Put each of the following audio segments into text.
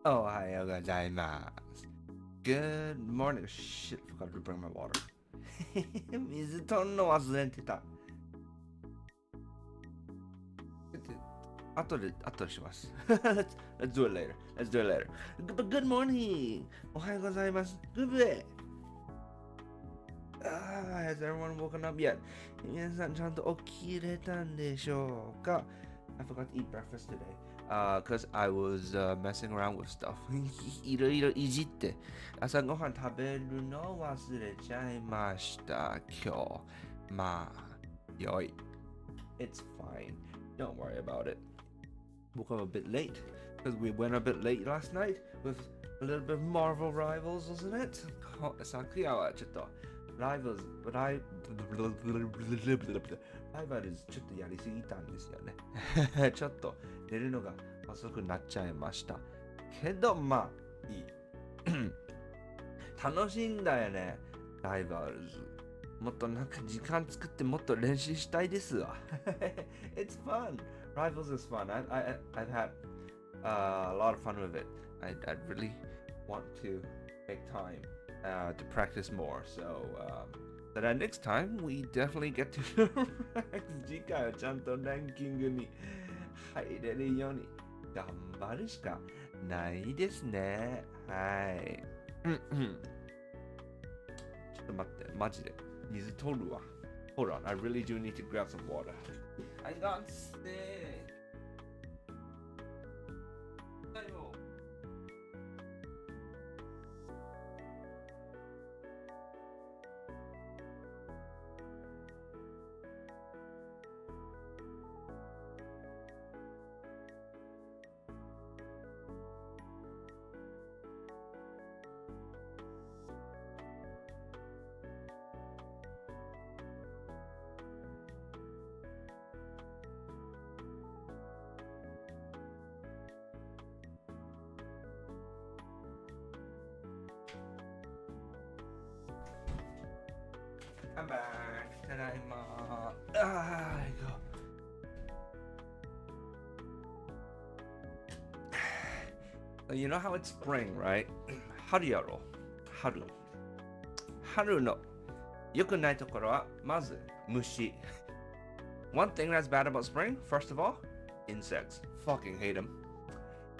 おはようございます。Good morning. Shit, forgot to bring my water. 水取んの忘れてた。後でします。let's do it later. Let's do it later. But good morning. おはようございます。Good day. Has everyone woken up yet? 皆さんちゃんと起きれたんでしょうか？ I forgot to eat breakfast today.Because I was messing around with stuff. いろいろいじって朝ごはん食べるの忘れちゃいました今日。まあ、よい。It's fine. Don't worry about it. Woke up a bit late because we went a bit late last night with a little bit of Marvel Rivals, wasn't it? 昨夜はちょっとライバルズちょっとやりすぎたんですよね。ちょっと寝るのが遅くなっちゃいました。けどまあいい。楽しいんだよね、ライバルズ。もっとなんか時間作ってもっと練習したいですわ。It's fun. Rivals is fun. I've had a lot of fun with it. I really want to make time to practice more. So that next time we definitely get to practice. 次回はちゃんとランキングに入れるように頑張るしかないですね。はい。ちょっと待って、マジで。水取るわ。Hold on, I really do need to grab some water. I got sick. だよ。I'm back. ただいま。I go. You know how it's spring, right? 春やろ。春の良くないところはまず虫。One thing that's bad about spring, first of all, insects. Fucking hate them.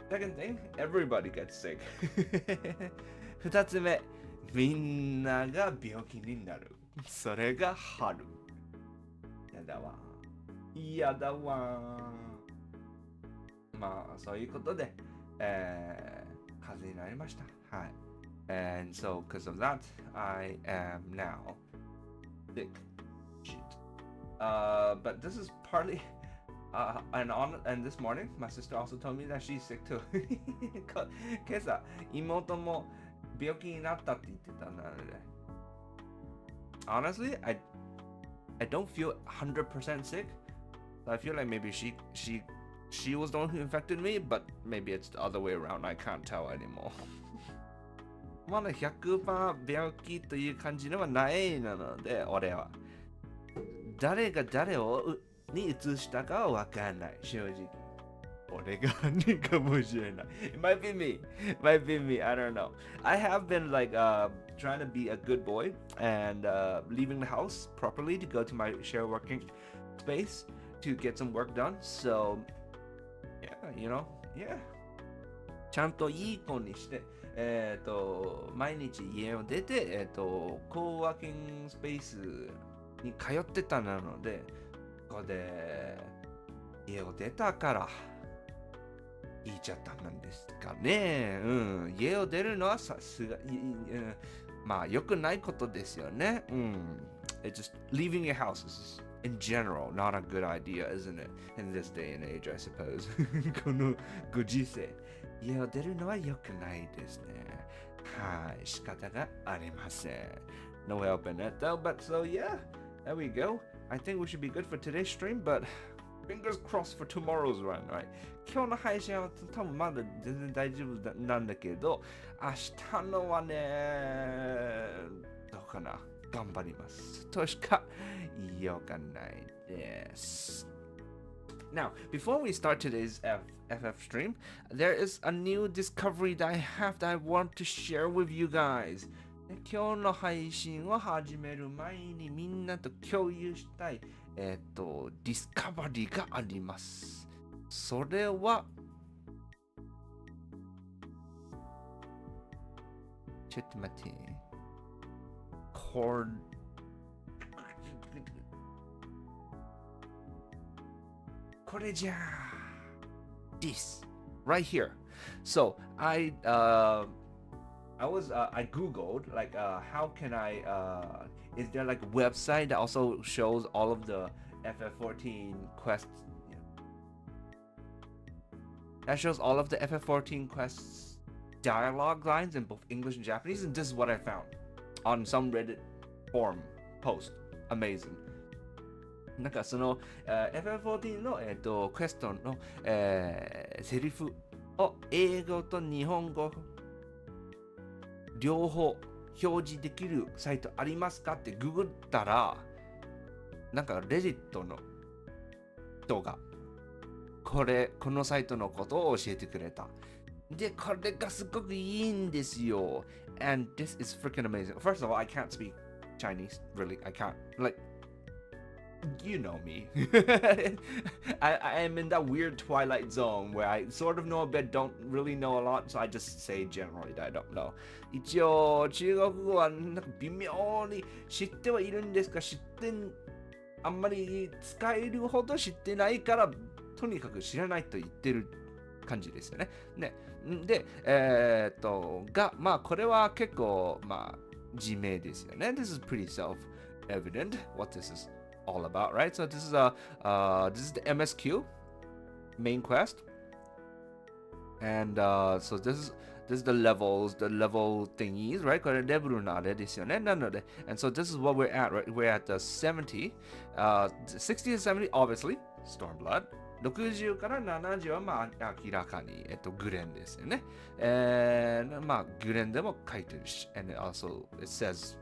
Second thing, everybody gets sick. 二つ目、みんなが病気になる。それが春。やだわ。まあ、そういうことで、風邪になりました。はい。And so, because of that, I am now sick. Shit. But this is partly, and this morning, my sister also told me that she's sick too. 今朝、妹も病気になったって言ってたので。Honestly, I don't feel 100% sick. I feel like maybe she was the one who infected me, but maybe it's the other way around. I can't tell anymore. まだ 100% 病気という感じではないので、俺は。誰が誰をに移したかはわかんない、正直。俺が犯人かもしれない。It might be me. I don't know. I have been trying to be a good boy and leaving the house properly to go to my share working space to get some work done. So, yeah. ちゃんといい子にして、毎日家を出て、コーワーキングスペースに通ってたので、ここで家を出たから、言っちゃったんですかね。家を出るのはさすが、まあ良くないことですよね。It's just leaving your house is in general not a good idea, isn't it? In this day and age, I suppose. このご時世、家を出るのは良くないですね。はい、仕方がありません。No help in it though, but so yeah, there we go. I think we should be good for today's stream, but...Fingers crossed for tomorrow's run, right? 今日の配信は多分まだ全然大丈夫なんだけど、明日のはね、どうかな、頑張ります。としか言いようがないです。Now, before we start today's FF stream, there is a new discovery that I have that I want to share with you guys. 今日の配信を始める前にみんなと共有したい、ディスカバリーがあります。それは、ちょっと待って。これじゃ。This right here. So I googled like how can I is there like a website that also shows all of the FF14 quests that shows all of the FF14 quests dialogue lines in both English and Japanese, and this is what I found on some Reddit forum post. Amazing. なんかその、FF14 の、クエストの、セリフを英語と日本語両方表示できるサイトありますかってググったら、なんかレジットの人がこのサイトのことを教えてくれた。で、これがすごくいいんですよ。And this is freaking amazing. First of all, I can't speak Chinese. Really, I can't. Like, you know me. I am in that weird twilight zone where I sort of know a bit, don't really know a lot, so I just say generally that I don't know. 一応、中国語はなんか微妙に知ってはいるんですが、あんまり使えるほど知ってないから、とにかく知らないと言ってる感じですよね。ね。で、まあ、これは結構、まあ、自明ですよね。This is pretty self-evident what this is all about, right? So this is the MSQ main quest, and so this is the level thingies, right? これレベルのあれですよね。なので、and so this is what we're at, right? We're at the 70, 60 to 70, obviously, Stormblood. 60から70はまあ明らかに、グレンですよね。まあグレンでも書いてるし、and also it says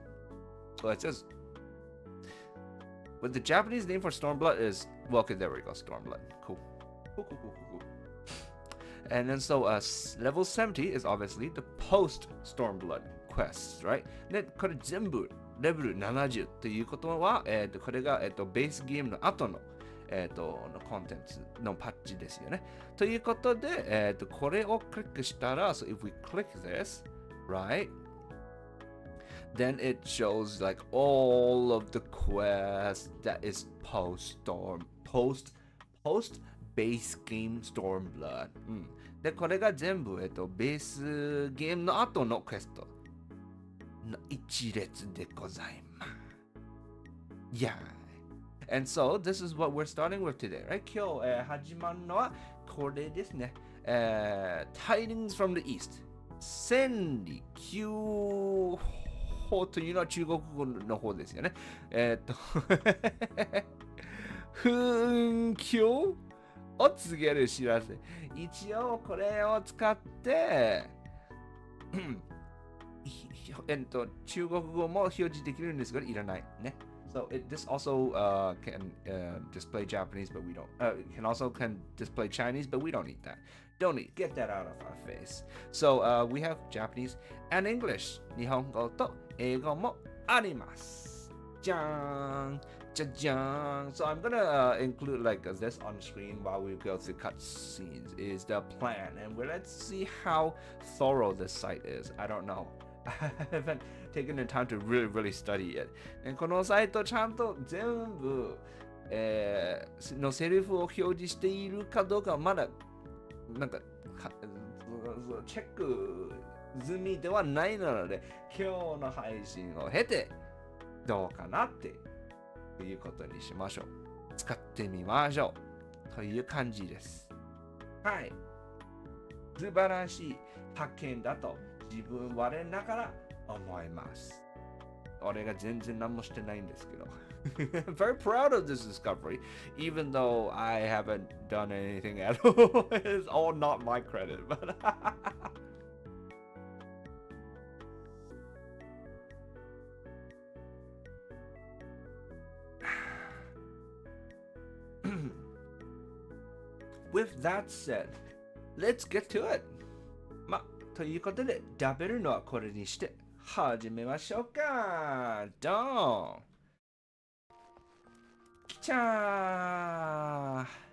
but the Japanese name for Stormblood is, well, okay, there we go, Stormblood. Cool. And then so level 70 is obviously the post Stormblood quests, right? で、これ全部レベル70ということは、これが、ベースゲームの後の、のコンテンツのパッチですよね。ということで、これをクリックしたら、so if we click this, right? Then it shows like all of the quests that is post base game Stormblood、でこれが全部、ベースゲームの後のクエストの一列でございます。Yeah. And so this is what we're starting with today, right? 今日、始まるのはこれですね。Tidings from the East。千里9法というのは中国語の方ですよね。紛糾を告げる知らせ。一応これを使って、中国語も表示できるんですが、いらないね。So this also can display Japanese, but we don't. Can display Chinese, but we don't need that. Don't need. Get that out of our face. So we have Japanese and English. 日本語と英語もあります。じゃーん。じゃじゃーん。So I'm gonna include like this on screen while we go through cutscenes is the plan, and let's see how thorough this site is. I don't know. I haven't taken the time to really study it. このサイトちゃんと全部、のセリフを表示しているかどうかはまだなんかチェック済みではないので、今日の配信を経てどうかなっていうことにしましょう。使ってみましょうという感じです。はい。素晴らしい発見だと自分我ながら思います。俺が全然何もしてないんですけど。I'm very proud of this discovery, even though I haven't done anything at all. It's all not my credit, but with that said, let's get to it. ということで、食べるのはこれにして始めましょうか。ドーン。きちゃー。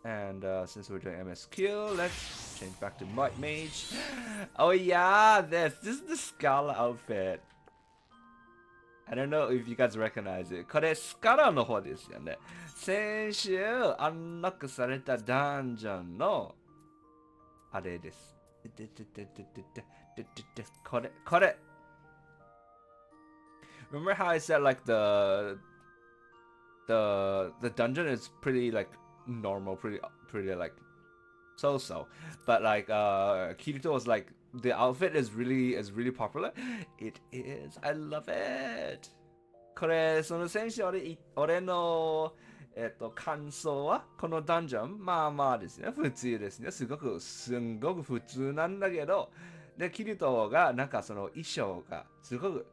And since we're doing MSQ, let's change back to White Mage. Oh yeah, this is the Scala outfit. I don't know if you guys recognize it. これスカラの方ですよね。先週アンロックされたダンジョンのあれです。これ。Remember how I said like the dungeon is pretty like normal, pretty like so, but like Kirito was like the outfit is really popular. It is. I love it. これその先週俺の感想はこのダンジョンまあですね、普通ですね、すんごく普通なんだけど、でキリトがなんかその衣装がすごく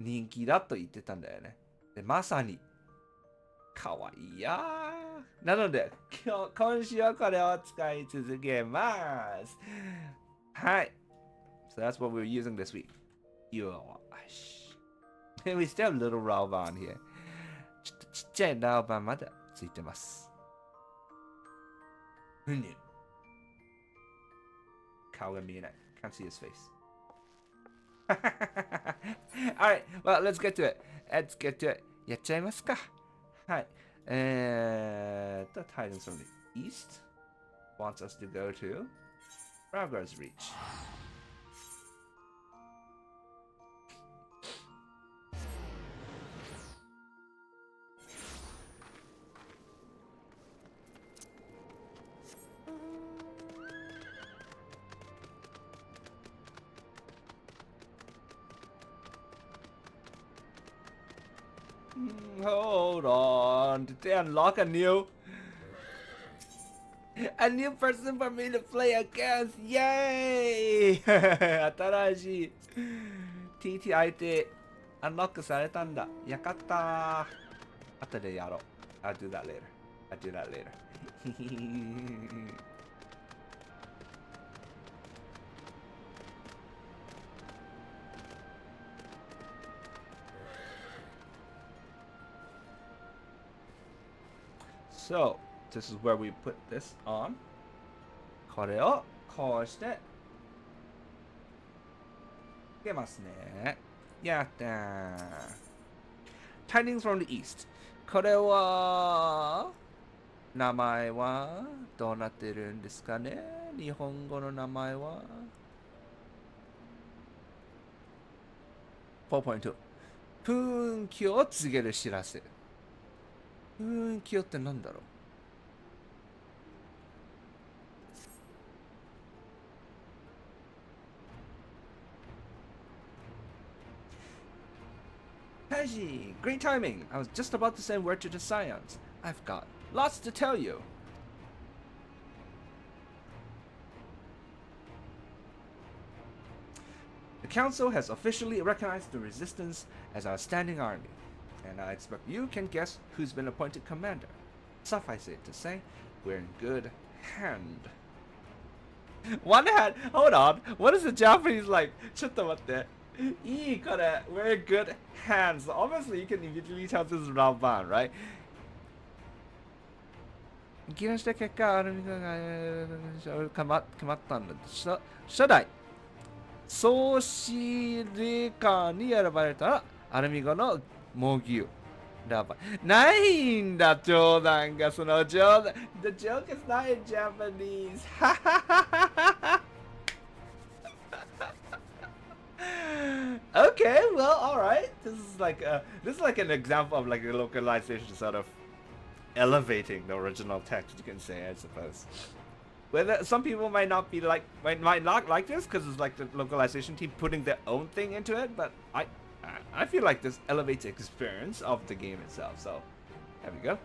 人気だと言ってたんだよね。でまさにかわいいやー。なので今週はこれを使い続けます。はい。So that's what we're using this week. We still have little Ralvan here. ちっちゃいラーバンまだついてます。顔が見えない。Can't see his face. Alright, well, let's get to it. やっちゃいますか。はい。The Titans from the East wants us to go to Raugar's Reach. Hold on. Did they unlock a new person for me to play against? Yay! 新しい TT 相手アンロックされたんだ。やかったー。後でやろう。I'll do that later. So, this is where we put this on. これをこうしてつけますね。やったー。Tidings from the East. これは名前はどうなってるんですかね。日本語の名前は 4.2 紛糾を告げる知らせ。紛糾ってなんだろう。Taiji, great timing. I was just about to send word to the Scions. I've got lots to tell you. The Council has officially recognized the Resistance as our standing army, and I expect you can guess who's been appointed commander. Suffice it to say, we're in good hand. One hand? Hold on. What is the Japanese like? ちょっと待って。いいこれ。We're in good hands. Obviously, you can immediately tell this is Ralban, right? 議論した結果、アルミカが決まったんだ。初代総司令官に選ばれたらアルミゴの猛牛ラバないんだ冗談がその冗談 The joke is not in Japanese. Okay, well, all right. This is like an example of like a localization sort of elevating the original text, you can say, I suppose. Whether some people might not like this because it's like the localization team putting their own thing into it, but I feel like this elevates the experience of the game itself. So there we go.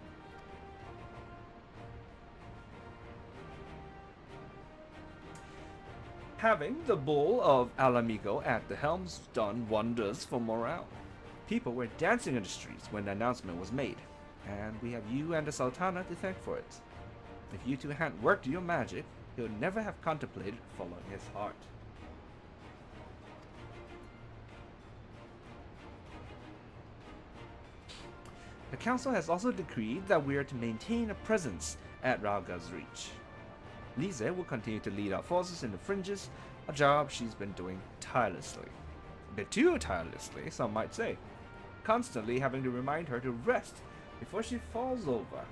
Having the bull of Alamigo at the helm's done wonders for morale. People were dancing in the streets when the announcement was made, and we have you and the Sultana to thank for it. If you two hadn't worked your magic, he would never have contemplated following his heart. The council has also decreed that we are to maintain a presence at Rauga's reach. Lise will continue to lead our forces in the fringes, a job she's been doing tirelessly. A bit too tirelessly, some might say. Constantly having to remind her to rest before she falls over.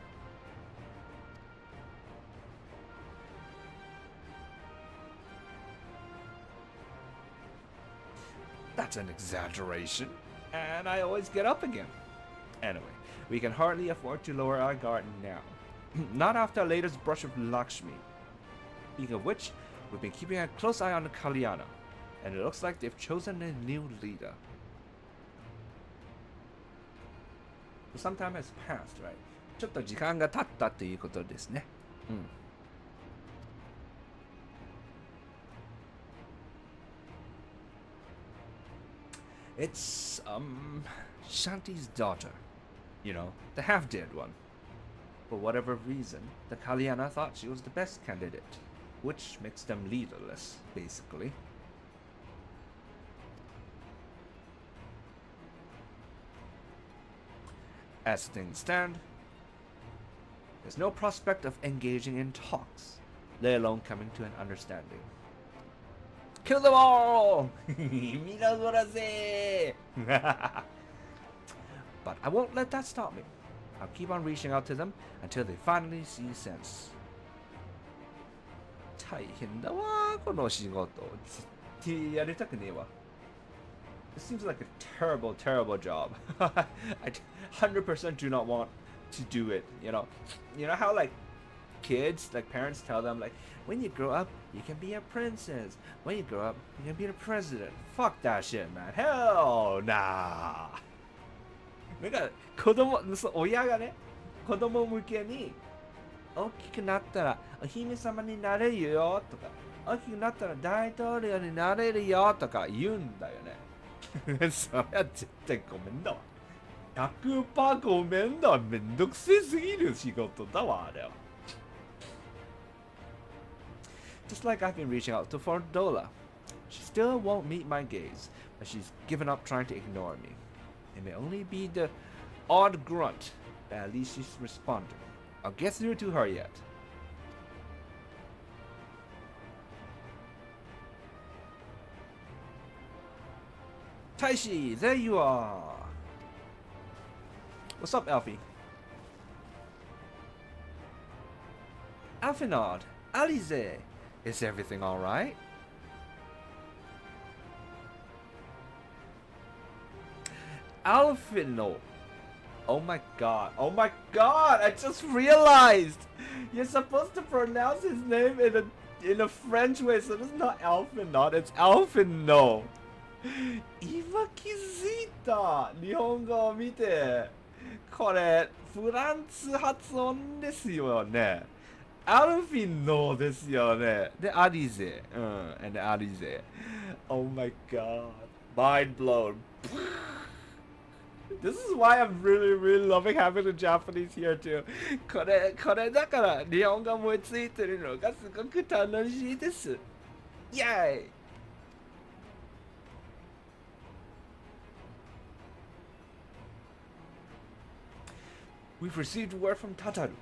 That's an exaggeration, and I always get up again. Anyway, we can hardly afford to lower our guard now. Not after our latest brush with Lakshmi. Speaking of which, we've been keeping a close eye on the Kalyana, and it looks like they've chosen a new leader. Some time has passed, right? ちょっと時間が経ったということですね。It's, Shanti's daughter. You know, the half-dead one. For whatever reason, the Kalyana thought she was the best candidate, which makes them leaderless, basically. As things stand, there's no prospect of engaging in talks, let alone coming to an understanding. Kill them all! But I won't let that stop me. I'll keep on reaching out to them until they finally see sense. 大変だわ、この仕事。絶対やりたくねえわ。It seems like a terrible, terrible job. I 100% do not want to do it. You know how like kids, like parents tell them like, when you grow up, you can be a princess. When you grow up, you can be the president. Fuck that shit, man. Hell nah. なんか親がね、子供向けに大きくなったらお姫様になれるよとか、大きくなったら大統領になれるよとか言うんだよね。それは絶対ごめんだわ。100% ごめんだわ。めんどくせすぎる仕事だわ、あれは。Just like I've been reaching out to Fordola. She still won't meet my gaze, but she's given up trying to ignore me. It may only be the odd grunt, but at least she's responding. I'll get through to her yet. Taishi, there you are. What's up, Alfie? Alfinard, Alize, is everything alright? Alfino. Oh my god. Oh my god. I just realized. You're supposed to pronounce his name in a French way. So it's not Alfinot. It's Alfino. 今気づいた。日本語を見て。これ、フランス発音ですよね。アルフィノですよね。で、アリゼ。and アリゼ。Oh my god. Mind blown. This is why I'm really, really loving having the Japanese here too. これだから日本が思いついてるのがすごく楽しいです。イェーイ! We've received word from Tataru.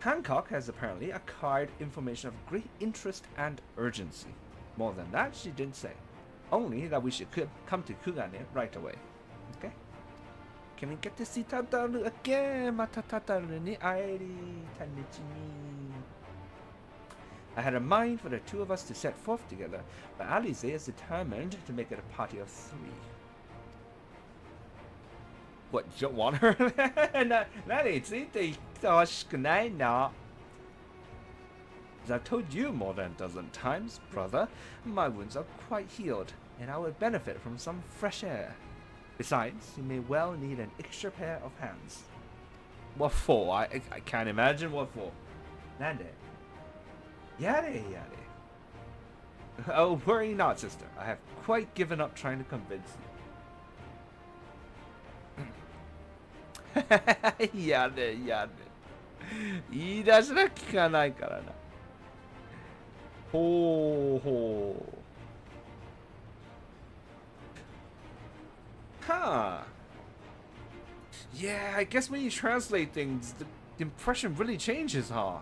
Hancock has apparently acquired information of great interest and urgency. More than that, she didn't say. Only that we should come to Kugane right away. Okay? Can we get to see Tataru again? Mata Tataru ni aeri tanichi ni. I had a mind for the two of us to set forth together, but Alize is determined to make it a party of 3. What, you don't want her? 何ついてきてほしくないの? As I've told you more than a dozen times, brother, my wounds are quite healed, and I would benefit from some fresh air. Besides, you may well need an extra pair of hands. What for? I can't imagine what for. Nande? Yare. Oh, worry not, sister. I have quite given up trying to convince you. Yare. 言い出しな聞かないからな。ほうほう。Huh. Yeah, I guess when you translate things, the impression really changes, huh?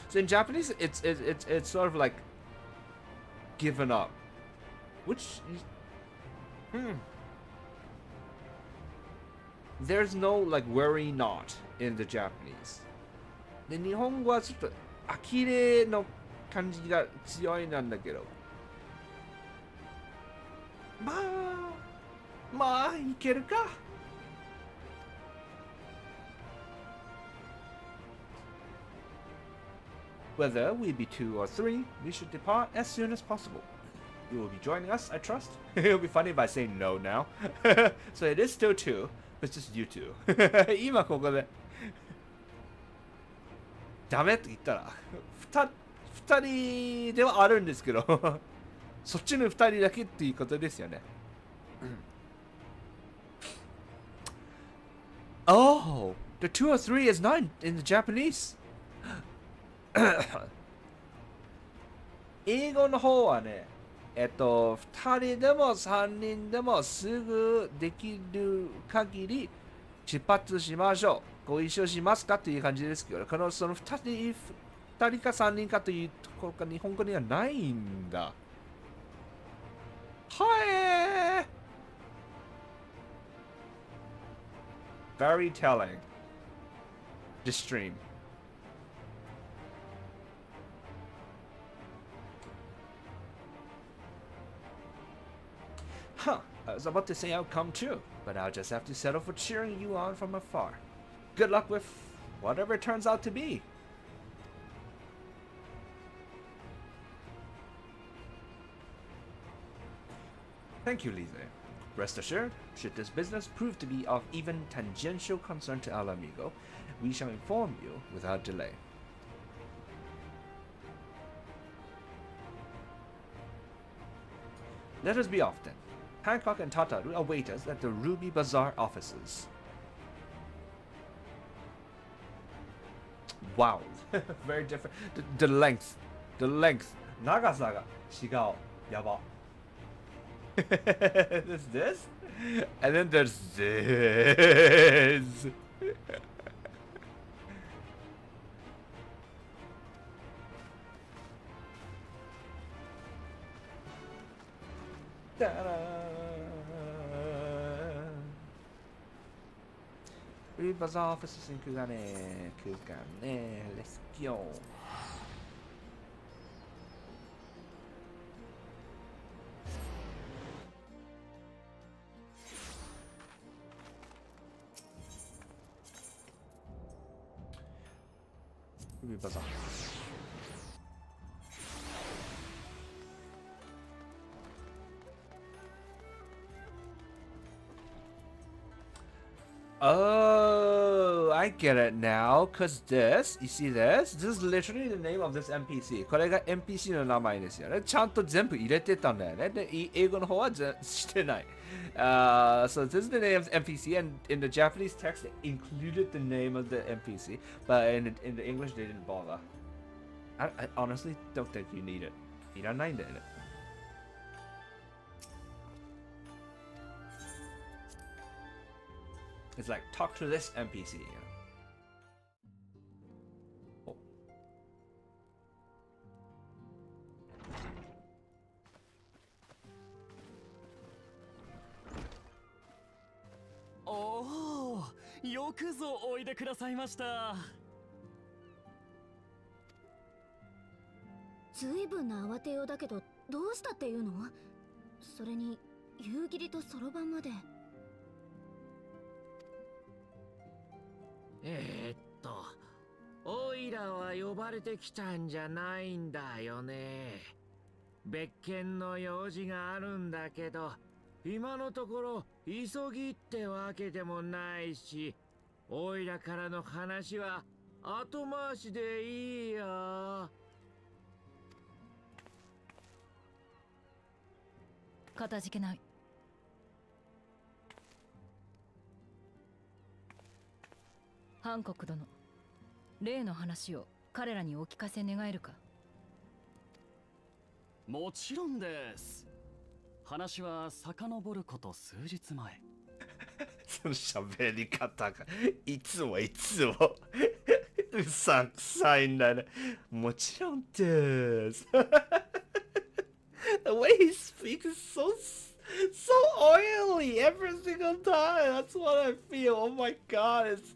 So in Japanese, it's sort of like given up, which there's no like worry not in the Japanese. で日本語はちょっと呆れの感じが強いなんだけど、まあいけるか。Whether we be 2 or 3, we should depart as soon as possible. You will be joining us, I trust. It'll be funny if I say no now. So it is still 2, but it's just you two. 今ここでダメって言ったら2人ではあるんですけどそっちの2人だけっていうことですよね。Oh, the 2 or 3 is not in the Japanese. 英語の方はね、2人でも3人でもすぐできる限り出発しましょう。ご一緒しますかという感じですけど、その2人か3人かというところが日本語にはないんだ。はい。Very telling. This stream. Huh, I was about to say I'll come too, but I'll just have to settle for cheering you on from afar. Good luck with whatever it turns out to be. Thank you, Lise. Rest assured, should this business prove to be of even tangential concern to El Amigo, we shall inform you without delay. Let us be off then. Hancock and Tataru await us at the Ruby Bazaar offices. Wow. Very different. The length. The length. 長さが違う。やば。There's this? And then there's this. Ruby Bazaar offices in Kugane. Let's go. Ruby Bazaar. Oh, I get it now. Cause this, you see this? This is literally the name of this NPC. これが NPC の名前ですよね。ちゃんと全部入れてたんだよね。で、英語の方はしてない。So this is the name of the NPC, and in the Japanese text, they included the name of the NPC, but in the English, they didn't bother. I honestly don't think you need it. いらないんだよね。It's like, talk to this NPC. Oh. Oh, よくぞおいでくださいました。ずいぶんな慌てようだけど、どうしたっていうの？それに夕霧とそろばんまで。おいらは呼ばれてきたんじゃないんだよね。別件の用事があるんだけど、今のところ急ぎってわけでもないし、おいらからの話は後回しでいいよ。かたじけない。ハンコック殿。例の話を彼らにお聞かせ願えるか。もちろんです。話は遡ること数日前。その喋り方がいつもうさんくさいんだね。もちろんです。The way he speaks is so oily every single time. That's what I feel. Oh my god, it's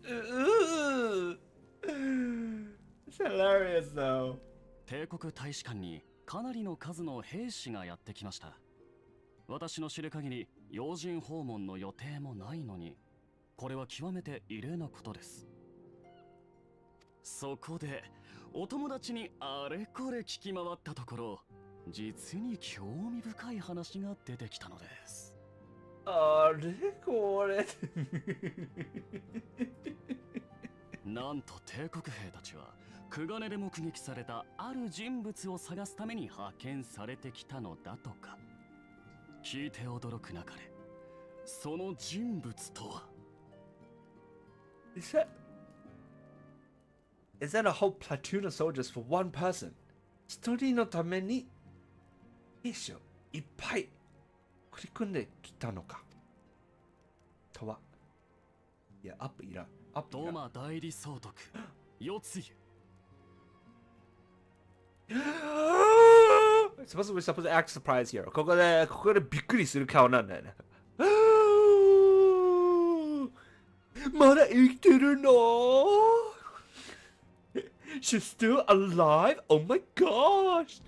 hilarious though. 帝国大使館にかなりの数の兵士がやってきました。私の知る限り要人訪問の予定もないのに、これは極めて異例なことです。そこでお友達にあれこれ聞き回ったところ、実に興味深い話が出てきたのです。あれこれなんと帝国兵たちはクガネで目撃されたある人物を探すために派遣されてきたのだとか。聞いて驚くなかれ、その人物とは。Is that a whole platoon of soldiers for one person? 一人のために兵士をいっぱい繰り組んできたのかとは。いや、アップいらん。ドマ代理総督、四つ湯。We're supposed to act surprised here. ここでびっくりする顔なんだよね。まだ生きてるの？ She's still alive? Oh my gosh!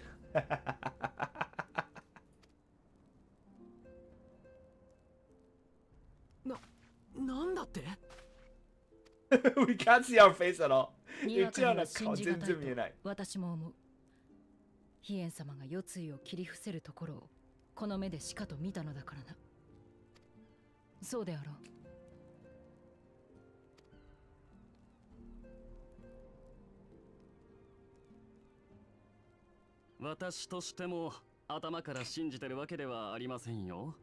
なんだって？ We can't see our face at all. にわかにはうちらの顔信じがたいと全然見えない。私も思う。飛燕様が世継ぎを切り伏せるところをこの目でしかと見たのだからな。そうであろう。私としても頭から信じてるわけではありませんよ。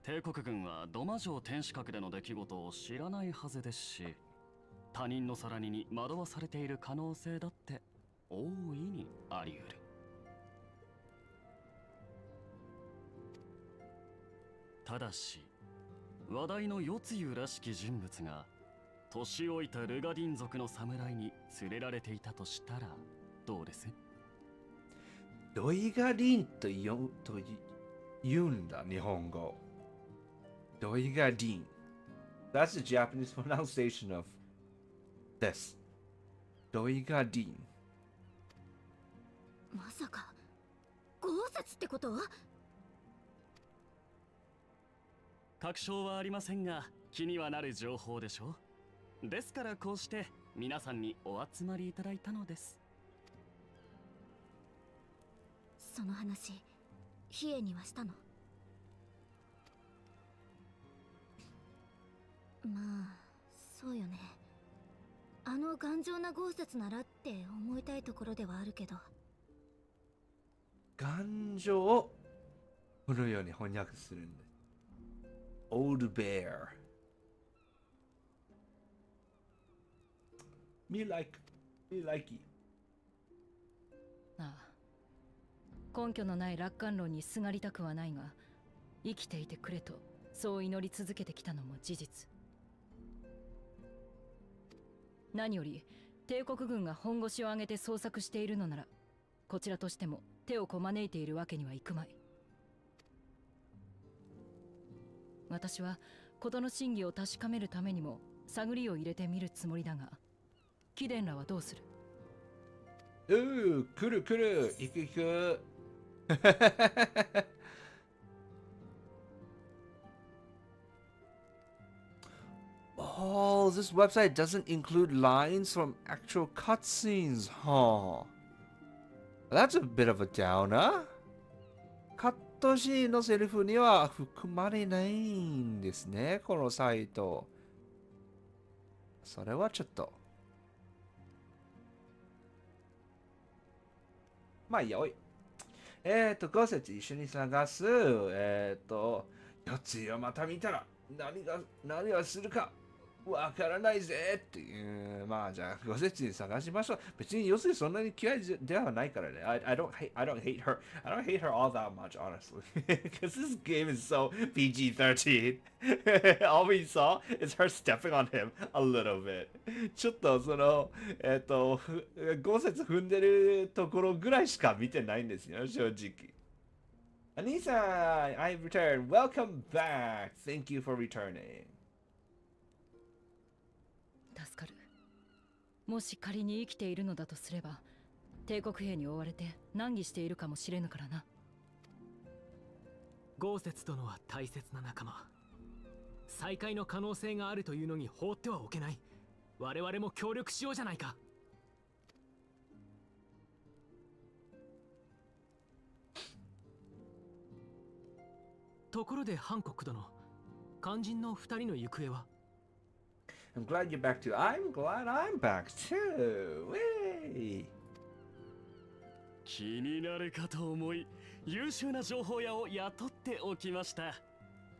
帝国軍はドマ城天守閣での出来事を知らないはずですし、他人の空似に惑わされている可能性だって大いにあり得る。ただし、話題の四つ湯らしき人物が年老いたルガディン族の侍に連れられていたとしたらどうです？ドイガリンと言うんだ、日本語。ドイガリン。That's the Japanese pronunciation of this. ドイガリン。まさか豪雪ってこと？確証はありませんが気にはなる情報でしょう。ですからこうして皆さんにお集まりいただいたのです。その話ヒエにはしたの？まあそうよね。あの頑丈な豪雪ならって思いたいところではあるけど。頑丈をこのように翻訳するんです。Old Bear. Me like it. ああ、根拠のない楽観論にすがりたくはないが、生きていてくれとそう祈り続けてきたのも事実。何より帝国軍が本腰を上げて捜索しているのなら、こちらとしても手をこまねいているわけにはいくまい。私は事の真偽を確かめるためにも探りを入れてみるつもりだが、貴殿らはどうする？来る。行く。Oh, this website doesn't include lines from actual cutscenes, huh? That's a bit of a downer. カットシーンのセリフには含まれないんですね、このサイト。それはちょっと。まあいいや、おい。5節一緒に探す。4つをまた見たら何がするかわからないぜっていう。まあじゃあ、ご説に探しましょう。別に要するにそんなに嫌いではないからね。I don't hate her. I don't hate her all that much, honestly. Because this game is so PG-13. All we saw is her stepping on him a little bit. ちょっとその、5節踏んでるところぐらいしか見てないんですよ、正直。Anisa, I've returned. Welcome back. Thank you for returning. 助かる。もし仮に生きているのだとすれば、帝国兵に追われて難儀しているかもしれぬからな。豪雪殿は大切な仲間。再会の可能性があるというのに放ってはおけない。我々も協力しようじゃないか。ところでハンコック殿、肝心の二人の行方は？ I'm glad you're back too. I'm glad I'm back too. Way. 気になるかと思い、優秀な情報屋を雇っておきました。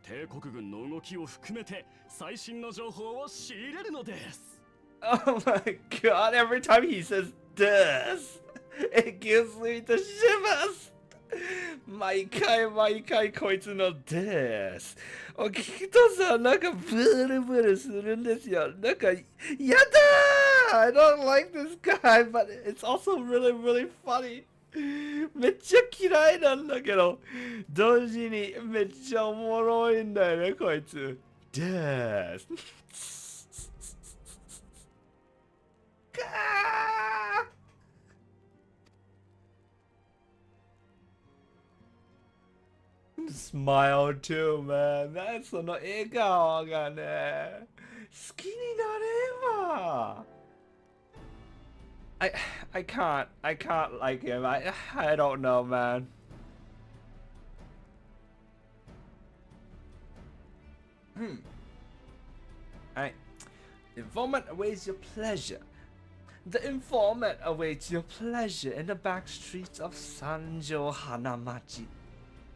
帝国軍の動きを含めて最新の情報を仕入れるのです。Oh my god, every time he says this, it gives me the shivers. 毎回こいつのですを聞くとさ、なんかブルブルするんですよ。なんか、やだー I don't like this guy, but it's also really funny. めっちゃ嫌いなんだけど、同時にめっちゃおもろいんだよね、こいつ。です。かーSmile too, man. その笑顔がね、好きになれば。I can't like him. I don't know, man. Alright. Informant awaits your pleasure. The informant awaits your pleasure in the back streets of Sanjo Hanamachi.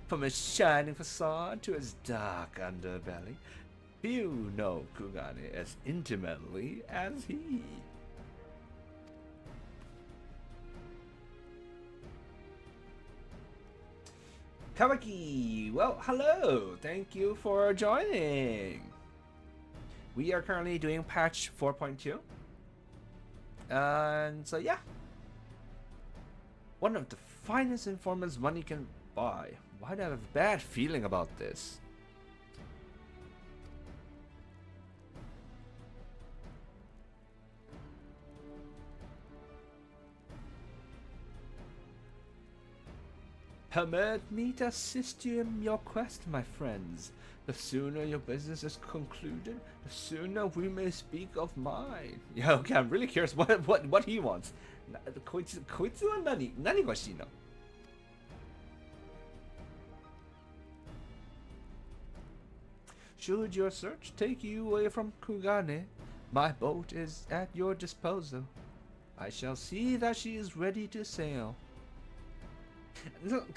From its shining facade to its dark underbelly, few know Kugane as intimately as he. Kawaki, well, hello. Thank you for joining. We are currently doing patch 4.2. And so, yeah. One of the finest informants money can buy. Why do I have a bad feeling about this? Permit me to assist you in your quest, my friends. The sooner your business is concluded, the sooner we may speak of mine. Yeah, okay, I'm really curious what he wants. こいつは何が欲しいの? Should your search take you away from Kugane, my boat is at your disposal. I shall see that she is ready to sail.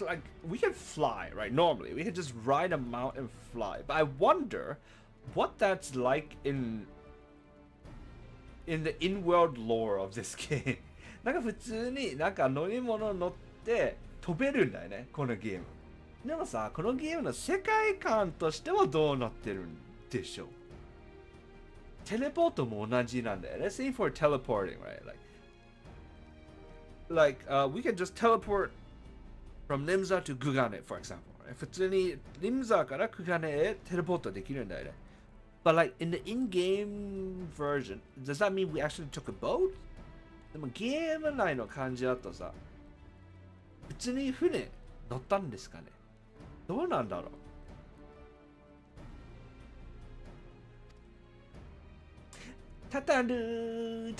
Like, we can fly, right? Normally, we can just ride a mount and fly. But I wonder what that's like in the in-world lore of this game. なんか普通になんか乗り物乗って飛べるんだよね、このゲーム。でもさ、このゲームの世界観としてはどうなってるんでしょう。テレポートも同じなんだよ。Let's say for teleporting, right? We can just teleport from Nimza to Kugane, for example. 普通に Nimza から Kugane へテレポートできるんだよね。But like in the in-game version, does that mean we actually took a boat? でもゲーム内の感じだとさ、普通に船乗ったんですかね。どうなんだろう。タタルー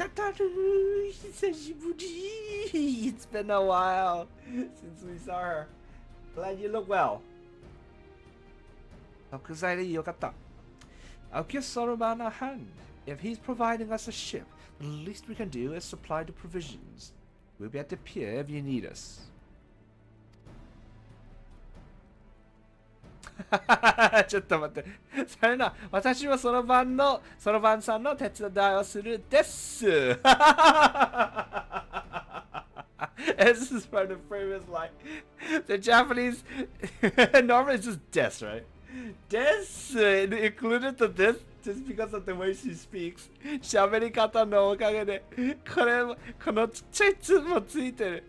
久しぶり It's been a while since we saw her. Glad you look well. 特材でよかった。I'll give Solomon a hand. If he's providing us a ship, the least we can do is supply the provisions. We'll be at the pier if you need us. ちょっと待って。それな、私はその晩さんの手伝いをするです。This is from the previous line. The Japanese normally it's just des, right? Des included the this just because of the way she speaks. 喋り方のおかげで、このちっちゃいつもついてる。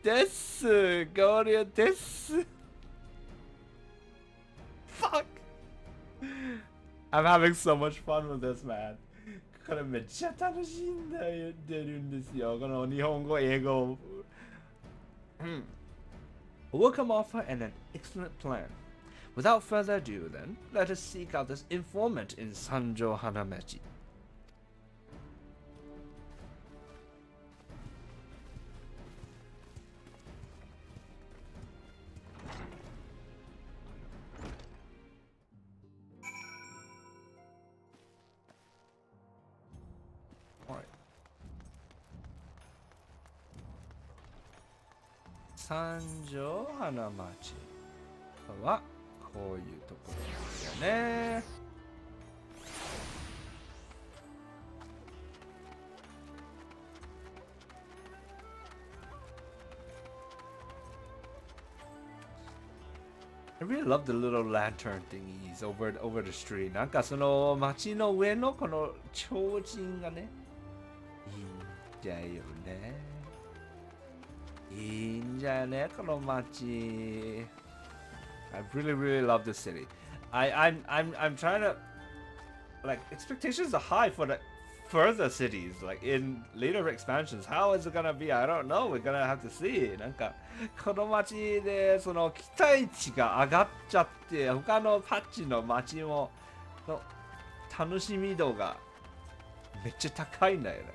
です。合流です。Fuck! I'm having so much fun with this, man. これめっちゃ楽しんでるんですよ。この日本語、英語。Welcome offer and an excellent plan. Without further ado, then, let us seek out this informant in Sanjo Hanamachi. Alright. 三条花町はこういうところですよね。I really love the little lantern thingies over the street. なんかその街の上のこの提灯がね、いいんだよね。いいんだよね、この街。I really love this city. I'm trying to like expectations are high for the further cities like in later expansions. How is it gonna be? I don't know. We're gonna have to see. なんかこの街でその期待値が上がっちゃって他のパッチの街もの楽しみ度がめっちゃ高いんだよね。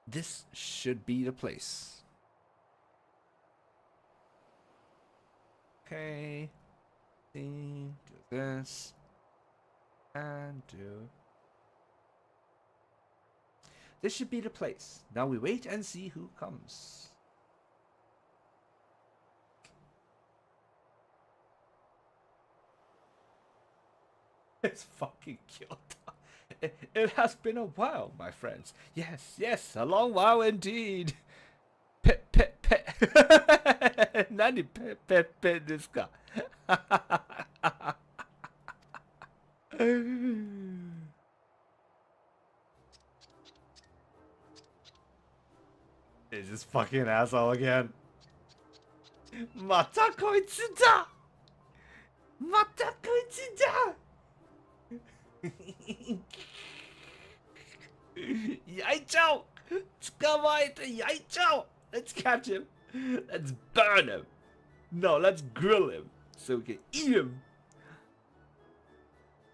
This should be the place. Okay. Do this. And do. This should be the place. Now we wait and see who comes. It's fucking Kyoto. It has been a while, my friends. Yes, a long while indeed. Pet. 何ペですか? Is this fucking asshole again? またこいつだ! またこいつだ! 焼いちゃおう! 捕まえて焼いちゃおう! Let's catch him. Let's burn him. No, let's grill him so we can eat him.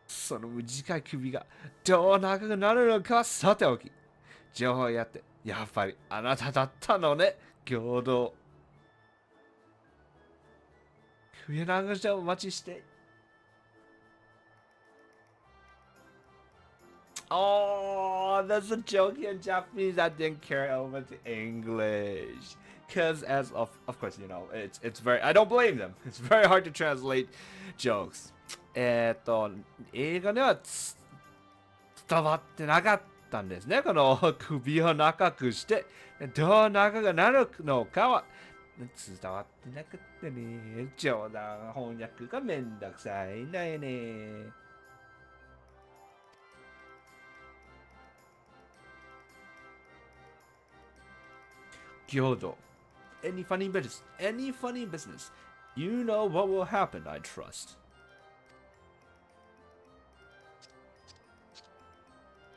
その短い首がどう長くなるのかはさておき。情報やって、やっぱりあなただったのね、行動。首長者をお待ちして。Oh, that's a joke in Japanese that didn't carry over to English. Because of course, you know, it's very, I don't blame them. It's very hard to translate jokes. 映画では伝わってなかったんですね。この首を長くして、どう長くなるのかは伝わってなかったね。冗談翻訳がめんどくさいんだよね。Gyodo. Any funny business. You know what will happen, I trust.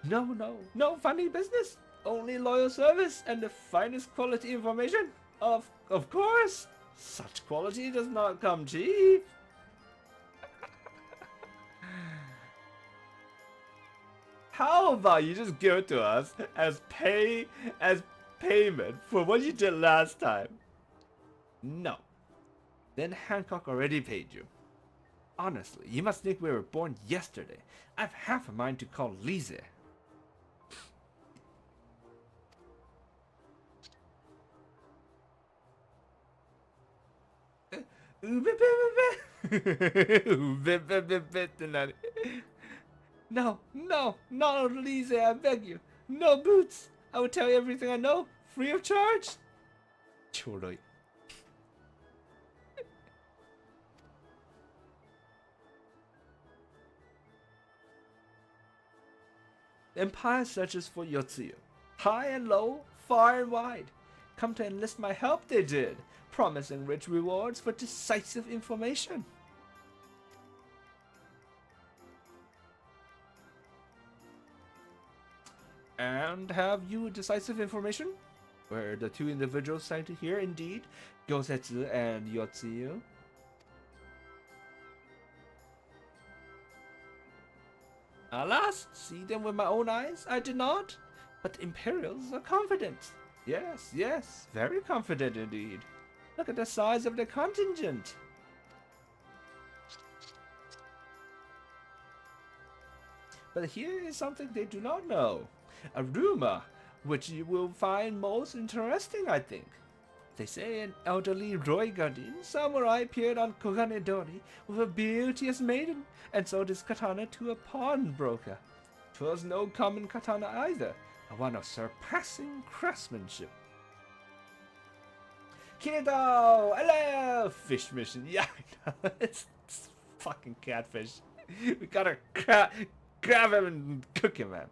No funny business. Only loyal service and the finest quality information. Of course. Such quality does not come cheap. How about you just give it to us as payment for what you did last time? No. Then Hancock already paid you. Honestly, you must think we were born yesterday. I've half a mind to call Lise. うべべべべうべべべべって何 No, no, not Lise, I beg you. No boots. I will tell you everything I know, free of charge. ちょろい。Empire searches for Yotsuyu. High and low, far and wide. Come to enlist my help, they did, promising rich rewards for decisive information. And have you decisive information? Where the two individuals cited here, indeed, Gyosetsu and Yotsuyu. Alas, see them with my own eyes, I did not. But the Imperials are confident. Yes, yes, very confident indeed. Look at the size of the contingent. But here is something they do not know. A rumor, which you will find most interesting, I think. They say an elderly Roigardin samurai appeared on Koganedori with a beauteous maiden and sold his katana to a pawnbroker. 'Twas no common katana either, and one of surpassing craftsmanship. Kinedo! Hello! Fish mission. Yeah, I know. It's fucking catfish. We gotta grab him and cook him, man.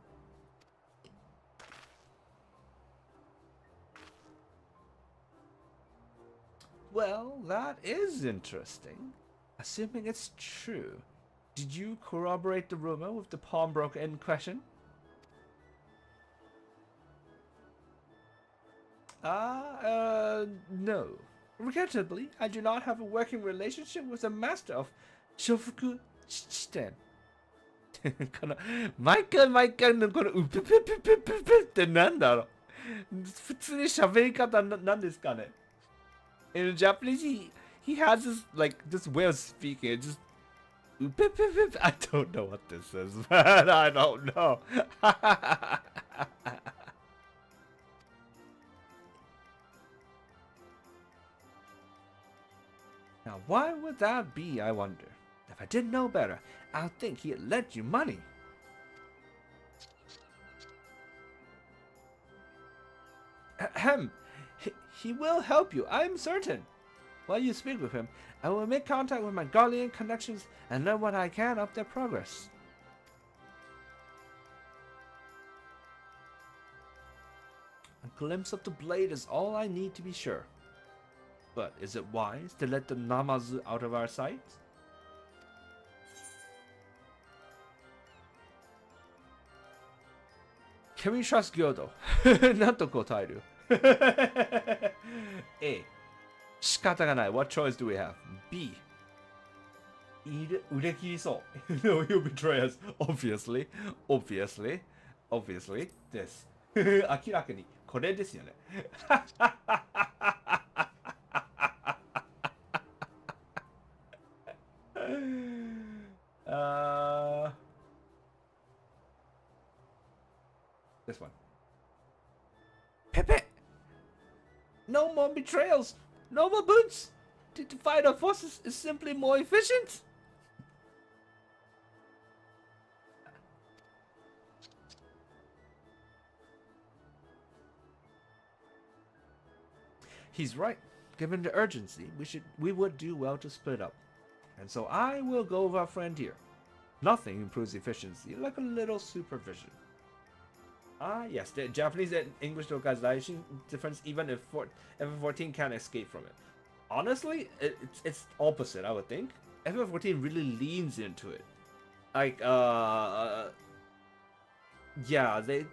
Well, that is interesting. Assuming it's true, did you corroborate the rumor with the pawnbroker in question? No. Regrettably, I do not have a working relationship with the master of Shofuku Shiten. この毎回のこのうぺぺぺぺぺぺってなんだろう普通に喋り方なんですかね In Japanese, he has this way of speaking. It just I don't know what this is, man. I don't know. Now, why would that be, I wonder? If I didn't know better, I'd think he'd lent you money. Ahem. He will help you, I am certain. While you speak with him, I will make contact with my Garlean connections and learn what I can of their progress. A glimpse of the blade is all I need to be sure. But is it wise to let the Namazu out of our sight? Can we trust Gyodo? なんと答えるA. 仕方がない What choice do we have? B. 売れ切りそう No, he'll betray us. Obviously. です。明らかにこれですよね。This one. Pepe! No more betrayals! No more boots! To fight our forces is simply more efficient! He's right. Given the urgency, we would do well to split up. And so I will go with our friend here. Nothing improves efficiency like a little supervision. Ah, yes, the Japanese and English localization difference, even if FF14 can't escape from it. Honestly, it's opposite, I would think. FF14 really leans into it. Like, yeah, they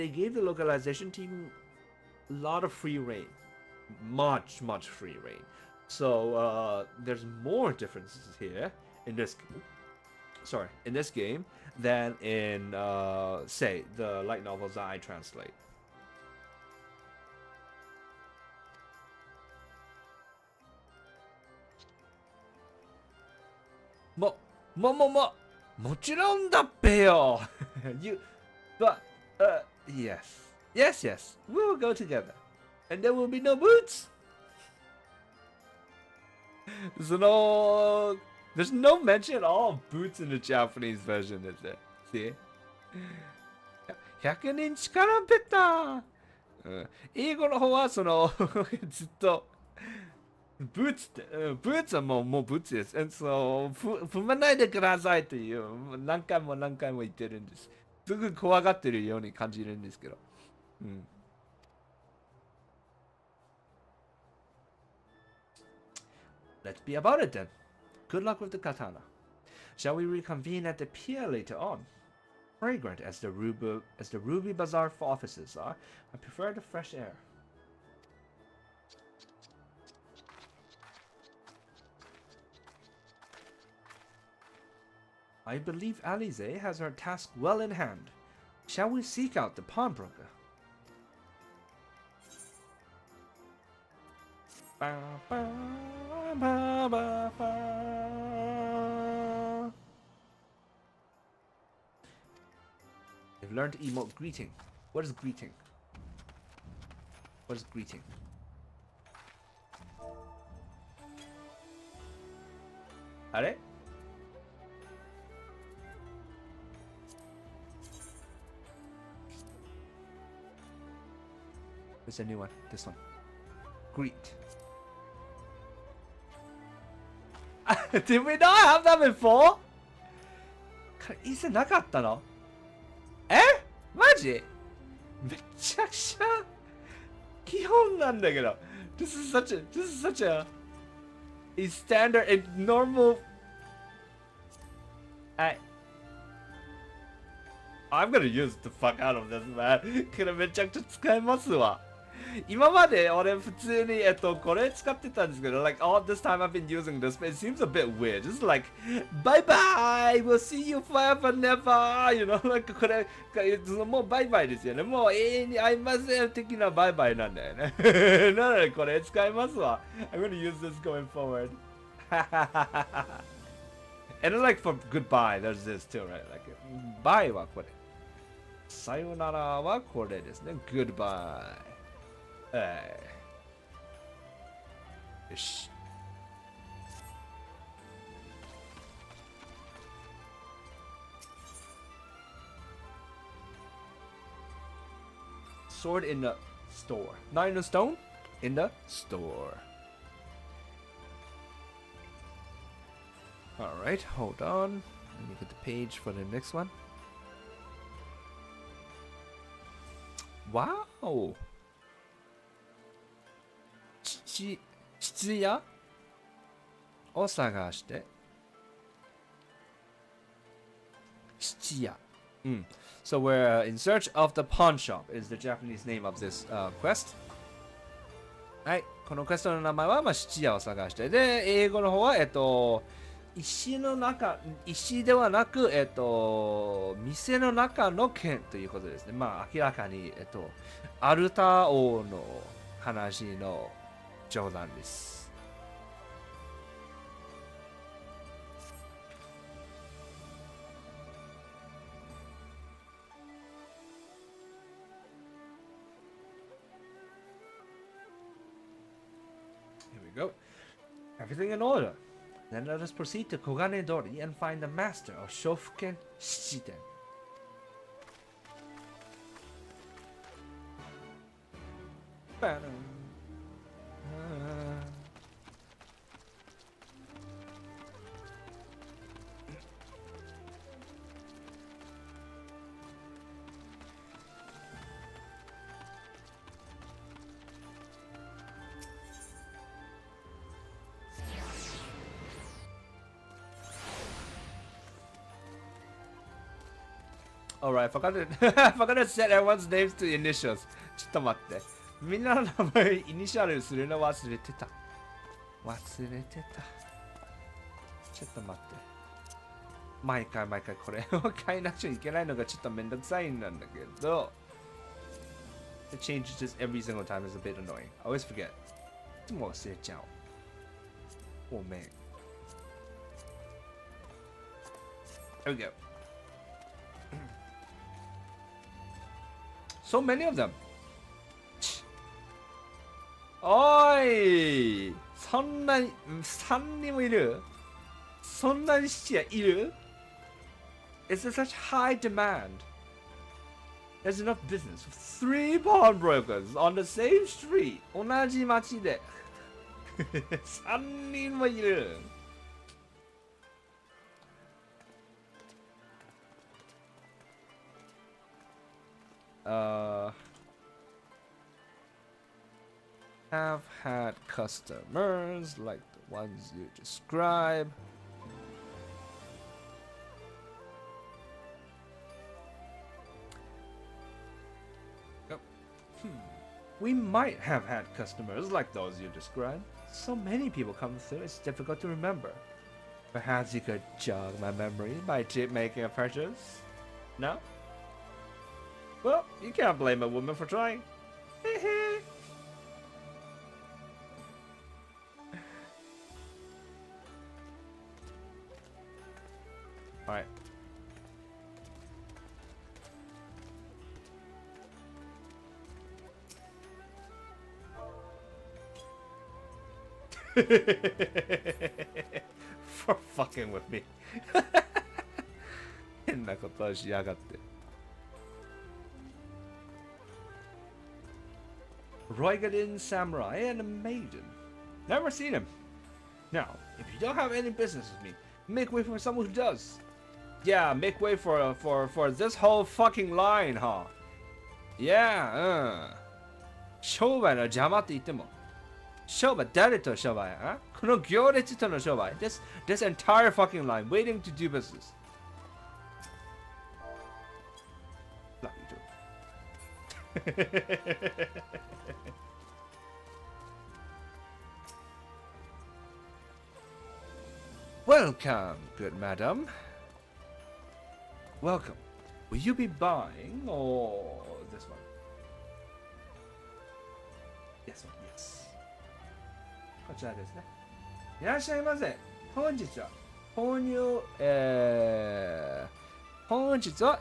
gave the localization team a lot of free reign. Much free reign. So, there's more differences here in this game than in, say, the light novels that I translate. Mo ちろんだっぺよ but, yes, we will go together, and there will be no boots. その There's no mention at all of boots in the Japanese version, is there? See? 100人力ペタ、英語の方はそのずっとブーツって、ブーツはもうブーツです。踏まないでくださいという、何回も言ってるんです。すぐ怖がってるように感じるんですけど。Let's be about it then. Good luck with the katana. Shall we reconvene at the pier later on? Fragrant as the Ruby Bazaar offices are, I prefer the fresh air. I believe Alize has her task well in hand. Shall we seek out the pawnbroker? Ba, ba, ba, ba, ba. I've learned to emote greeting. What is greeting? What is greeting? Are? What's the new one? This one. Greet. Did we not have that before? 以前なかったの？え？マジ？めちゃくちゃ基本なんだけど。This is such a standard and normal. I'm gonna use the fuck out of this, man. これめちゃくちゃ使えますわ。今まで俺普通にこれ使ってたんですけど、like all this time I've been using this, but it seems a bit weird. Just like bye bye, we'll see you forever never, you know, like これもうバイバイですよね。もう永遠に会いません的なバイバイなんだよね。なのでこれ使いますわ。I'm gonna use this going forward. And like for goodbye, there's this too, right? Like bye はこれ。さよならはこれですね。Goodbye。よし。Sword in the store. Not in the stone? In the store. Alright, hold on. Let me get the page for the next one. Wow! 質屋を探して。質屋。So we're in search of the pawn shop is the Japanese name of this quest. はい。このクエストの名前は、質屋を探して。で、英語の方は、石の中、石ではなく、店の中の剣ということですね。まあ、明らかに、アルタ王の話の冗談です。Here we go. Everything in order. Then let us proceed to Koganedori and find the master of Shofuken Shichiden. Alright, I forgot to set everyone's names to initials. ちょっと待って。みんなの名前イニシャルするの忘れてた。ちょっと待って。毎回これを変えなくちゃいけないのがちょっとめんどくさいんなんだけど。The change just every single time is a bit annoying. I always forget. いつも忘れちゃう。ごめん。There we go. So many of them. Oi! そんなに3人もいる？そんなに質屋いる？ Is there such high demand? There's enough business for 3 pawnbrokers on the same street. 同じ町で3人もいる。Have had customers like the ones you describe. We might have had customers like those you described. So many people come through, it's difficult to remember. Perhaps you could jog my memory by making a purchase? No? Well, you can't blame a woman for trying. Alright. For fucking with me. 変なことをしやがって。Roigadin Samurai and a maiden. Never seen him. Now, if you don't have any business with me, make way for someone who does. Yeah, make way for this whole fucking line, huh? Yeah, 商売の邪魔って言っても。商売、誰と商売？この行列との商売。This entire fucking line waiting to do business. Welcome, good madam. Welcome. Will you be buying or this one? Yes, yes. こちらですね。いらっしゃいませ。本日は購入、本日は、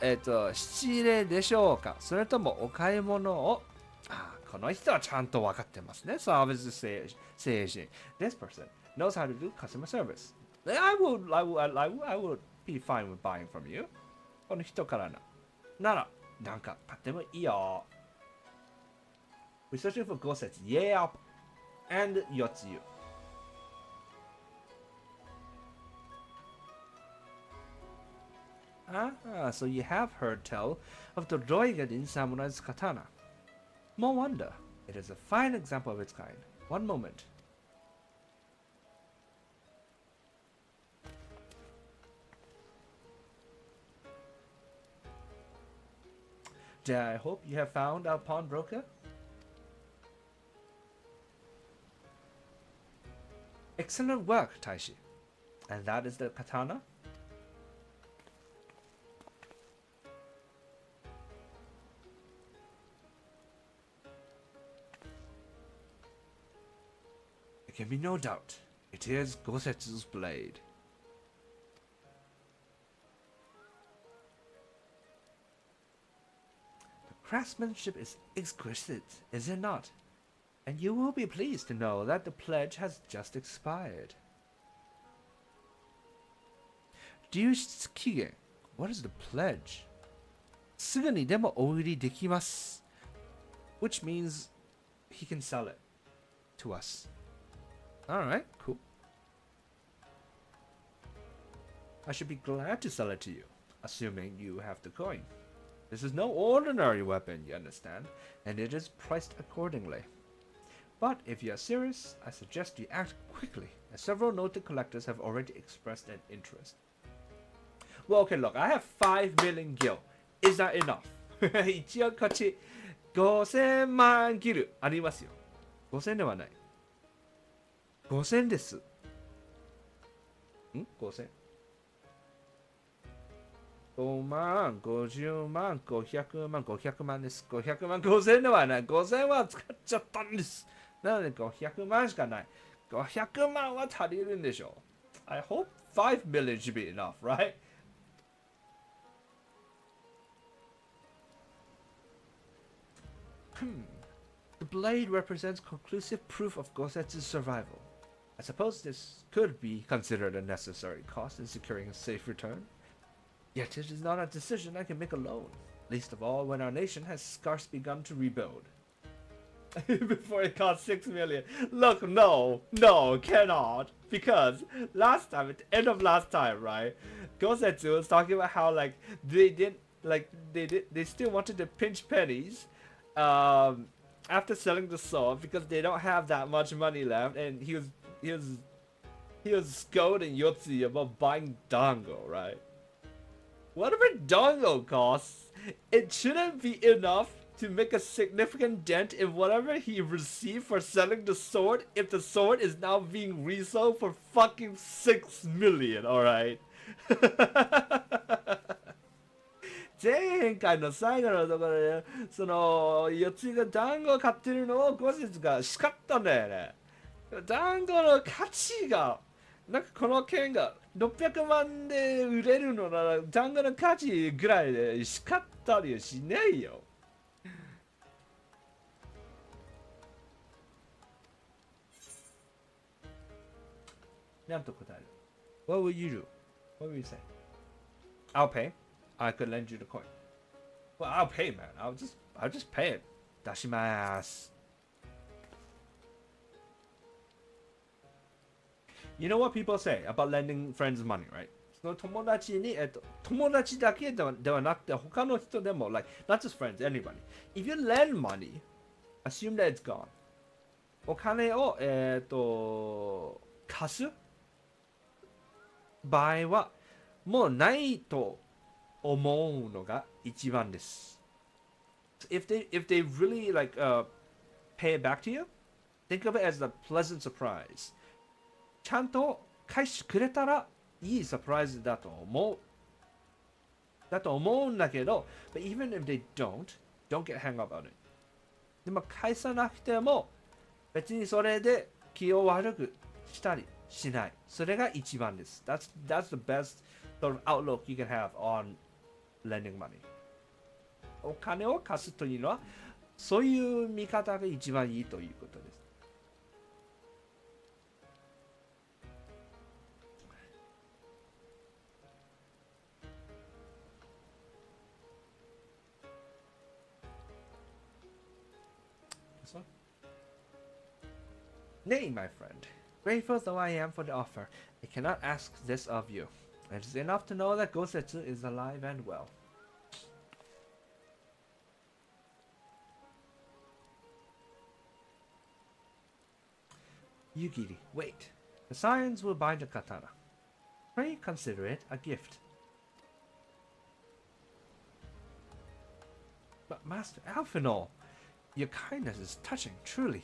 仕入れでしょうか、それともお買い物を、この人はちゃんと分かってますね。サービス精神。This person knows how to do customer service. I would be fine with buying from you. この人からなら、なんか買ってもいいよ。We're searching for 5節。Yeah. And 4つ言う。So you have heard tell of the Roigadin Samurai's katana. No wonder. It is a fine example of its kind. One moment. I hope you have found our pawnbroker. Excellent work, Taishi. And that is the katana? There can be no doubt. It is Gosetsu's blade. The craftsmanship is exquisite, is it not? And you will be pleased to know that the pledge has just expired. Ryushitsukigen. What is the pledge? すぐにでもお売りできます。Which means he can sell it to us. Alright, cool. I should be glad to sell it to you, assuming you have the coin. This is no ordinary weapon, you understand, and it is priced accordingly. But if you are serious, I suggest you act quickly, as several noted collectors have already expressed an interest. Well, okay, look, I have 5 million gil. Is that enough? 一応こっち5000万ギルありますよ。5000ではない。5000です。5000。5万、50万、500万、500万です。500万、5000ではない。5000は使っちゃったんです。なので500万しかない。500万は足りるんでしょう。I hope 5 million should be enough, right? The blade represents conclusive proof of Gosetsu's survival. I suppose this could be considered a necessary cost in securing a safe return. Yet it is not a decision I can make alone, least of all when our nation has scarce begun to rebuild. Before it cost 6 million. Look, no, cannot. Because last time, at the end of last time, right? Gosetsu was talking about how like they still wanted to pinch pennies after selling the sword because they don't have that much money left, and he was scolding Yotsuya about buying dango, right? Whatever dango costs, it shouldn't be enough to make a significant dent in whatever he received for selling the sword if the sword is now being resold for fucking 6 million, alright? 前回の最後のところで、その、四つが団子を買ってるのを後日が叱ったんだよね。団子の価値が、なんかこの剣が600万で売れるのなら、団子の価値ぐらいで叱ったりはしねえよ。なんと答える。What will you do? What will you say? I'll pay. I could lend you the coin. Well, I'll pay, man. I'll just pay it. 出します。You know what people say about lending friends money, right? その友達に、友達だけではなくて他の人でも、like, not just friends, anybody. If you lend money, assume that it's gone. お金を、貸す場合はもうないと思うのが一番です。If they really like pay it back to you, think of it as a pleasant surprise. ちゃんと返してくれたらいいサプライズだと思うんだけど、but even if they don't get hung up on it. でも返さなくても別にそれで気を悪くしたりしない。それが一番です。That's the best sort of outlook you can have on lending money. お金を貸すというのは、そういう見方が一番いいということです。This one? Nay, my friend. Grateful though I am for the offer, I cannot ask this of you. It is enough to know that Gosetsu is alive and well. Yugiri, wait. The signs will bind the katana. Pray consider it a gift. But Master Alphinaud, your kindness is touching, truly.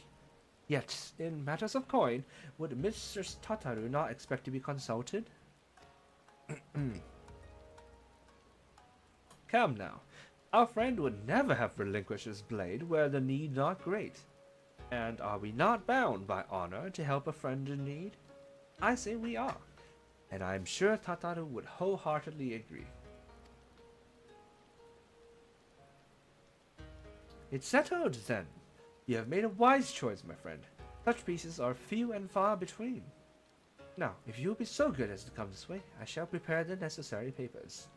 Yet, in matters of coin, would Mistress Tataru not expect to be consulted? Come now. Our friend would never have relinquished his blade were the need not great. And are we not bound by honor to help a friend in need? I say we are. And I am sure Tataru would wholeheartedly agree. It's settled, then. You have made a wise choice, my friend. Such pieces are few and far between. Now, if you will be so good as to come this way, I shall prepare the necessary papers.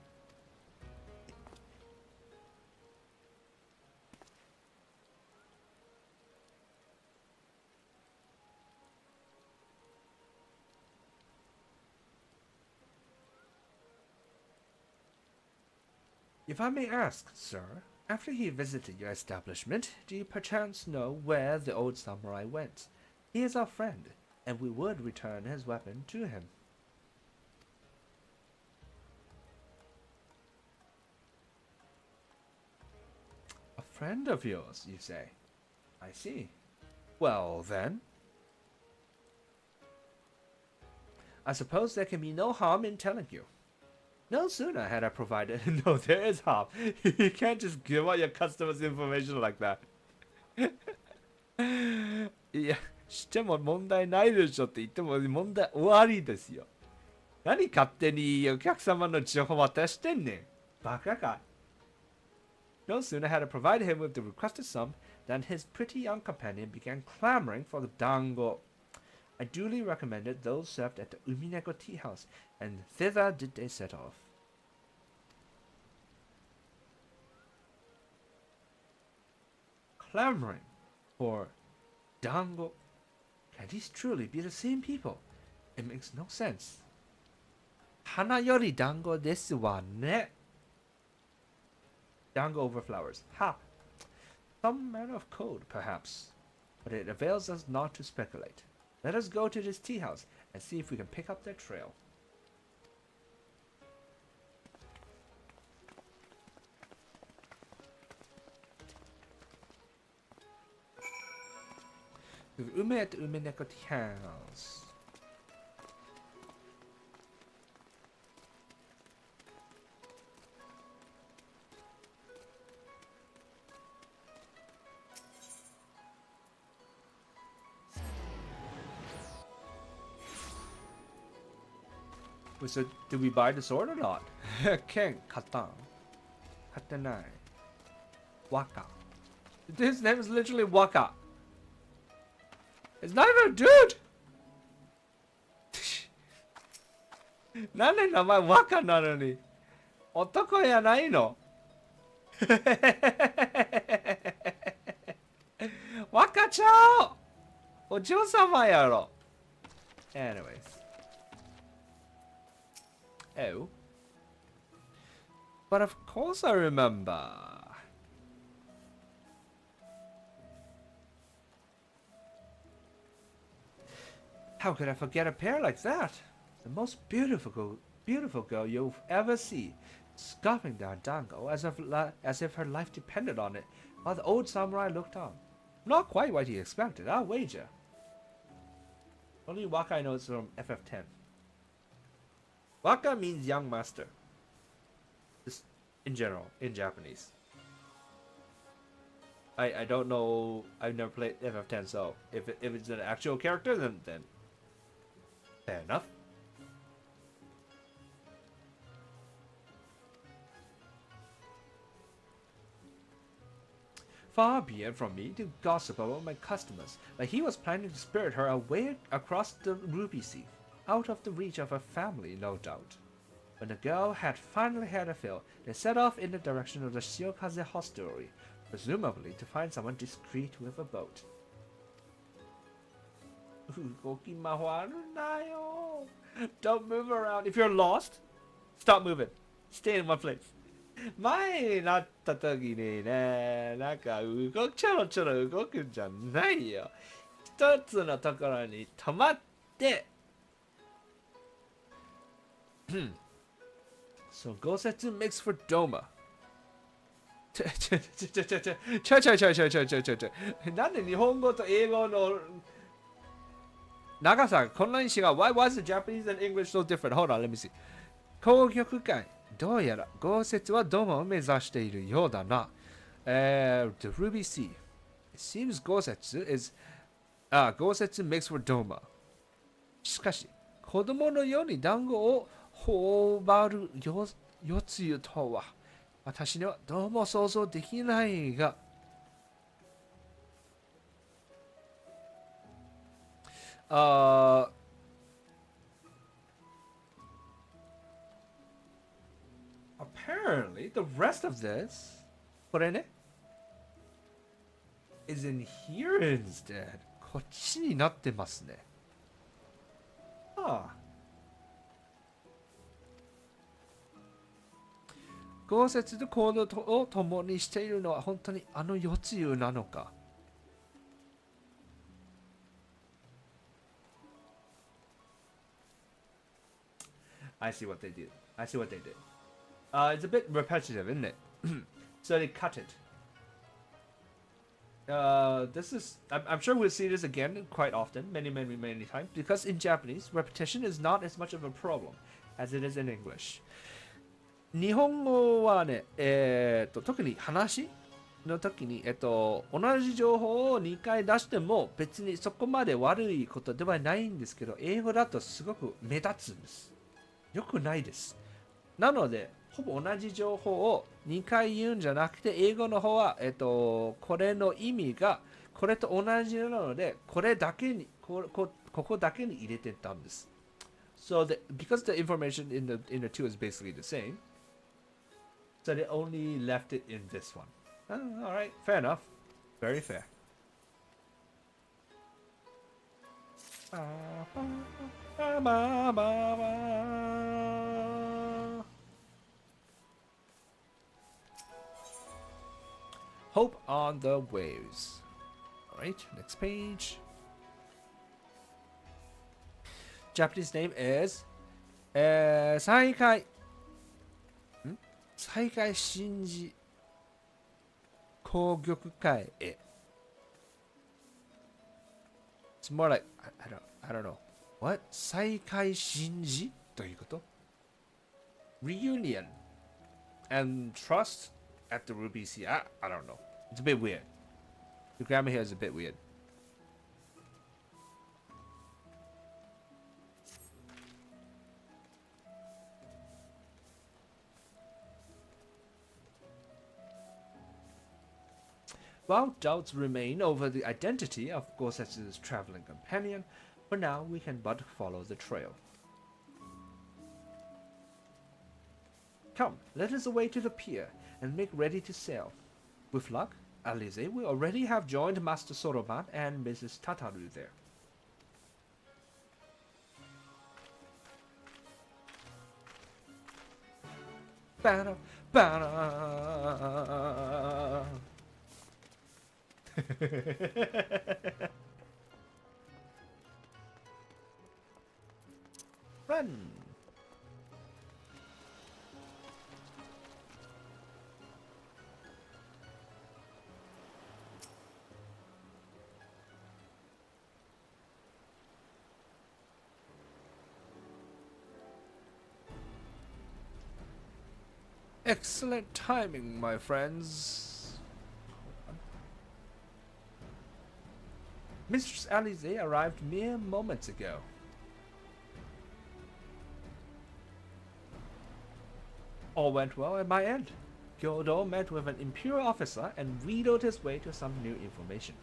If I may ask, sir, after he visited your establishment, do you perchance know where the old samurai went? He is our friend, and we would return his weapon to him. A friend of yours, you say? I see. Well, then, I suppose there can be no harm in telling you. No sooner had I provided... No, there is harm. You can't just give out your customers' information like that. いや、しても問題ないでしょって言っても問題終わりですよ。何勝手にお客様の情報渡してんねん。バカか。No sooner had I provided him with the requested sum than his pretty young companion began clamoring for the dango. I duly recommended those served at the Umineko tea house, and thither did they set off. Clamoring for dango. Can these truly be the same people? It makes no sense. Hana yori dango desu wa ne. Dango over flowers. Ha! Some manner of code, perhaps. But it avails us not to speculate. Let us go to this tea house and see if we can pick up their trail. Ume at Umineko tea house. So, did we buy the sword or not? Ken, Katan, Katanai, Waka. His name is literally Waka. It's not even a dude! なんで名前Wakaなのに男やないのWakaちゃんお嬢様やろ Anyways. Oh. But of course I remember. How could I forget a pair like that? The most beautiful girl you've ever seen, scoffing down Dango as if her life depended on it, while the old samurai looked on. Not quite what he expected, I'll wager. Only Waka knows from FF10. Waka means young master. Just in general, in Japanese. I don't know. I've never played FF10, so if it's an actual character, then fair enough. Far be it from me to gossip about my customers, but he was planning to spirit her away across the Ruby Sea, out of the reach of her family, no doubt. When the girl had finally had a fill, they set off in the direction of the Shiokaze hostelry, presumably to find someone discreet with a boat. Don't move around. If you're lost, stop moving. Stay in one place. 前になった時にね、なんかちょろちょろ動くんじゃないよ。一つのところに止まって、So 豪雪 makes for Doma. なんで日本語と英語の長さがこんなに違う Why was the Japanese and English so different? Hold on, let me see. 紅玉会。どうやら豪雪はドームを目指しているようだな。The Ruby Sea. It seems 豪雪 is... 豪雪 makes for Doma. しかし、子供のように団子を頬張る夜露とは、私にはどうも想像できないが。Apparently, the rest of this, これね is in here instead. こっちになってますね。豪雪と行動を共にしているのは本当にあの夜露なのか。I see what they did. It's a bit repetitive, isn't it? So they cut it. This is... I'm sure we'll see this again quite often, many times, because in Japanese, repetition is not as much of a problem as it is in English. 日本語はね、特に話の時に、同じ情報を2回出しても別にそこまで悪いことではないんですけど、英語だとすごく目立つんです。よくないです。なので、ほぼ同じ情報を2回言うんじゃなくて、英語の方は、これの意味がこれと同じなので、これだけに、こここだけに入れてたんです。So because the information in the two is basically the same, so they only left it in this one. All right, fair enough. Very fair. Hope on the waves. All right, next page. Japanese name is 再開神事紅玉会へ It's more like I don't know what 再開神事ということ Reunion and trust at the Ruby Sea. I don't know. It's a bit weird. The grammar here is a bit weird. While doubts remain over the identity of Gosetsu's traveling companion, for now we can but follow the trail. Come, let us away to the pier and make ready to sail. With luck, Alize will already have joined Master Soroban and Mrs. Tataru there. Banner, banner. Run. Excellent timing, my friends. Mistress Alize arrived mere moments ago. All went well at my end. Kyodo met with an imperial officer and wheedled his way to some new information.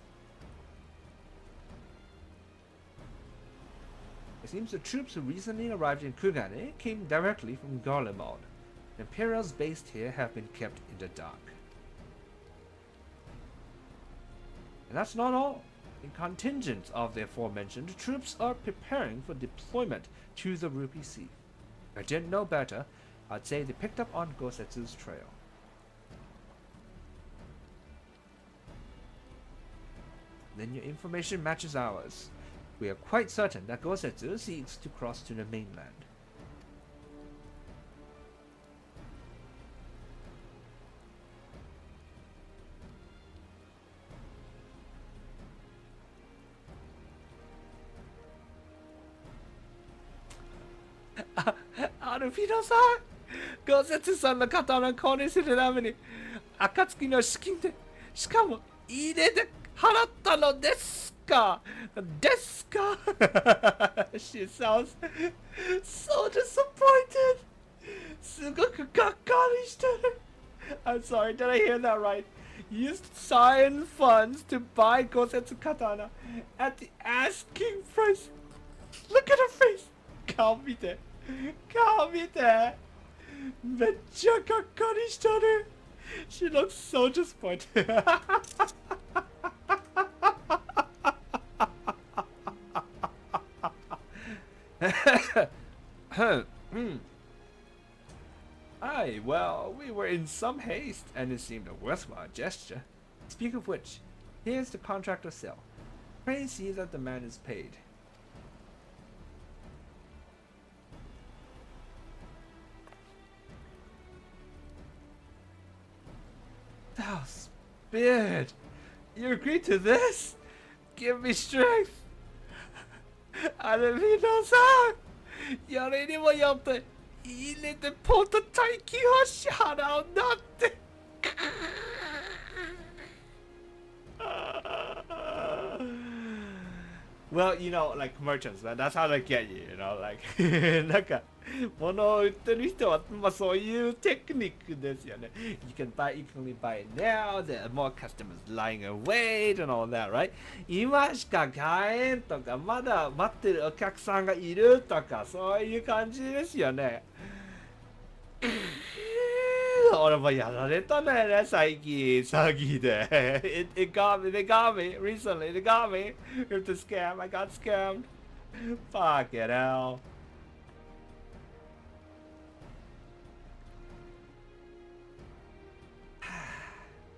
It seems the troops who recently arrived in Kugane came directly from Garlemald. The Imperials based here have been kept in the dark. And that's not all. A contingent of the aforementioned troops are preparing for deployment to the Rupee Sea. If I didn't know better, I'd say they picked up on Gosetsu's trail. Then your information matches ours. We are quite certain that Gosetsu seeks to cross to the mainland. Arufido-san! ゴセツさんの刀を購入するために暁の資金でしかも入れて払ったのですか She sounds so disappointed. すごくがっかりしてる I'm sorry, did I hear that right? Used Scion funds to buy Gosetsu katana at the asking price. Look at her face. 顔見て顔見てめっちゃがっかりしてる She looks so disappointed. Aye, well, we were in some haste, and it seemed a worthwhile gesture. Speak of which, here's the contract of sale. Pray see that the man is paid. Thou spirit, you agreed to this? Give me strength. アルミノさん、やれにもよって入れてポート大金を支払うんだって。Well, you know, like merchants, man, that's how they get you, you know, like なんか物を売ってる人は、まあそういうテクニックですよね。You can only buy it now, there are more customers lying await and all that, right? 今しか買えんとか、まだ待ってるお客さんがいるとか、そういう感じですよね。俺もやられたね、最近、詐欺で。It got me, they got me, recently, they got me. With the scam, I got scammed. Fuck it out.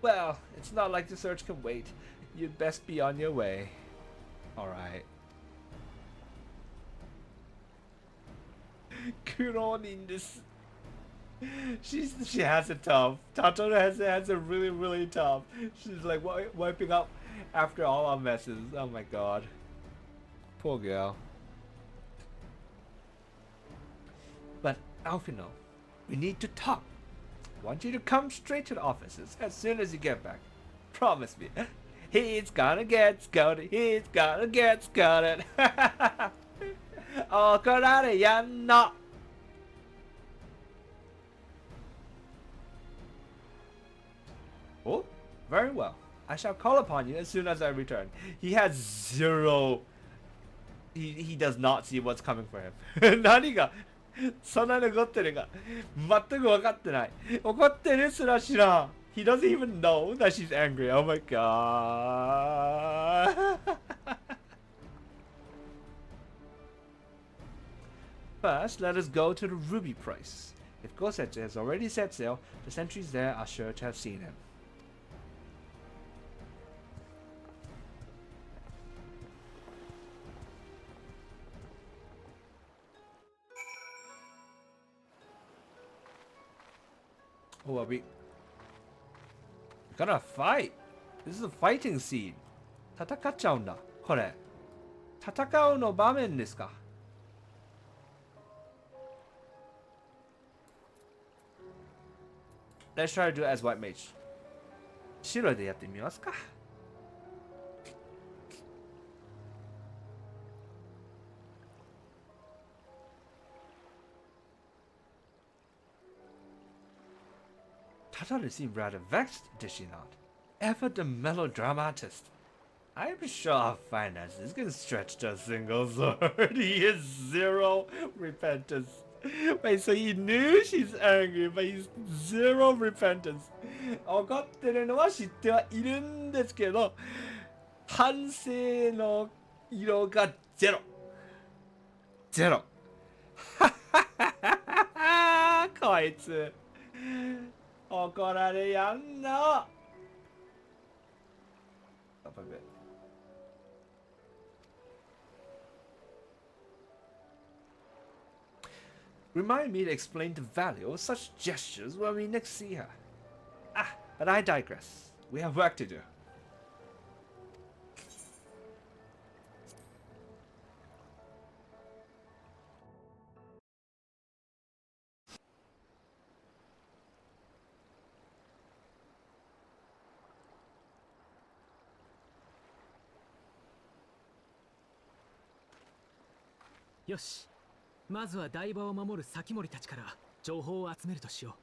Well, it's not like the search can wait. You'd best be on your way. Alright. 苦労人です。She has it tough. Tato has it really, really tough. She's like wiping up after all our messes. Oh my god. Poor girl. But Alfino, we need to talk. I want you to come straight to the offices as soon as you get back. Promise me. He's gonna get scouted. He's gonna get scouted. Oh, karate, ya no. Oh, very well. I shall call upon you as soon as I return. He has zero. He does not see what's coming for him. 何がそんなに怒ってるか全く分かってない。怒ってるすら知らん。He doesn't even know that she's angry. Oh my god. First, let us go to the ruby price. If Gosetsu has already set sail, the sentries there are sure to have seen him. Oh, are we gonna fight? This is a fighting scene. 戦っちゃうんだ。これ。戦うの場面ですか。Let's try to do as white mage. 白でやってみますか。Tatara seemed rather vexed, did she not? Ever the melodramatist. I'm sure our finances can stretch to a single sword. He has zero repentance. Wait, so he knew she's angry, but he's zero repentance. 怒ってるのは知ってはいるんですけど、反省の色がゼロ。ゼロ。こいつ。怒られやんの。Remind me to explain the value of such gestures when we next see her. Ah, but I digress. We have work to do. Yoshi. まずは台場を守る先森たちから情報を集めるとしよう。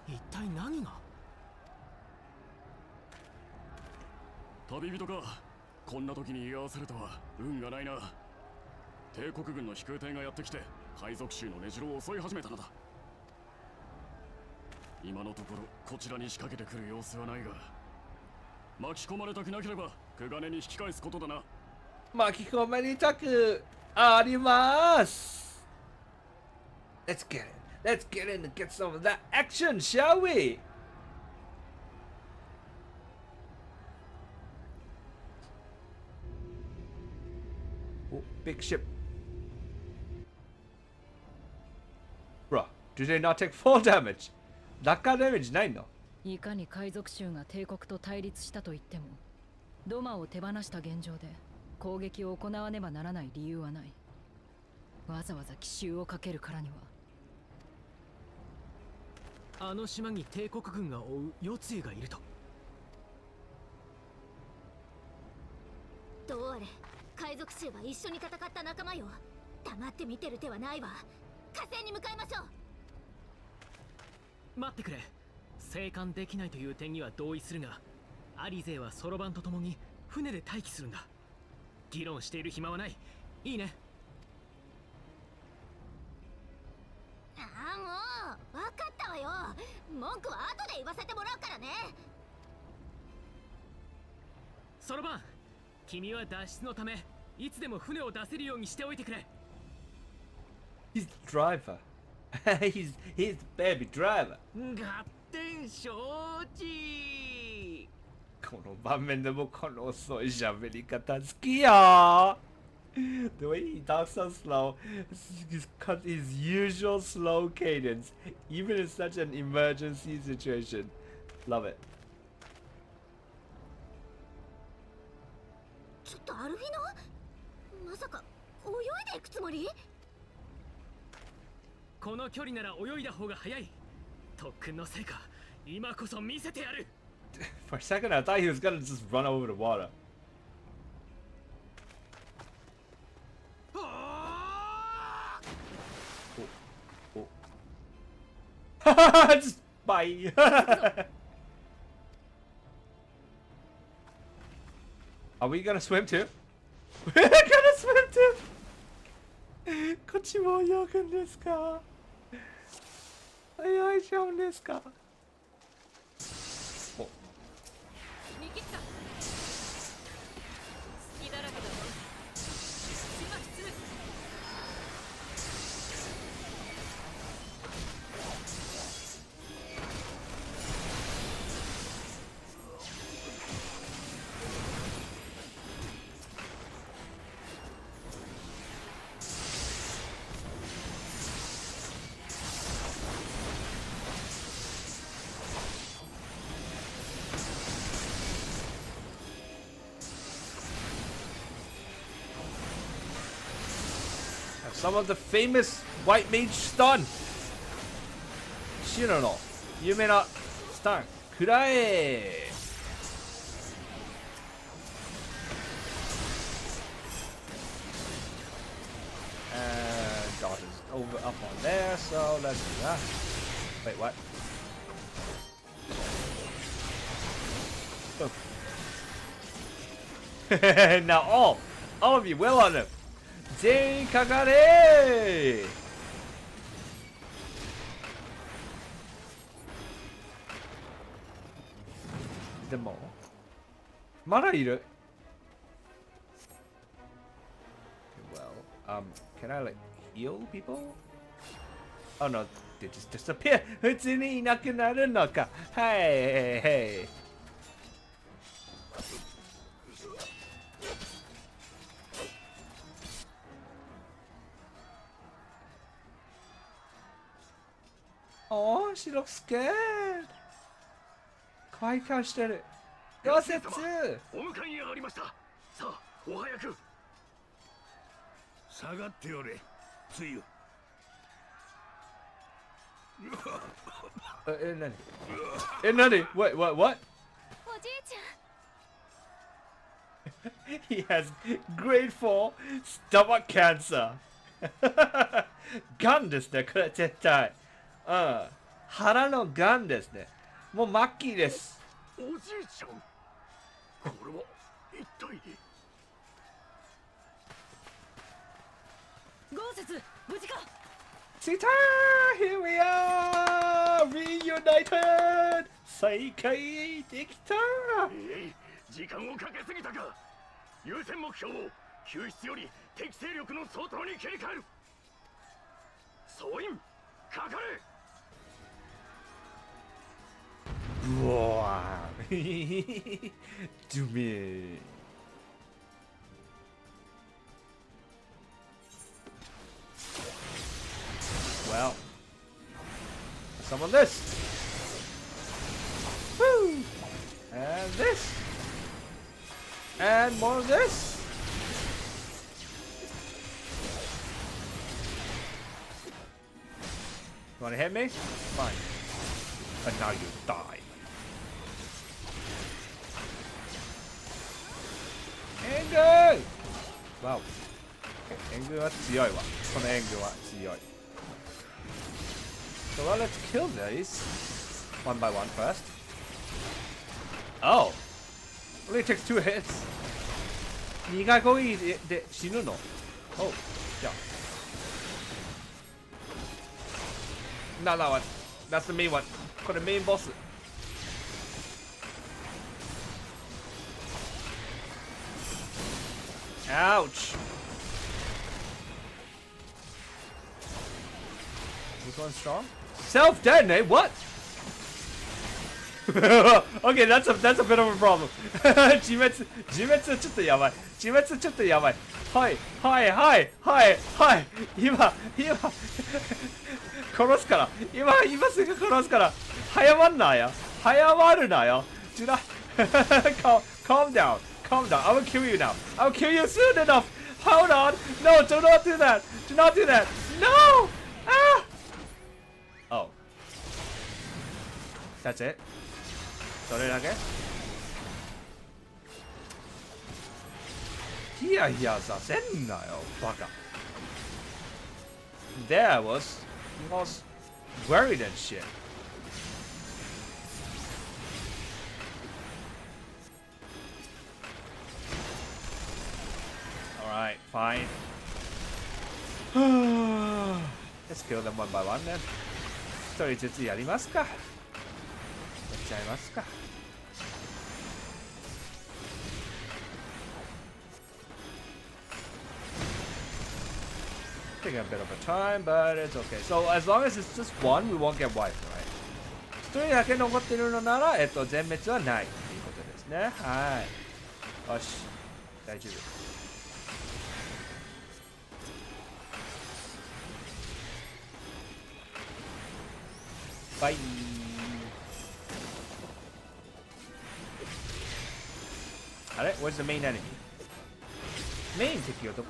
一体何が？旅人か。こんな時に居合わせるとは運がないな。帝国軍の飛空艇がやってきて海賊衆の根城を襲い始めたのだ。今のところこちらに仕掛けてくる様子はないが、巻き込まれたくなければクガネに引き返すことだな。巻き込まれたくあります。Let's get it. Let's get in and get some of that action, shall we? Oh, big ship. Bruh, do they not take full damage? 落下ダメージないの？いかに海賊衆が帝国と対立したと言っても、ドマを手放した現状で攻撃を行わねばならない理由はない。わざわざ奇襲をかけるからには。あの島に帝国軍が追う夜露がいると。どうあれ海賊衆は一緒に戦った仲間よ。黙って見てる手はないわ。火星に向かいましょう。待ってくれ。生還できないという点には同意するが、アリ勢はソロバンと共に船で待機するんだ。議論している暇はない。いいね。ああ、もう分かったわよ。文句は後で言わせてもらうからね。ソロバン、君は脱出のためいつでも船を出せるようにしておいてくれ。 He's the driver. he's the baby driver. 合点承知。この場面でもこの遅い喋り方好きよ。The way he talks so slow, his usual slow cadence, even in such an emergency situation. Love it. ちょっとアルフィノ、まさか泳いでいくつもり？この距離なら泳いだ方が早い。特訓の成果、今こそ見せてやる。For a second, I thought he was gonna just run over the water. Just bye. Are we gonna swim too? We're gonna swim too. こっちも泳ぐんですか？泳いじゃうんですか？見切った。隙だらけだぞ。今すぐ。Some of the famous white mage stun. シロの有名なスタン。くらえ。And dot is over up on there, so let's do that. Wait, what? Boom. Now all of you, well on him. 全員かかれー。でもまだいる。Well, can I like heal people? Oh no, they just disappear. 普通にいなくなるのか。はい。Oh, she looks scared. 怖い顔してる。溶接。お迎えに上がりました。さあ、お早く。下がっておれ。つゆ。何？ What? おじいちゃん。He has grade 4 stomach cancer. ガンですね、これ絶対。うん。腹のガンですね。もう末期です。おじいちゃん。これは一体。豪雪、無事か。着いたー Here we are! Reunited! 再会できたー。時間をかけすぎたか。優先目標を救出より敵勢力の相当に切り替える。総員かかれ。うわードメ。Well, some of this. And this. And more of this. You wanna hit me? Fine. But now you die. Anger! Wow. Anger は強いわ。この Anger は強い。So well, let's kill these one by one first. Oh! Only takes 2 hits. 2が5位で死ぬの。Oh, yeah. Not that one. That's the main one. これメインボス。Ouch! This one's strong? Self-detonate? What? Okay, that's a bit of a problem. 自滅はちょっとやばい。自滅はちょっとやばい。はい今殺すから今すぐ殺すから早まるなよ Do not calm down I will kill you now I will kill you soon enough Hold on No do not do that No Ah Oh That's it それだけヒヤヒヤさせんなよバカ There was worried and shit Alright, fine Let's kill them one by one then 一人ずつやりますかやっちゃいますかTaking a bit of a time, but it's okay. So as long as it's just one, we won't get wiped, right? 一人だけ残ってるのなら、全滅はないということですね。はい。よし、大丈夫。バイ。あれ Where's the main enemy? メイン敵はどこ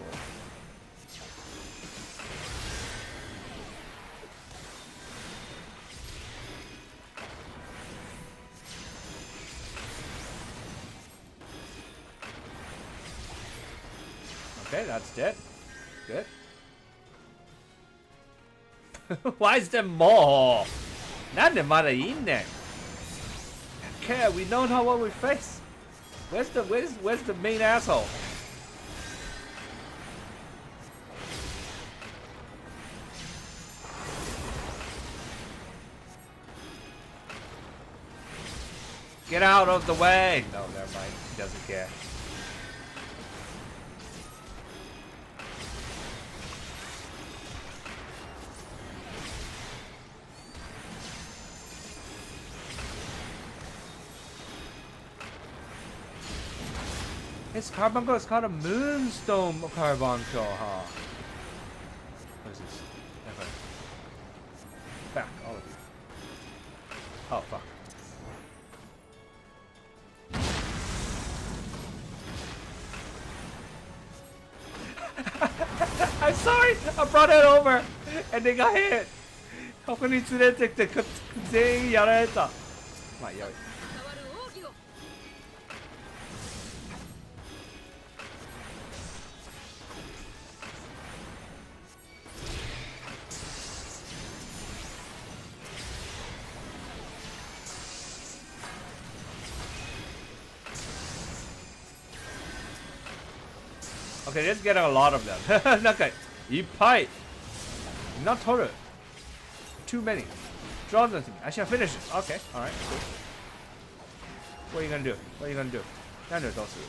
Okay, that's dead. Good. Why is there more? なんでまだいいんねん Okay, we don't know what we face. Where's the main asshole? Get out of the way! No, never mind. He doesn't care. His carbuncle is called a moonstone carbuncle, huh? What is this? Okay. Back, all of you. Oh, fuck. I'm sorry! I brought it over! And they got hit! ここに連れてきて全員やられた。まあ、よい。Okay, let's get a lot of them. なんかいっぱい。Not total. Too many. Draw them to me. I shall finish this. Okay, alright, cool. What are you gonna do? What are you gonna do? 何をどうする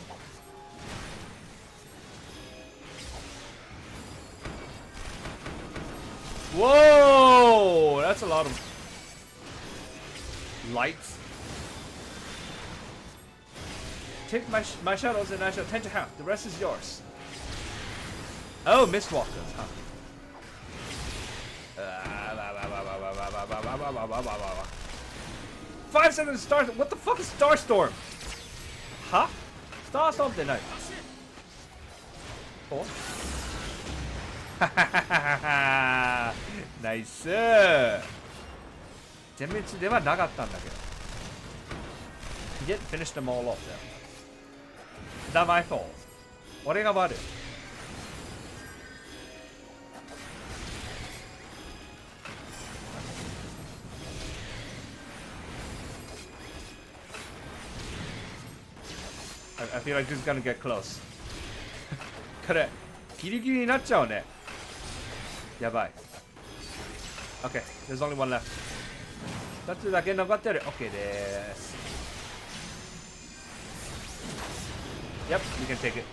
Whoa! That's a lot of lights. Take my shadows and I shall tend to half. The rest is yours. Oh, Mistwalkers, huh? 5 seconds star. What the fuck is Starstorm? はスターストームって何？おナイス。全滅ではなかったんだけど。He didn't finish them all off there. Is that my fault? 俺が悪い。I feel like this is gonna get close. これ、ギリギリになっちゃうね。やばい。Okay, there's only one left. 2つだけ残ってる。OK です。Yep, you can take it.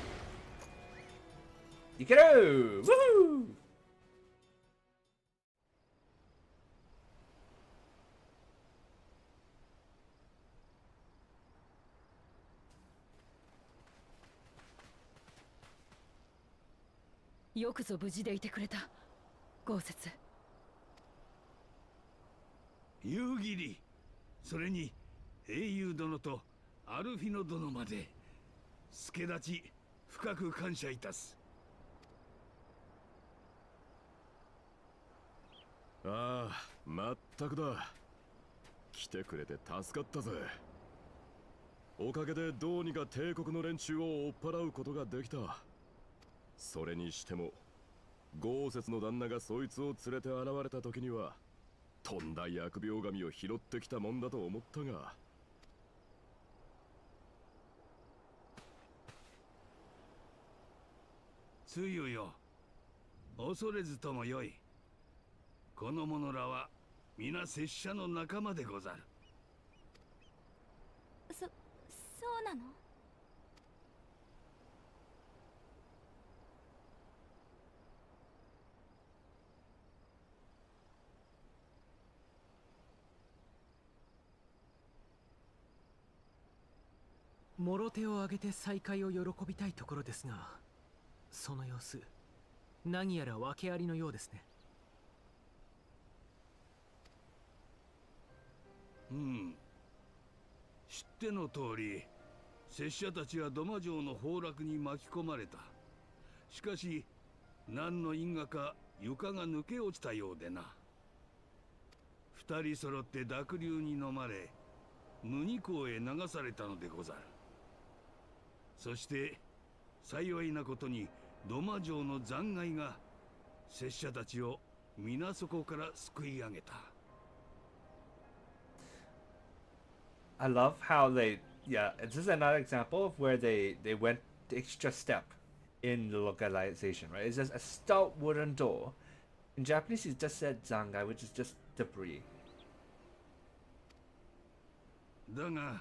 いける Woohoo! よくぞ無事でいてくれた、豪雪。夕霧、それに英雄殿とアルフィノ殿まで助立ち深く感謝いたす。ああ、まったくだ。来てくれて助かったぜ。おかげでどうにか帝国の連中を追っ払うことができた。それにしても豪雪の旦那がそいつを連れて現れた時にはとんだ疫病神を拾ってきたもんだと思ったが、つゆよ、恐れずともよい。この者らは皆拙者の仲間でござる。そうなの？もろ手を挙げて再会を喜びたいところですが、その様子何やら訳ありのようですね。知っての通り、拙者たちは土間城の崩落に巻き込まれた。しかし何の因果か床が抜け落ちたようでな。二人揃って濁流に飲まれ無二港へ流されたのでござる。そして幸いなことに土間城の残骸が拙者たちを水底から救い上げた。I love how yeah, this is another example of where they went the extra step in the localization, right? It's just a stout wooden door. In Japanese, it just said zangai, which is just debris. だが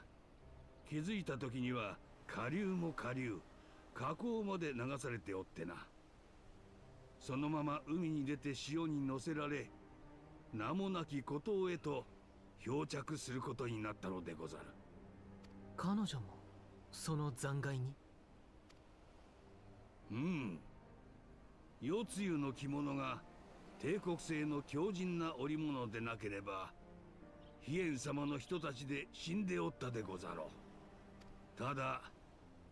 気づいた時には下流も下流、河口まで流されておってな。そのまま海に出て潮に乗せられ、名もなき孤島へと漂着することになったのでござる。彼女もその残骸に？夜露の着物が帝国製の強靭な織物でなければ、飛燕様の人たちで死んでおったでござろう。ただ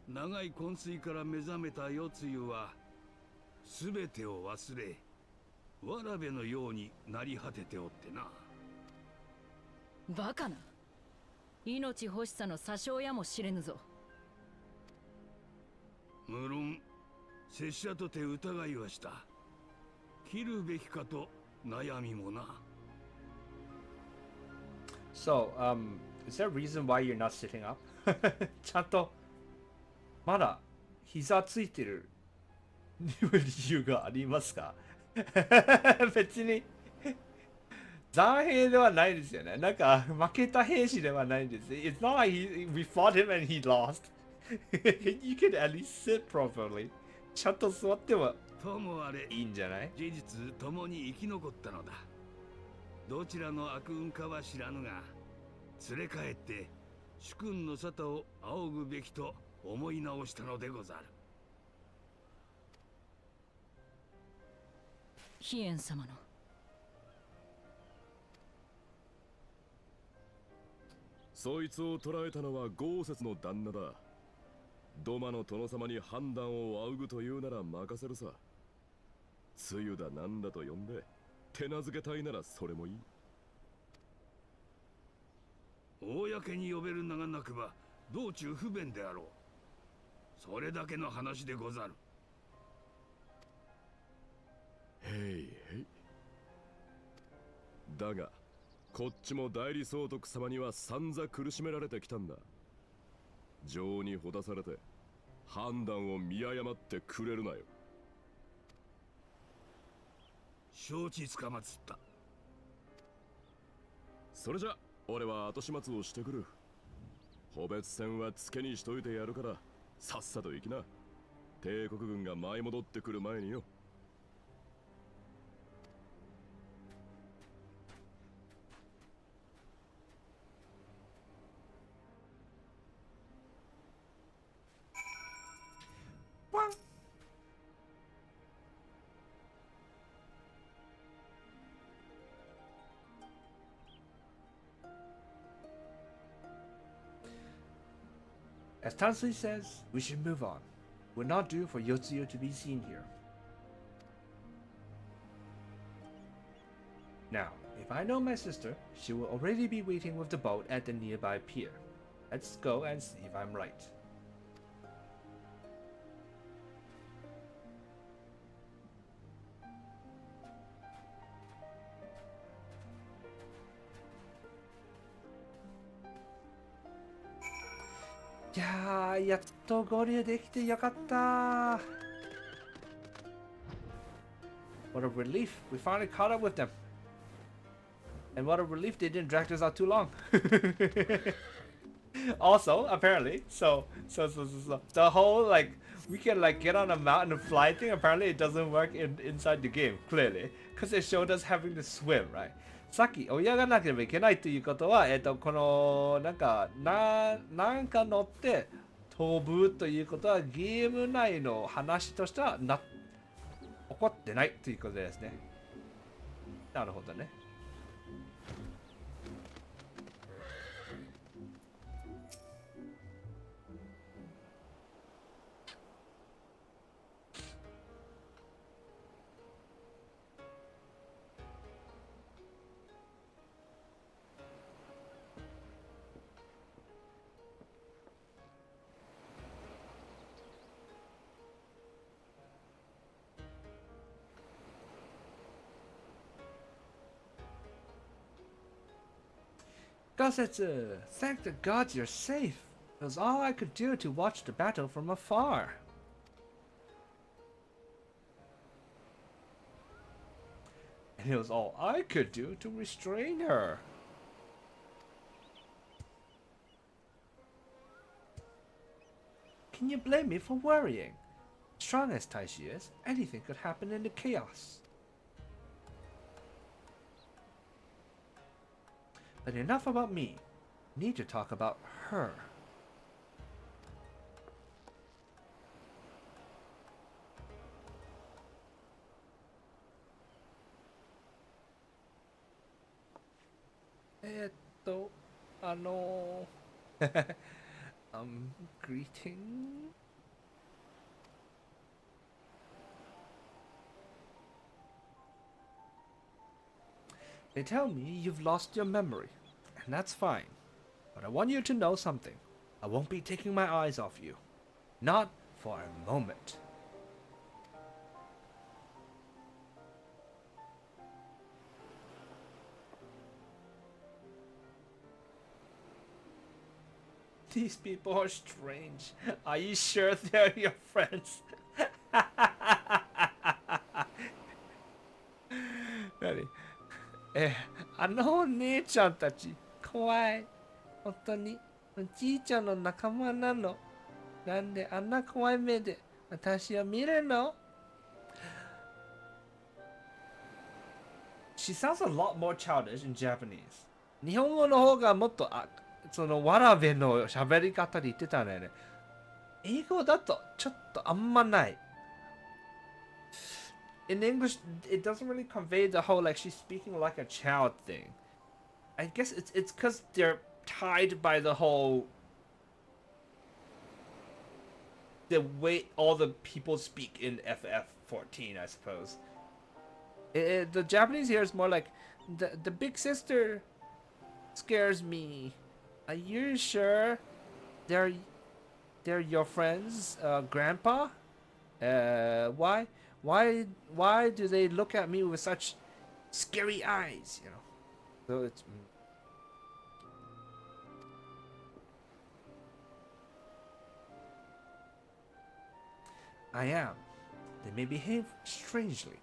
長い昏睡から目覚めた夜露は全てを忘れ、わらべのようになり果てておってな。バカな。命欲しさの詐称やもしれぬぞ。無論拙者とて疑いはした。切るべきかと悩みもな。So, is there a reason why you're not sitting up? ちゃんとまだ膝ついてる理由がありますか？別に残兵ではないですよね。なんか負けた兵士ではないんです。It's not like we fought him and he lost. You can at least sit properly. ちゃんと座ってはともあれいいんじゃない？事実共に生き残ったのだ。どちらの悪運かは知らぬが、連れ帰って主君の沙汰を仰ぐべきと思い直したのでござる。飛燕様のそいつを捕らえたのは豪雪の旦那だ。ドマの殿様に判断を仰ぐというなら任せるさ。つゆだなんだと呼んで手なずけたいならそれもいい。公に呼べる名がなくば道中不便であろう。それだけの話でござる。へいへい。だがこっちも代理総督様には散々苦しめられてきたんだ。情にほだされて判断を見誤ってくれるなよ。承知つかまつった。それじゃ俺は後始末をしてくる。個別戦はつけにしといてやるからさっさと行きな。帝国軍が舞い戻ってくる前によ。As Tansui says, we should move on. It would not do for Yotsuyo to be seen here. Now, if I know my sister, she will already be waiting with the boat at the nearby pier. Let's go and see if I'm right. Yeah, やっと合流できてよかった。What a relief. We finally caught up with them. And what a relief they didn't drag us out too long. Also, apparently, so the whole like we can like get on a mountain and fly thing, apparently it doesn't work inside the game, clearly. Because it showed us having to swim, right? さっき泳がなければいけないということは、このなんか乗って飛ぶということはゲーム内の話としては起こってないということですね。なるほどね。Gosetsu, thank the gods you're safe. It was all I could do to watch the battle from afar. And it was all I could do to restrain her. Can you blame me for worrying? Strong as Taishi is, anything could happen in the chaos. But enough about me. Need to talk about her. Greeting? They tell me you've lost your memory, and that's fine. But I want you to know something. I won't be taking my eyes off you. Not for a moment. These people are strange. Are you sure they're your friends? 何あのお姉ちゃんたち怖い。本当におじいちゃんの仲間なの。なんであんな怖い目で私を見るの？ She sounds a lot more childish in Japanese. 日本語の方がもっとそのわらべの喋り方で言ってたんだよね。英語だとちょっとあんまない。In English, it doesn't really convey the whole like she's speaking like a child thing. I guess it's because they're tied by the whole the way all the people speak in FF14, I suppose. The Japanese here is more like the big sister scares me. Are you sure they're your friends, Grandpa? Why do they look at me with such scary eyes? You know. So it's. I am. They may behave strangely,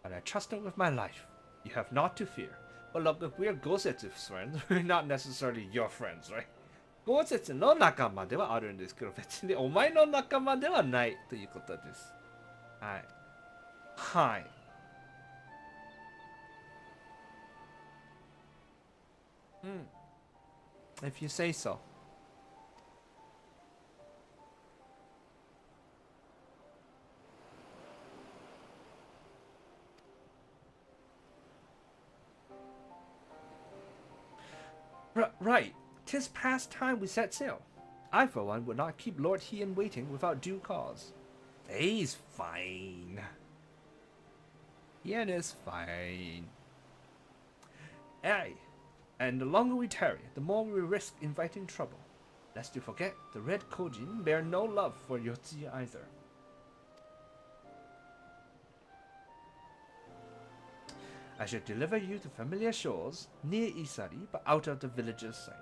but I trust them with my life. You have not to fear. But look, if we're Gosetsu's friends, we're not necessarily your friends, right? ゴーセツの仲間ではあるんですけど、別にお前の仲間ではないということです。はい。はい。うん。If you say so. Right. 'Tis past time we set sail. I, for one, would not keep Lord Hien waiting without due cause. He's fine. Hien is fine. Aye. And the longer we tarry, the more we risk inviting trouble. Lest you forget, the Red Kojin bear no love for Yotsuya either. I should deliver you to familiar shores, near Isari, but out of the village's sight.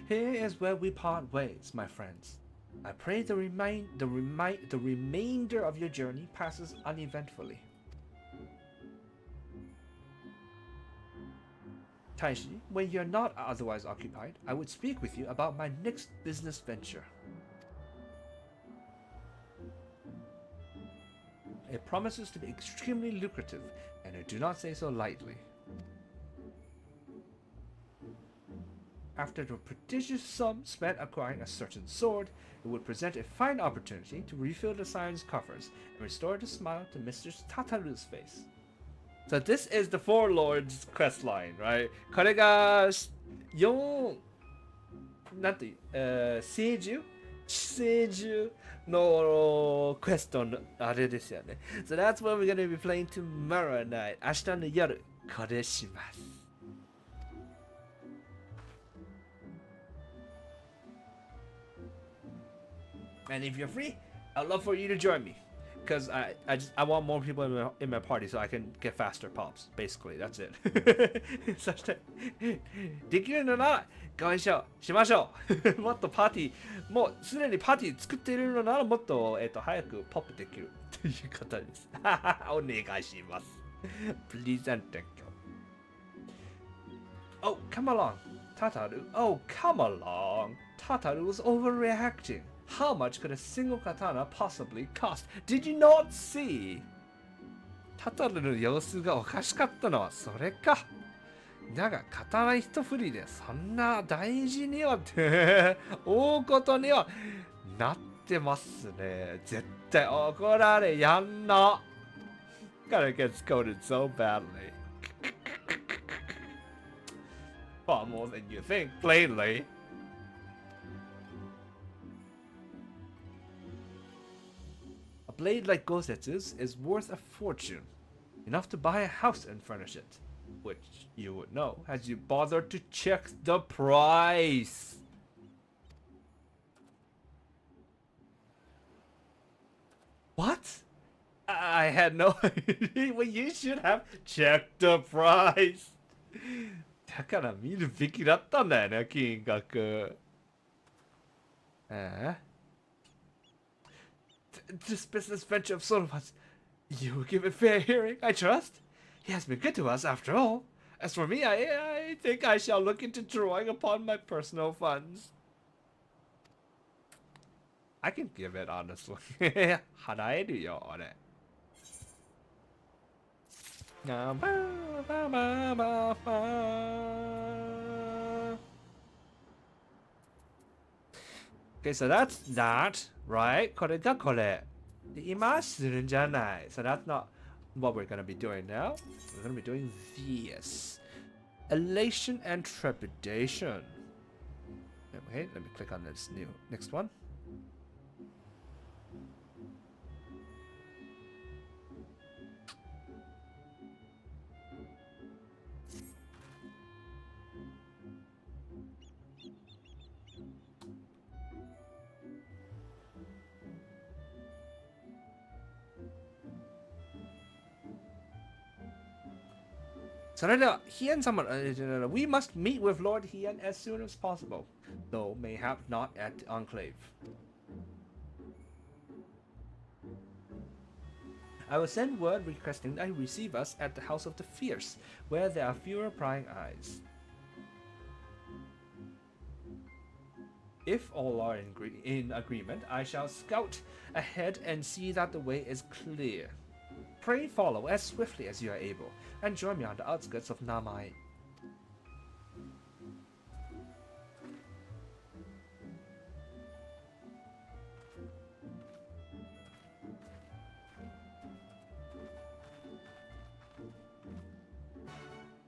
Here is where we part ways, my friends. I pray the remainder of your journey passes uneventfully. Taishi, when you're not otherwise occupied, I would speak with you about my next business venture. It promises to be extremely lucrative, and I do not say so lightly. After the prodigious sum spent acquiring a certain sword, it would present a fine opportunity to refill the science coffers and restore the smile to Mr. Tataru's face. So this is the Four Lords quest line, right? これが4なんて聖獣のクエストのあれですよね。So that's what we're going to be playing tomorrow night. 明日の夜これします。And if you're free, I'd love for you to join me, because I want more people in my party so I can get faster pops. Basically, that's it. そしてできるのならご一緒しましょう。もっとパーティー、もうすでにパーティー作っているのならもっと早くポップできるという方です。お願いします。Please and thank you. Oh, come along, Tataru. Oh, come along. Tataru was overreacting. How much could a single katana possibly cost? Did you not see? タタルの様子がおかしかったのはそれか。だが刀一振りでそんな大事にはって大ことにはなってますね。絶対怒られやんの。Gotta get scolded so badly. Far more than you think, plainly. A blade like Gosetsu's is worth a fortune, enough to buy a house and furnish it, which you would know as you bothered to check the price. What? I had no idea. Well, you should have checked the price. だから見るべきだったんだよね、金額。This business venture of Solomon's, you will give it fair hearing, I trust. He has been good to us, after all. As for me, I think I shall look into drawing upon my personal funds. I can give it, honestly. 払えるよ、俺。Okay, so that's that, right? これがこれ。で今するんじゃない。So that's not what we're gonna be doing now. We're gonna be doing this. Elation and trepidation. Okay, let me click on this next one. So now, Hien someone, we must meet with Lord Hien as soon as possible, though mayhap not at the Enclave. I will send word requesting that he receive us at the House of the Fierce, where there are fewer prying eyes. If all are in agreement, I shall scout ahead and see that the way is clear. Pray follow as swiftly as you are able, and join me on the outskirts of Namai.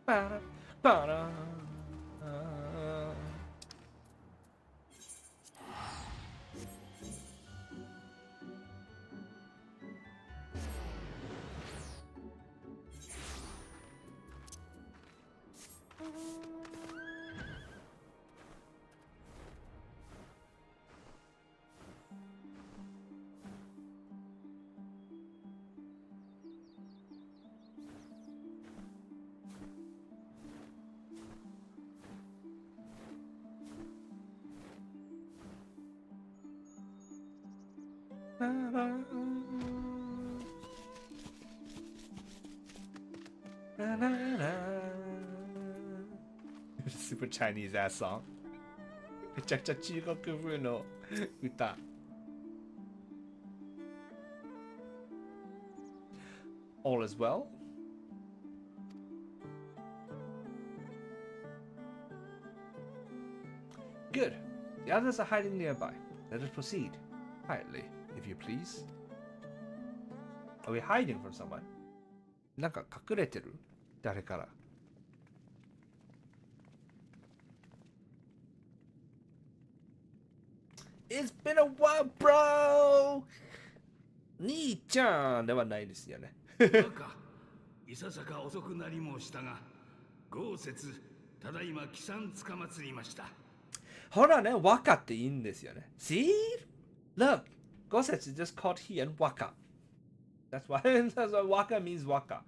Ba-da, ba-da. Super Chinese ass song. めちゃくちゃ中国風の歌。All is well? Good. The others are hiding nearby. Let us proceed. Quietly, if you please. Are we hiding from someone? なんか隠れてる？誰から？ It's been a while, bro! 兄ちゃんではないですよね。いささか遅くなりもしたが、豪雪、ただいま帰参つかまつりました。ほらね、和歌っていいんですよね。See? Look! 豪雪 just called he and 和歌。That's why waka means waka.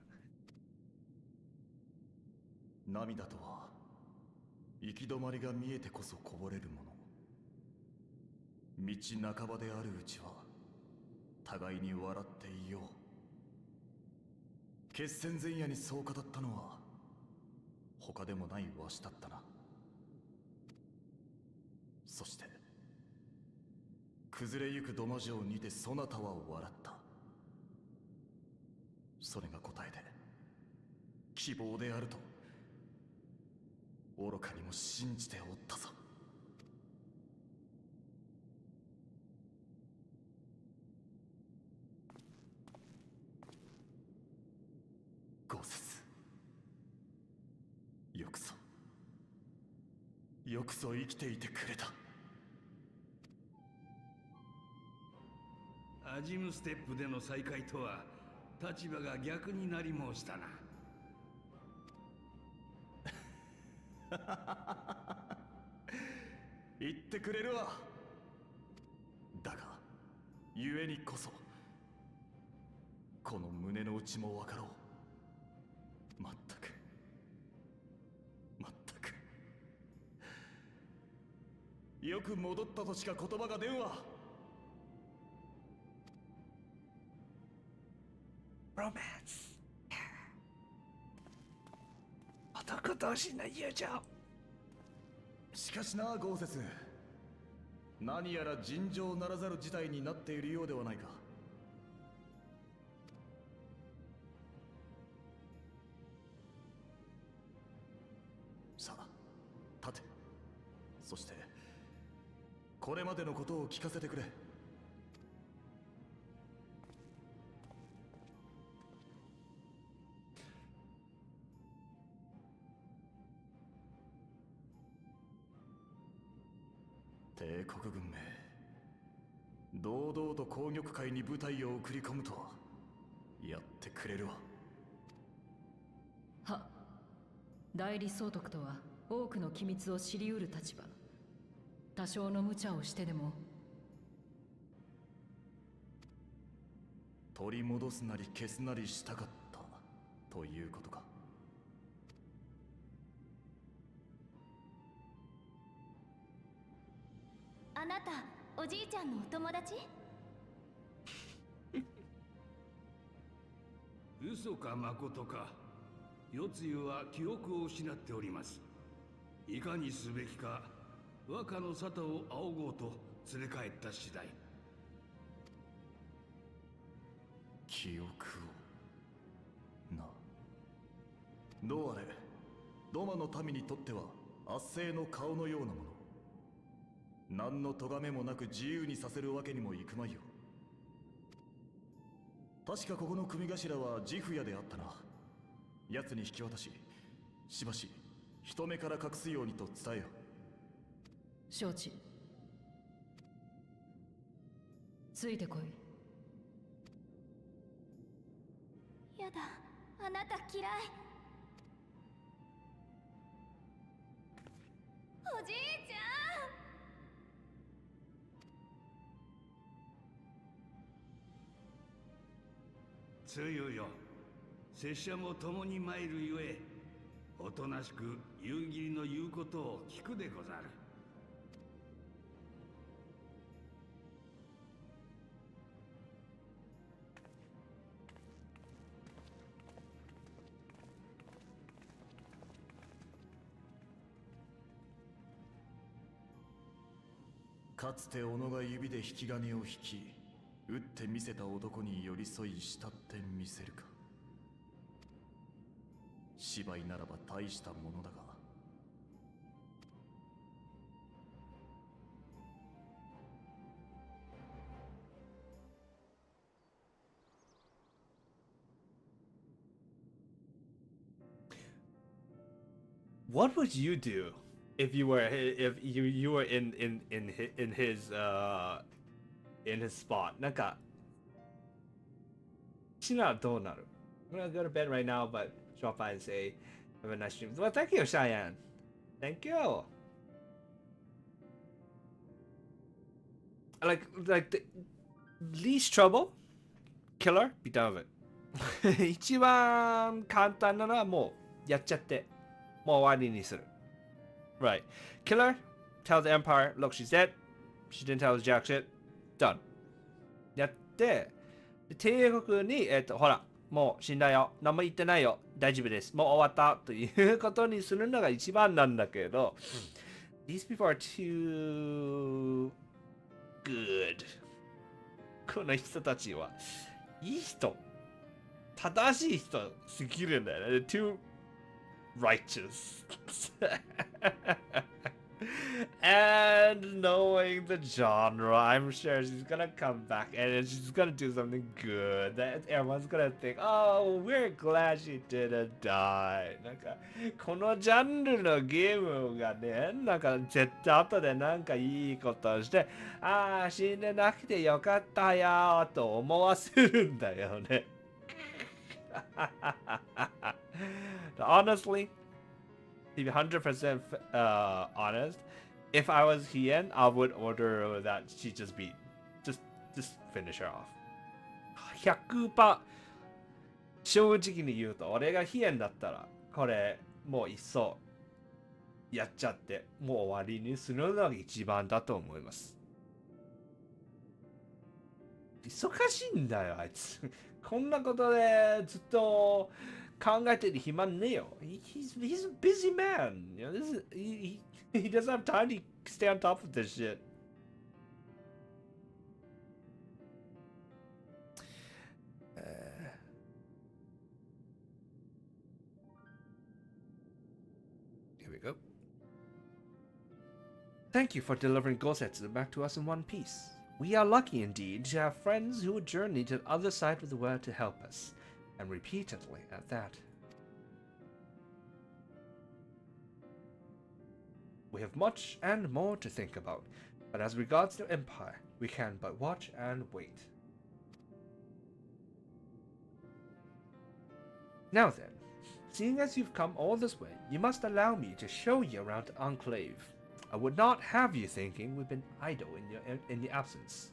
涙とは行き止まりが見えてこそこぼれるもの。道半ばであるうちは互いに笑っていよう。決戦前夜にそう語ったのは他でもないわしだったな。そして崩れゆく土間城にてそなたは笑った。それが答えで希望であると愚かにも信じておったぞ。豪雪、よくそ生きていてくれた。アジムステップでの再会とは立場が逆になり申したな。言ってくれるわ。だが故にこそこの胸の内も分かろう。まったくよく戻ったとしか言葉が出んわ。Romance. 男同士の友情。しかしな、豪雪、何やら尋常ならざる事態になっているようではないか。さあ立て、そしてこれまでのことを聞かせてくれ。帝国軍め、堂々と紅玉会に部隊を送り込むとはやってくれるわ。は、代理総督とは多くの機密を知り得る立場。多少の無茶をしてでも取り戻すなり消すなりしたかったということか。あなたおじいちゃんのお友達？嘘か誠か、世継ぎは記憶を失っております。いかにすべきか和歌の沙汰を仰ごうと連れ帰った次第。記憶をな。どうあれドマの民にとっては圧政の顔のようなもの。何の咎めもなく自由にさせるわけにもいくまいよ。確かここの組頭はジフヤであったな。奴に引き渡し、しばし人目から隠すようにと伝えよ。承知。ついてこい。やだ、あなた嫌い。おじいちゃん。つゆよ、拙者も共に参るゆえ、おとなしく夕霧の言うことを聞くでござる。かつて小野が指で引き金を引き、打ってみせた男に寄り添い慕ってみせるか。芝居ならば大したものだが。What would you do if you were in his spot? なんか、しなどうなる? I'm gonna go to bed right now, but drop by and say, have a nice stream. Well, thank you, Cheyenne. Thank you. Like the least trouble, killer, be done with it. 一番簡単なのはもうやっちゃって、もう終わりにする。Right. Killer tells the Empire, look, she's dead. She didn't tell us jack shit. Done. やって、帝国に、ほら、もう死んだよ。何も言ってないよ。大丈夫です。もう終わったということにするのが一番なんだけど、These people are too good. この人たちはいい人。正しい人すぎるんだよね。Too righteous. And knowing the genre, I'm sure she's gonna come back and she's gonna do something good that everyone's gonna think, oh, we're glad she didn't die. なんかこのジャンルのゲームがね、なんか絶対後でなんかいいことをして、ああ、死んでなくてよかったよと思わせるんだよね。Honestly, to be 100% honest, if I was Hien, I would order that she just finish her off. 100%正直に言うと、俺がヒエンだったら、これもういっそやっちゃって、もう終わりにするのが一番だと思います。忙しいんだよ、あいつ。こんなことでずっと考えてる暇ねえよ。He's a busy man. You know, he doesn't have time to stay on top of this shit. Here we go. Thank you for delivering Gosetsu back to us in one piece. We are lucky indeed to have friends who would journey to the other side of the world to help us, and repeatedly at that. We have much and more to think about, but as regards the Empire, we can but watch and wait. Now then, seeing as you've come all this way, you must allow me to show you around the Enclave. I would not have you thinking we've been idle in your absence.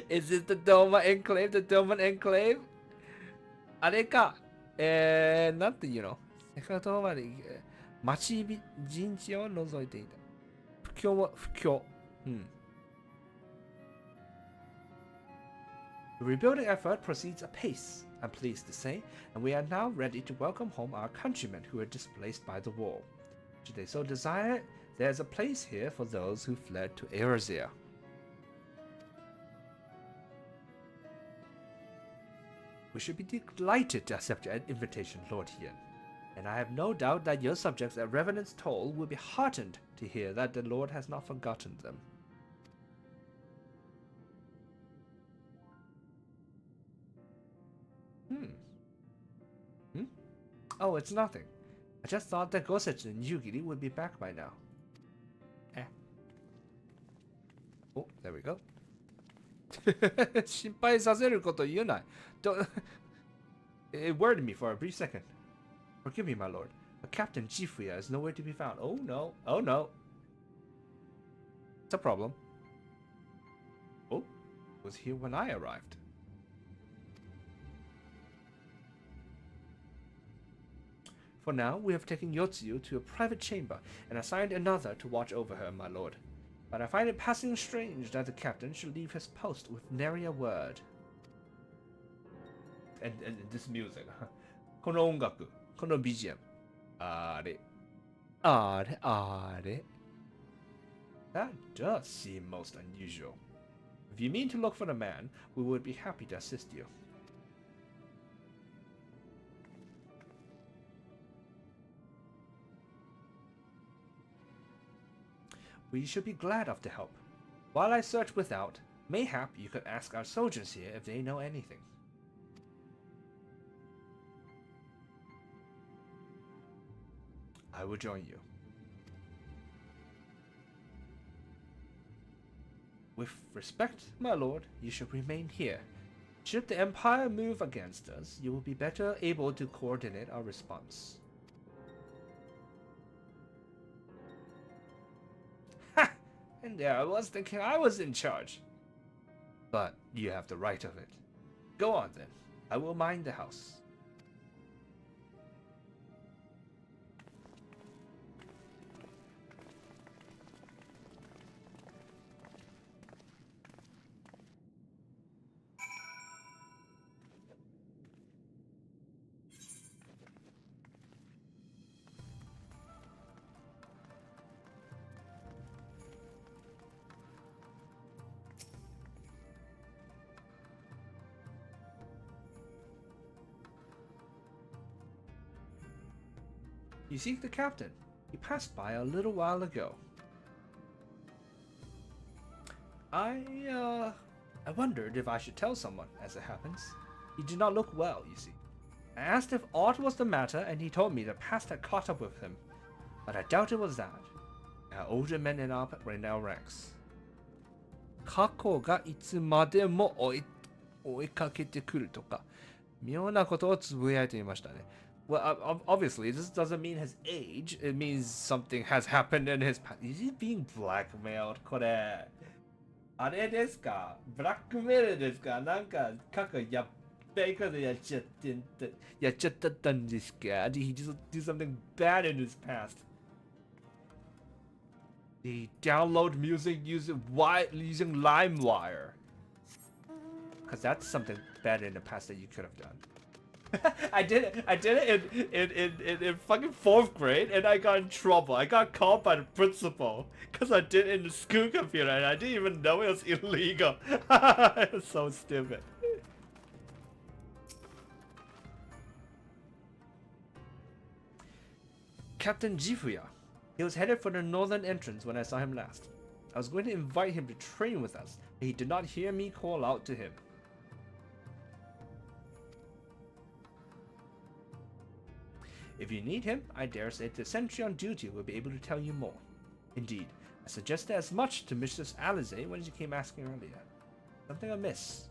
Is it the Doma Enclave? The Doma Enclave? あれか。なんていうの？セカトまで町陣地を除いていた。不況は不況。The rebuilding effort proceeds apace, I'm pleased to say, and we are now ready to welcome home our countrymen who were displaced by the war. Should they so desire, there is a place here for those who fled to Eorzea. We should be delighted to accept your invitation, Lord Hien, and I have no doubt that your subjects at Revenant's Toll will be heartened to hear that the Lord has not forgotten them. Oh, it's nothing. I just thought that Gosetsu and Yugiri would be back by now. Oh, there we go. 心配させること言うな。It worried me for a brief second. Forgive me, my lord. But Captain Jifuya is nowhere to be found. Oh no. Oh no. It's a problem. Oh, he was here when I arrived. For now, we have taken Yotsuyu to a private chamber and assigned another to watch over her, my lord. But I find it passing strange that the captain should leave his post with nary a word. And this music. この音楽、この BGM. あれ。That does seem most unusual. If you mean to look for the man, we would be happy to assist you. We should be glad of the help. While I search without, mayhap you could ask our soldiers here if they know anything. I will join you. With respect, my lord, you should remain here. Should the Empire move against us, you will be better able to coordinate our response. And there I was thinking I was in charge. But you have the right of it. Go on then. I will mind the house. You seek the captain. He passed by a little while ago. I wondered if I should tell someone, as it happens. He did not look well, you see. I asked if aught was the matter, and he told me the past had caught up with him. But I doubt it was that. There are older men in our ranks. 過去がいつまでも追いかけてくるとか、妙なことをつぶやいていましたね。Well, obviously, this doesn't mean his age. It means something has happened in his past. Is he being blackmailed? これ。あれですか？ブラックメールですか？なんか、過去やっべえことやっちゃったんですか？ Did he just do something bad in his past? Did he download music using LimeWire? Because that's something bad in the past that you could have done. I did it in fucking 4th grade, and I got in trouble. I got called by the principal because I did it in the school computer, and I didn't even know it was illegal. It was so stupid. Captain Jifuya. He was headed for the northern entrance when I saw him last. I was going to invite him to train with us, but he did not hear me call out to him. If you need him, I dare say the sentry on duty will be able to tell you more. Indeed, I suggested as much to Mistress Alize when she came asking earlier. Something amiss.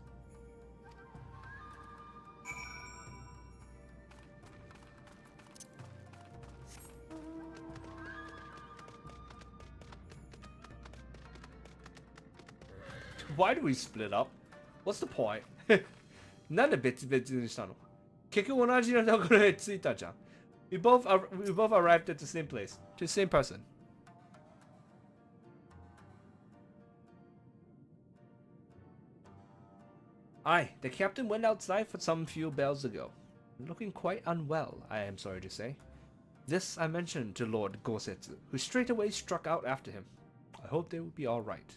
Why do we split up? What's the point? なんで別々にしたの？結局同じのところへ着いたじゃん。We both arrived at the same place. To the same person. Aye, the captain went outside for some few bells ago. Looking quite unwell, I am sorry to say. This I mentioned to Lord Gosetsu, who straightway struck out after him. I hope they will be all right.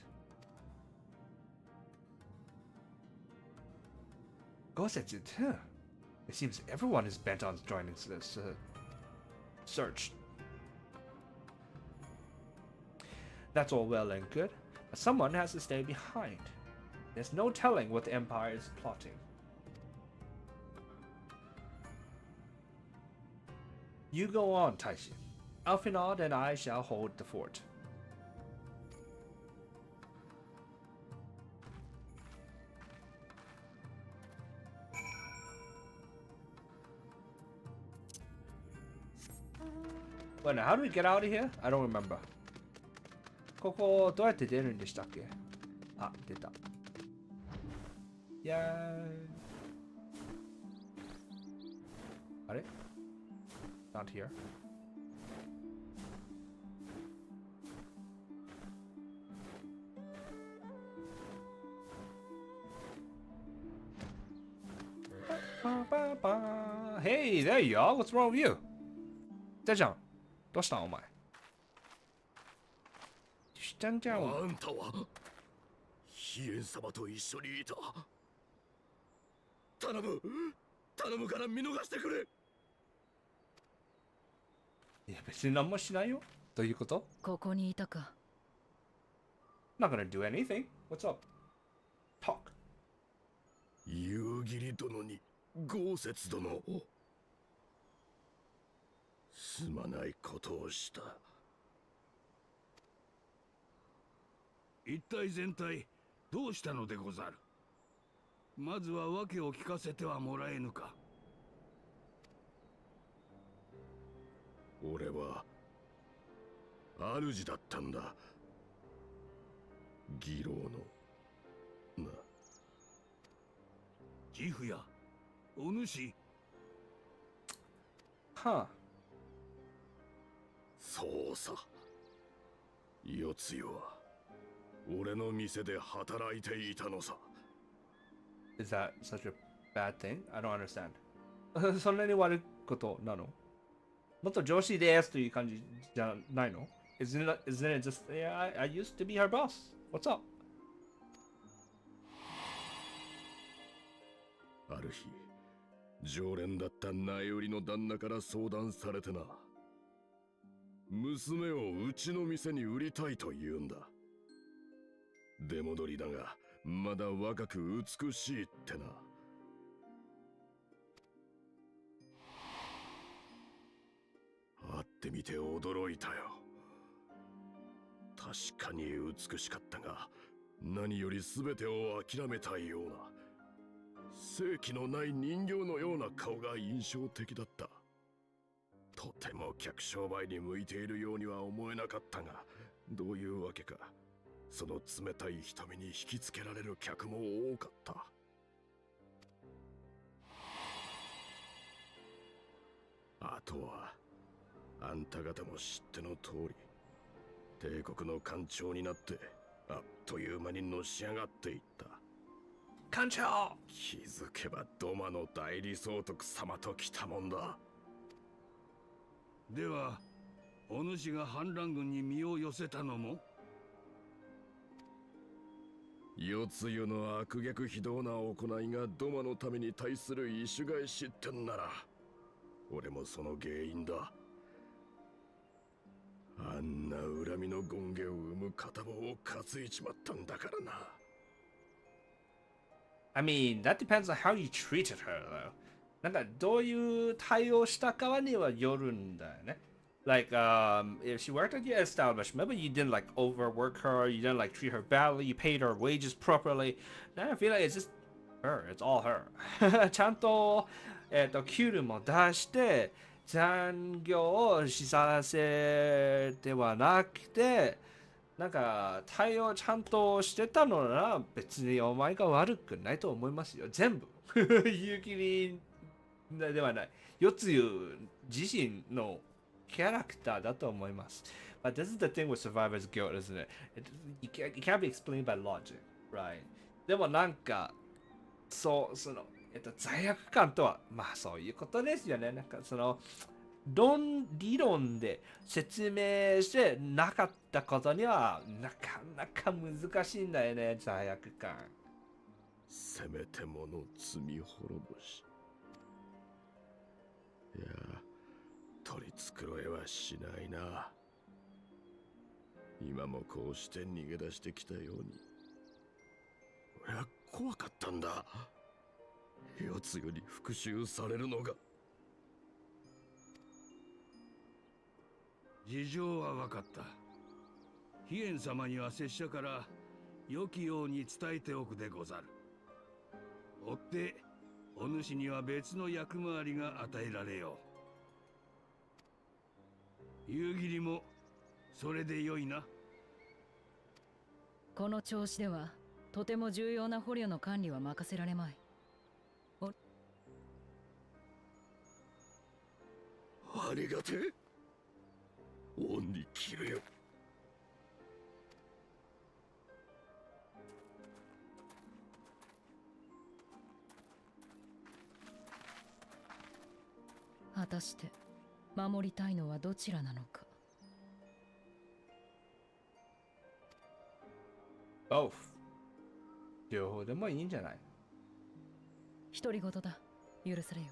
Gosetsu too. It seems everyone is bent on joining this search. That's all well and good, but someone has to stay behind. There's no telling what the Empire is plotting. You go on, Taishi. Alfinod and I shall hold the fort. Wait, now how do we get out of here? I don't remember. ここどうやって出るんでしたっけ？あ、出た。イェーイ。あれ？ Not here. Hey, there you are. What's wrong with you? じゃじゃん。どうしたんお前。したんじゃん。あんたは飛燕様と一緒にいた。頼むから見逃してくれ。いや別に何もしないよ。どういうこと？ここにいたか。Not gonna do anything. What's up? Talk. 夕霧殿に豪雪殿。すまないことをした。一体全体どうしたのでござる？まずは訳を聞かせてはもらえぬか。俺は主だったんだ。義郎のな。ジフやお主。はあ。そうさ。世つよは俺の店で働いていたのさ。Is that such a bad thing? I don't understand. そんなに悪いことなの？もっと上司ですという感じじゃないの？ Isn't it just, yeah, I used to be her boss. What's up? ある日、常連だった苗寄りの旦那から相談されてな。娘をうちの店に売りたいと言うんだ。出戻りだが、まだ若く美しいってな。会ってみて驚いたよ。確かに美しかったが、何より全てを諦めたような、生気のない人形のような顔が印象的だった。とても客商売に向いているようには思えなかったが、どういうわけか、その冷たい瞳に引きつけられる客も多かった。あとは、あんた方も知っての通り、帝国の艦長になって、あっという間にのし上がっていった。艦長！気づけばドマの代理総督様と来たもんだ。では、お主が反乱軍に身を寄せたのも？世つゆの悪逆非道な行いがドマのために対する意趣返しってんなら、俺もその原因だ。んな恨みの権化を生む片棒を担いちまったんだからな。I mean, that depends on how you treated her, though. なんかどういう対応したかにはよるんだよね。Like, if she worked at your establishment, but you didn't like overwork her, you didn't like treat her badly, you paid her wages properly, then I feel like it's just her, it's all her. ちゃんと、給料も出して、残業をしさせてはなくて、なんか対応ちゃんとしてたのなら別にお前が悪くないと思いますよ。全部。言うきりではない。四つ湯自身のキャラクターだと思います。But this is the thing with survivor's guilt, isn't it? It can't be explained by logic, right? でもなんか、その、罪悪感とは、まあそういうことですよね。なんかその、理論で説明してなかったことにはなかなか難しいんだよね、罪悪感。せめてもの罪滅ぼし。いや、取り繕えはしないな。今もこうして逃げ出してきたように。俺は怖かったんだ。四つより復讐されるのが。事情は分かった。飛燕様には拙者から良きように伝えておくでござる。追ってお主には別の役回りが与えられよう。夕霧もそれでよいな。この調子ではとても重要な捕虜の管理は任せられまい。ありがてえ。恩に着るよ。果たして守りたいのはどちらなのか。Both。両方でもいいんじゃない？独り言だ。許されよ。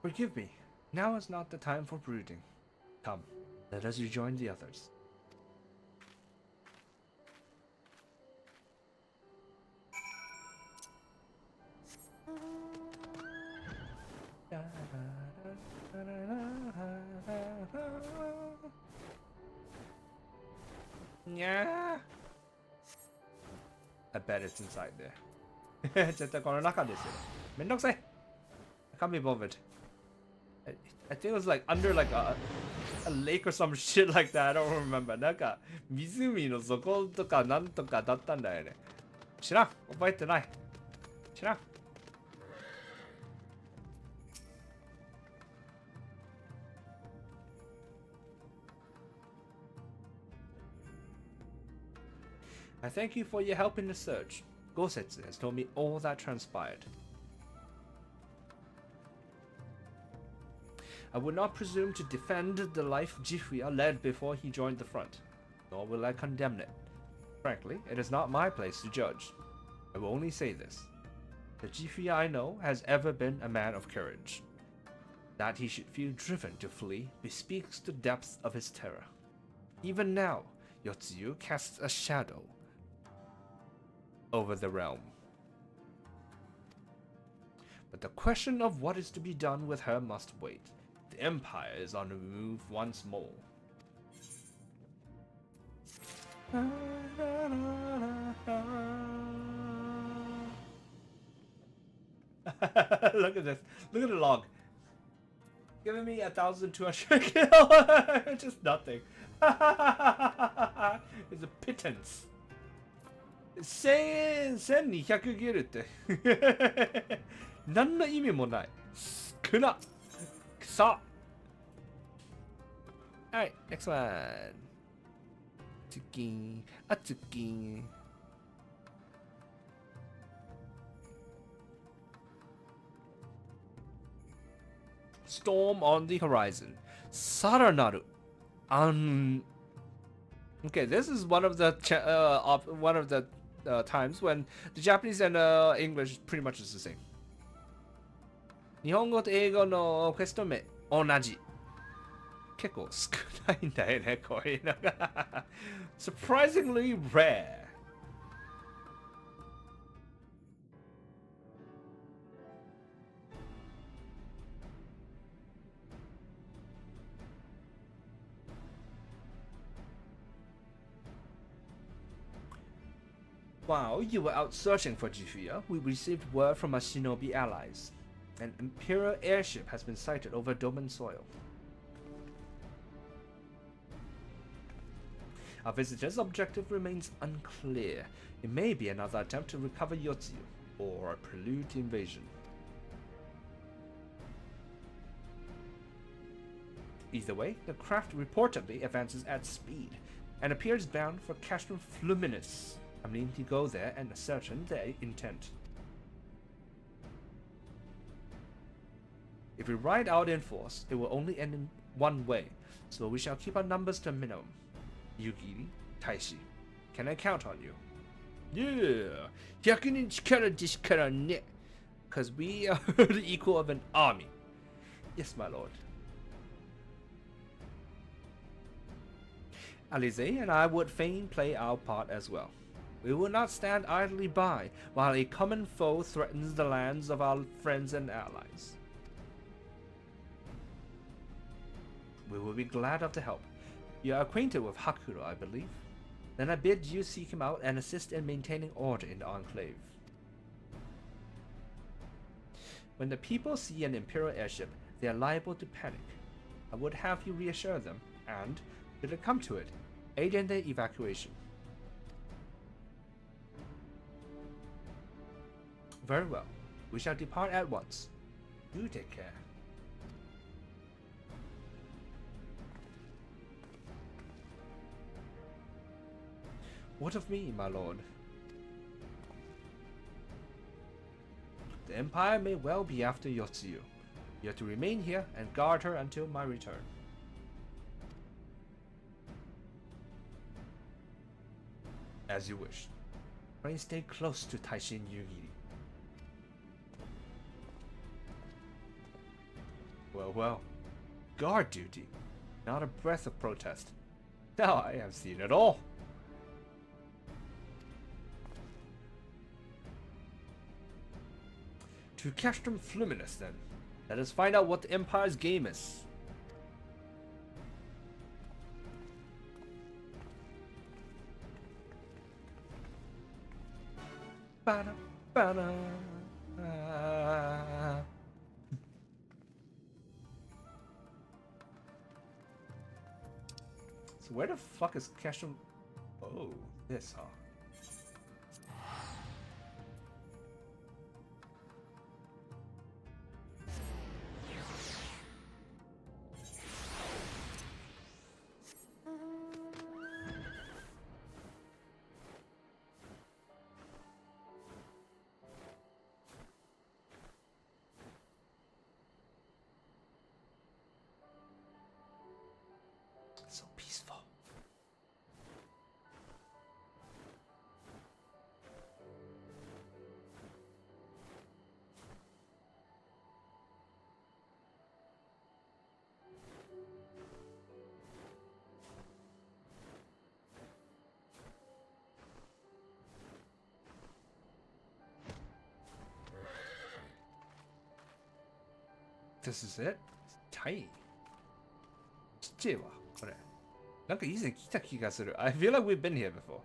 Forgive me. Now is not the time for brooding. Come, let us rejoin the others. Yeah. I bet it's inside there. 絶対この中ですよ。めんどくさい。I can't be bothered. I think it was like under like a lake or some shit like that. I don't remember. なんか湖の底とかなんとかだったんだよね。知らん。覚えてない。知らん。I thank you for your help in the search. Gosetsu has told me all that transpired. I would not presume to defend the life Jifria led before he joined the front, nor will I condemn it. Frankly, it is not my place to judge. I will only say this. The Jifria I know has ever been a man of courage. That he should feel driven to flee bespeaks the depth of his terror. Even now, Yotsuyu casts a shadow over the realm. But the question of what is to be done with her must wait. The Empire is on the move once more. Look at this. Look at the log. Giving me 1,200 kill. Just nothing. It's a pittance. 1200ゲルって何の意味もない。少な。くそ。Alright, next one. Atsuki, Atsuki. Storm on the horizon. Saranaru. Okay, this is one of the times when the Japanese and English pretty much is the same. 日本語と英語のクエスト名同じ。結構少ないんだよね、こういうのが。Surprisingly rare. While you were out searching for Jifuya, we received word from our shinobi allies. An Imperial airship has been sighted over Doman soil. Our visitor's objective remains unclear. It may be another attempt to recover Yotsuyu, or a prelude to invasion. Either way, the craft reportedly advances at speed, and appears bound for Castrum Fluminus. I'm needing to go there and ascertain their intent. If we ride out in force, it will only end in one way, so we shall keep our numbers to a minimum. Yugiri, Taishi, can I count on you? Yeah, 100人力ですからね. Cause we are the equal of an army. Yes, my lord. Alize and I would fain play our part as well. We will not stand idly by while a common foe threatens the lands of our friends and allies. We will be glad of the help. You are acquainted with Hakuro, I believe. Then I bid you seek him out and assist in maintaining order in the Enclave. When the people see an Imperial airship, they are liable to panic. I would have you reassure them, and, should it come to it, aid in their evacuation. Very well. We shall depart at once. Do take care. What of me, my lord? The Empire may well be after Yotsuyu. You are to remain here and guard her until my return. As you wish. Pray stay close to Taishin Yugiri. Well, well. Guard duty. Not a breath of protest. Now I have seen it all. To Castrum Fluminus, then. Let us find out what the Empire's game is. Ba-da, ba-da, So where the fuck is Castrum? Oh, this, huh? So peaceful. This is it? It's tiny. ちっちゃいわ、これ。なんか以前来た気がする。I feel like we've been here before.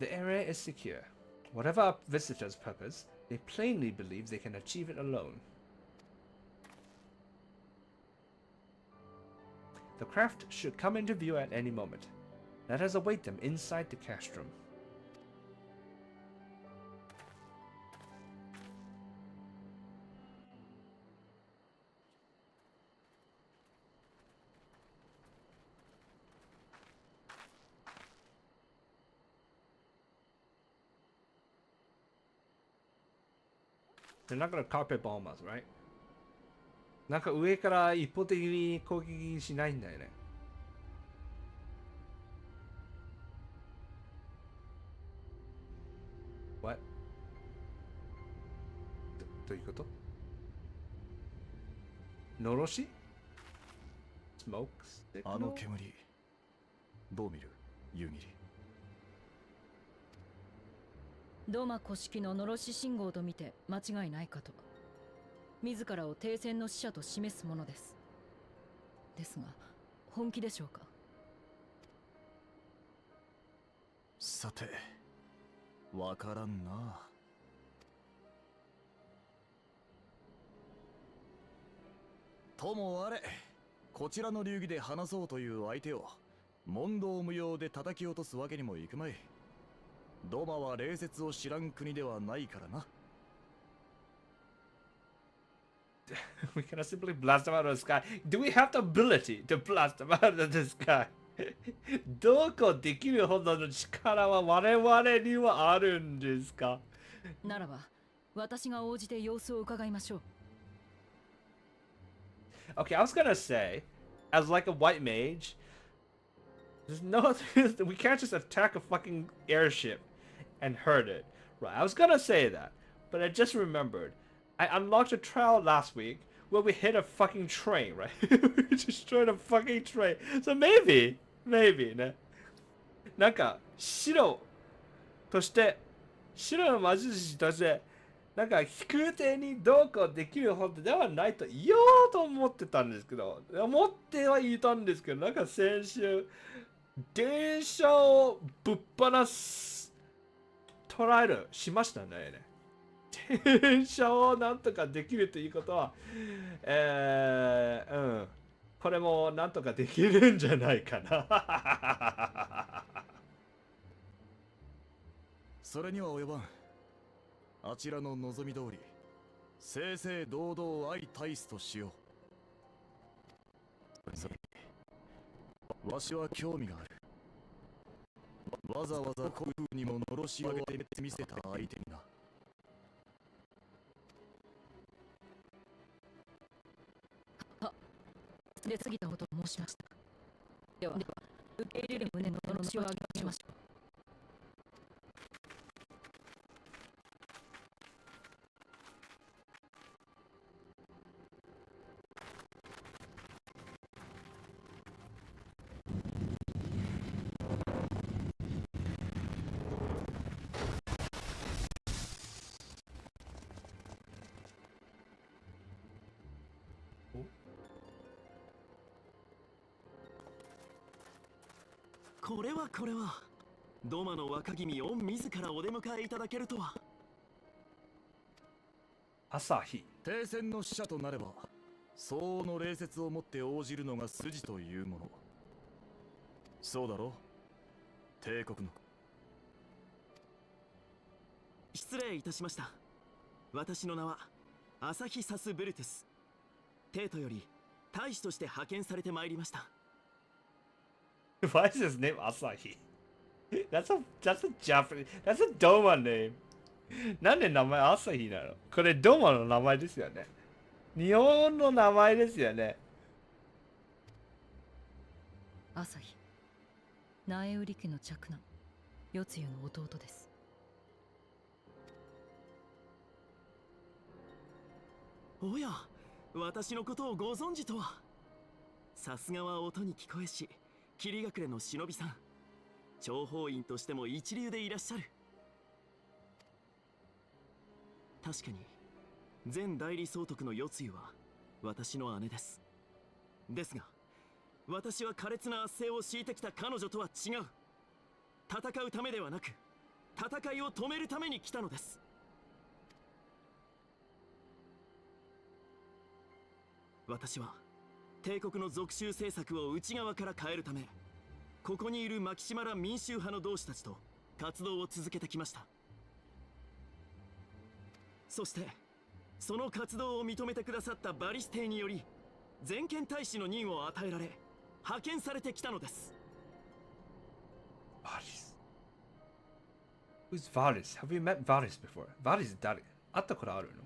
The area is secure. Whatever our visitors' purpose, they plainly believe they can achieve it alone. The craft should come into view at any moment. Let us await them inside the castrum. They're not gonna carpet bomb us, right? なんか上から一方的に攻撃しないんだよね。What? どういうこと？のろし？ Smoke signal？ あの煙、どう見る？夕霧。ドマ古式ののろし信号と見て間違いないかと。自らを停戦の使者と示すものです。ですが、本気でしょうか？さて、わからんな。ともあれ、こちらの流儀で話そうという相手を問答無用で叩き落とすわけにもいくまい。ドマは礼節を知らん国ではないからな。We cannot simply blast them out of the sky. Do we have the ability to blast them out of the sky? どこできるほどの力は我々にはあるんですか？ならば、私が応じて様子を伺いましょう。Okay, I was gonna say, as like a white mage, there's no, we can't just attack a fucking airship and hurt it. Right, I was gonna say that, but I just remembered. I unlocked a trial last week where we hit a fucking train, right? We destroyed a fucking train. So maybe,ね。なんか、白として、白の魔術師として、なんか飛空艇にどうこうできるほどではないと言おうと思ってたんですけど、思ってはいたんですけど、なんか先週、電車をぶっ放すトライルしましたね。電車をなんとかできるということは、これもなんとかできるんじゃないかな。それには及ばん。あちらの望み通り、正々堂々相対すとしよう。わしは興味がある。わざわざこういう風にものろしを上げてみせた相手にな。出過ぎたことを申しました。では、受け入れる旨ののろしを上げましょう。これはドマの若君を自らお出迎えいただけるとは。朝日。停戦の使者となれば、相応の礼節をもって応じるのが筋というもの。そうだろう、帝国の。失礼いたしました。私の名はアサヒサス・ブルトゥス。帝都より大使として派遣されてまいりました。Why is his name Asahi? That's a Japanese. That's a Doma name. なんで名前アサヒなの？これドマの名前ですよね。日本の名前ですよね。朝日、苗売家の嫡男、世露の弟です。おや、私のことをご存知とは。さすがは音に聞こえし、霧隠れの忍びさん。諜報員としても一流でいらっしゃる。確かに前代理総督の世露は私の姉です。ですが私は苛烈な圧政を敷いてきた彼女とは違う。戦うためではなく戦いを止めるために来たのです。私は帝国の属州政策を内側から変えるため、ここにいるマキシマラ民衆派の同志たちと活動を続けてきました。そしてその活動を認めてくださったバリス帝により全権大使の任を与えられ派遣されてきたのです。バリス。Who's Varis? Have you met Varis before? Varis 誰？会ったことあるの？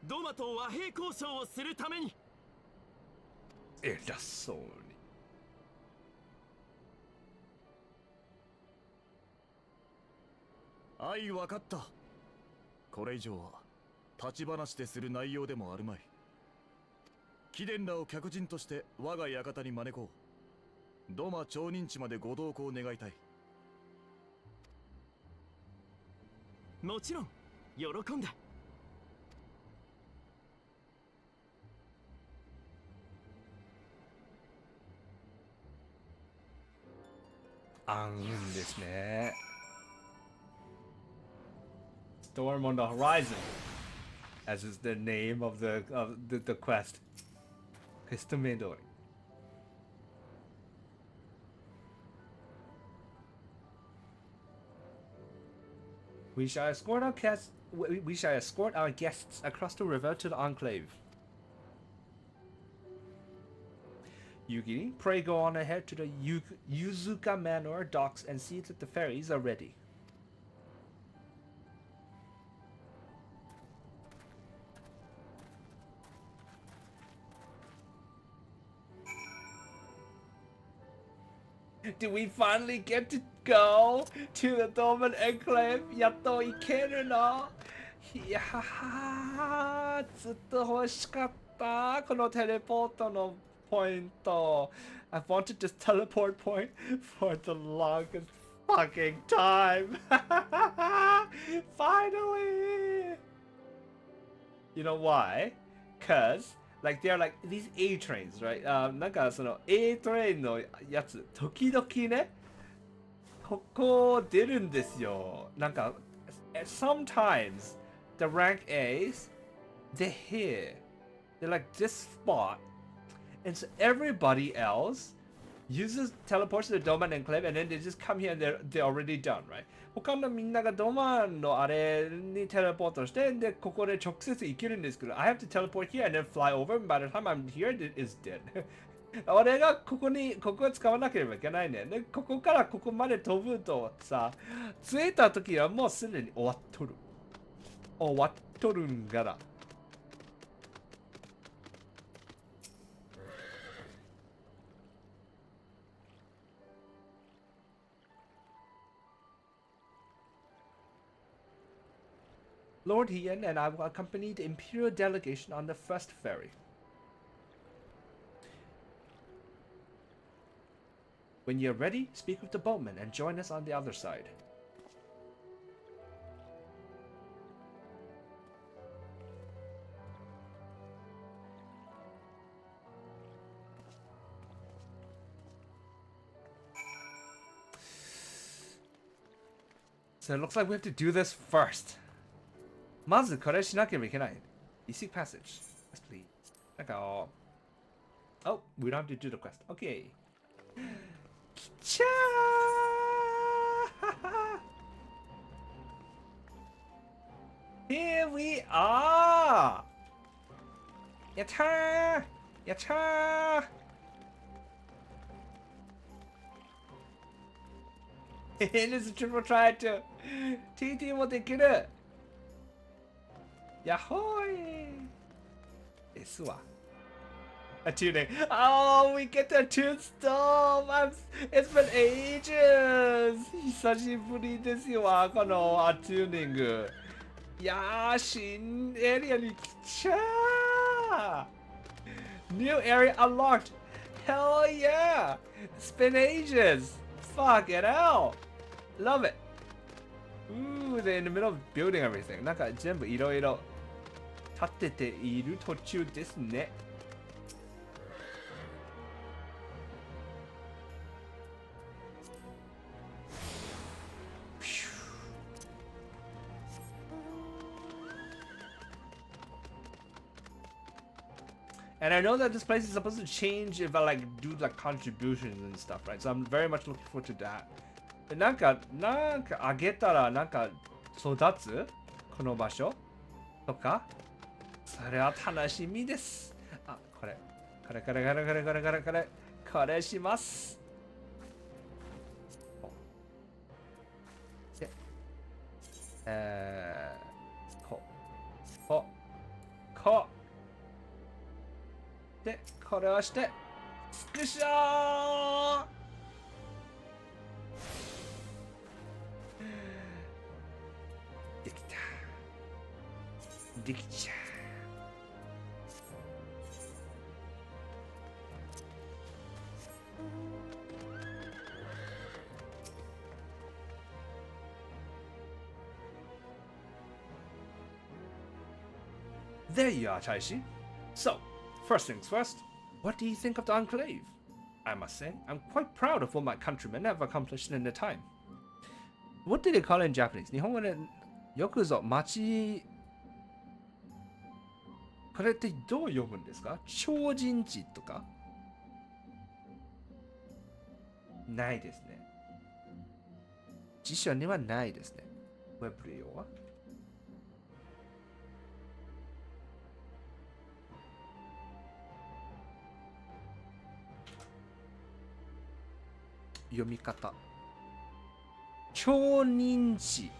ドマと和平交渉をするために。偉そうに。分かった。これ以上は立ち話でする内容でもあるまい。貴殿らを客人として我が館に招こう。ドマ町人地までご同行願いたい。もちろん喜んで。暗雲ですね。Storm on the horizon, as is the name of the quest. クエスト名通り。We shall escort our guests across the river to the enclave. Yugiri, pray go on ahead to the Yuzuka Manor docks and see that the ferries are ready. Do we finally get to go to the Dormant Enclave? やっと行けるの？いやー、ずっと欲しかった。このテレポートのポイント。I've wanted this teleport point for the longest fucking time. Finally! You know why? Cause like they're like these A trains, right? なんかその A トレインのやつ、時々ね、ここ出るんですよ。なんか sometimes the rank A's, they're here. They're like this spot. And so everybody else uses teleports to the Doman Enclave and then they just come here and they're already done, right? 他のみんながドマンのあれにテレポートして、で、ここで直接行けるんですけど、I have to teleport here and then fly over, and by the time I'm here, it is dead. 俺がここを使わなければいけないね。で、ここからここまで飛ぶとさ、着いた時はもうすでに終わっとる。終わっとるんがだ。Lord Hien and I will accompany the Imperial delegation on the first ferry. When you're ready, speak with the boatman and join us on the other side. So it looks like we have to do this first. まずこれしなければいけない。Easy passage. Yes, please. なんか、Oh, we don't have to do the quest. Okay. きちゃーHere we are! やったーやったーIt is a triple try to TT もできるやっほーいですわ。A tuning. Oh, we get a tune storm. It's been ages. 久しぶりですよ、このアチューニング。いやー、新エリアに来ちゃー。New area unlocked. Hell yeah. It's been ages. Fuck it out. Love it. Ooh, they're in the middle of building everything. なんか全部いろいろ建てている途中ですね。And I know that this place is supposed to change if I like do like contributions and stuff, right? So I'm very much looking forward to that. なんかあげたらなんか育つこの場所とかそれは楽しみです。あ、これします。で、こう。で、これをして、スクショーできた。できちゃう。There you are, Taishi. So, first things first, what do you think of the Enclave? I must say, I'm quite proud of what my countrymen have accomplished in their time. What do they call it in Japanese? 日本語でよくぞ町、これってどう読むんですか？超人地とか？ないですね。辞書にはないですね。ウェブ利用は読み方。超人地。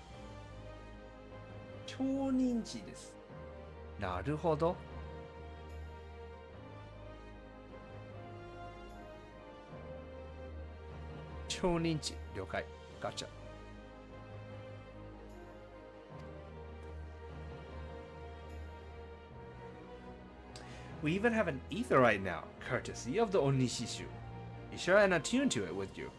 超人地です。なるほど。超人地。了解。ガチャ。We even have an ether right now, courtesy of the Onishishu. Be sure and attune to it with you.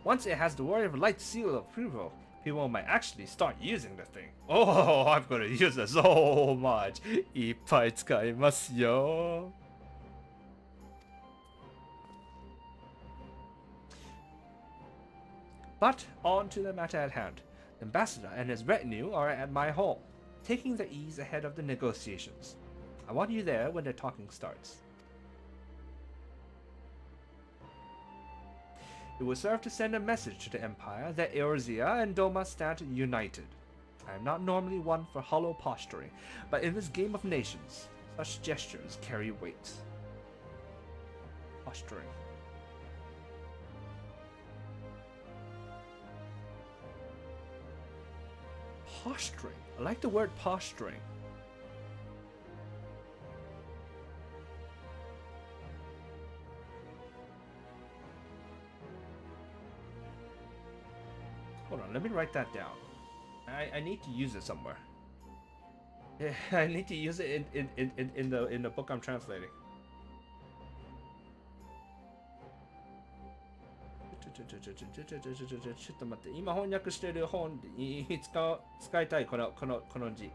Once it has the Warrior of Light seal of approval, people might actually start using the thing. Oh, I'm gonna use it so much. いっぱい使いますよ。But on to the matter at hand. The ambassador and his retinue are at my hall, taking their ease ahead of the negotiations. I want you there when the talking starts. It will serve to send a message to the Empire that Eorzea and Doma stand united. I am not normally one for hollow posturing, but in this game of nations, such gestures carry weight. Posturing. Posturing. I like the word posturing. Hold on, let me write that down. I need to use it somewhere. Yeah, I need to use it in the book I'm translating. ちょっと待って、今翻訳してる本に使いたいこの字。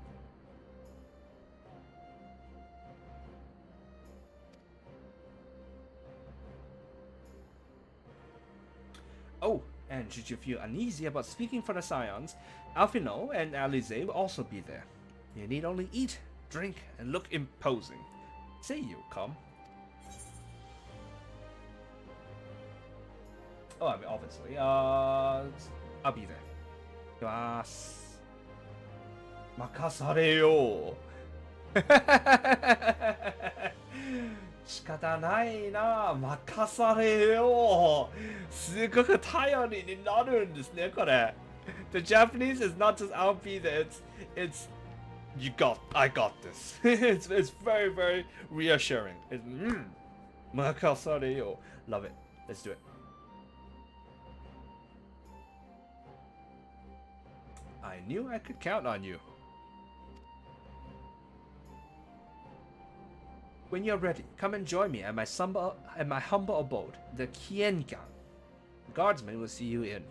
Oh, and should you feel uneasy about speaking for the Scions, Alfino and Alize will also be there. You need only eat, drink, and look imposing. Say you'll come. Oh, I mean, obviously. I'll be there. いきます。任されよ。仕方ないな。任されよ。すごく頼りになるんですね、これ。The Japanese is not just I'll be there. It's I got this. it's very, very reassuring.任されよ. Love it. Let's do it. I knew I could count on you. When you're ready, come and join me at my humble abode, the Kienkan. The guardsmen will see you in.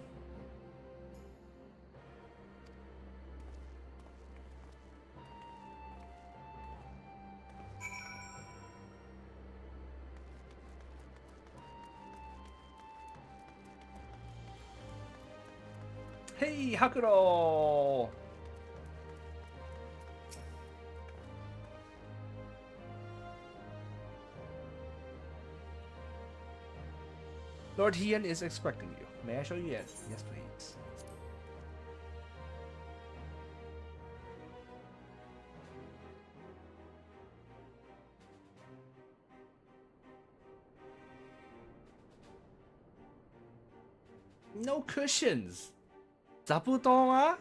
Hey, Hakuro! Lord Hien is expecting you. May I show you in? Yes, please. No cushions! 座布団は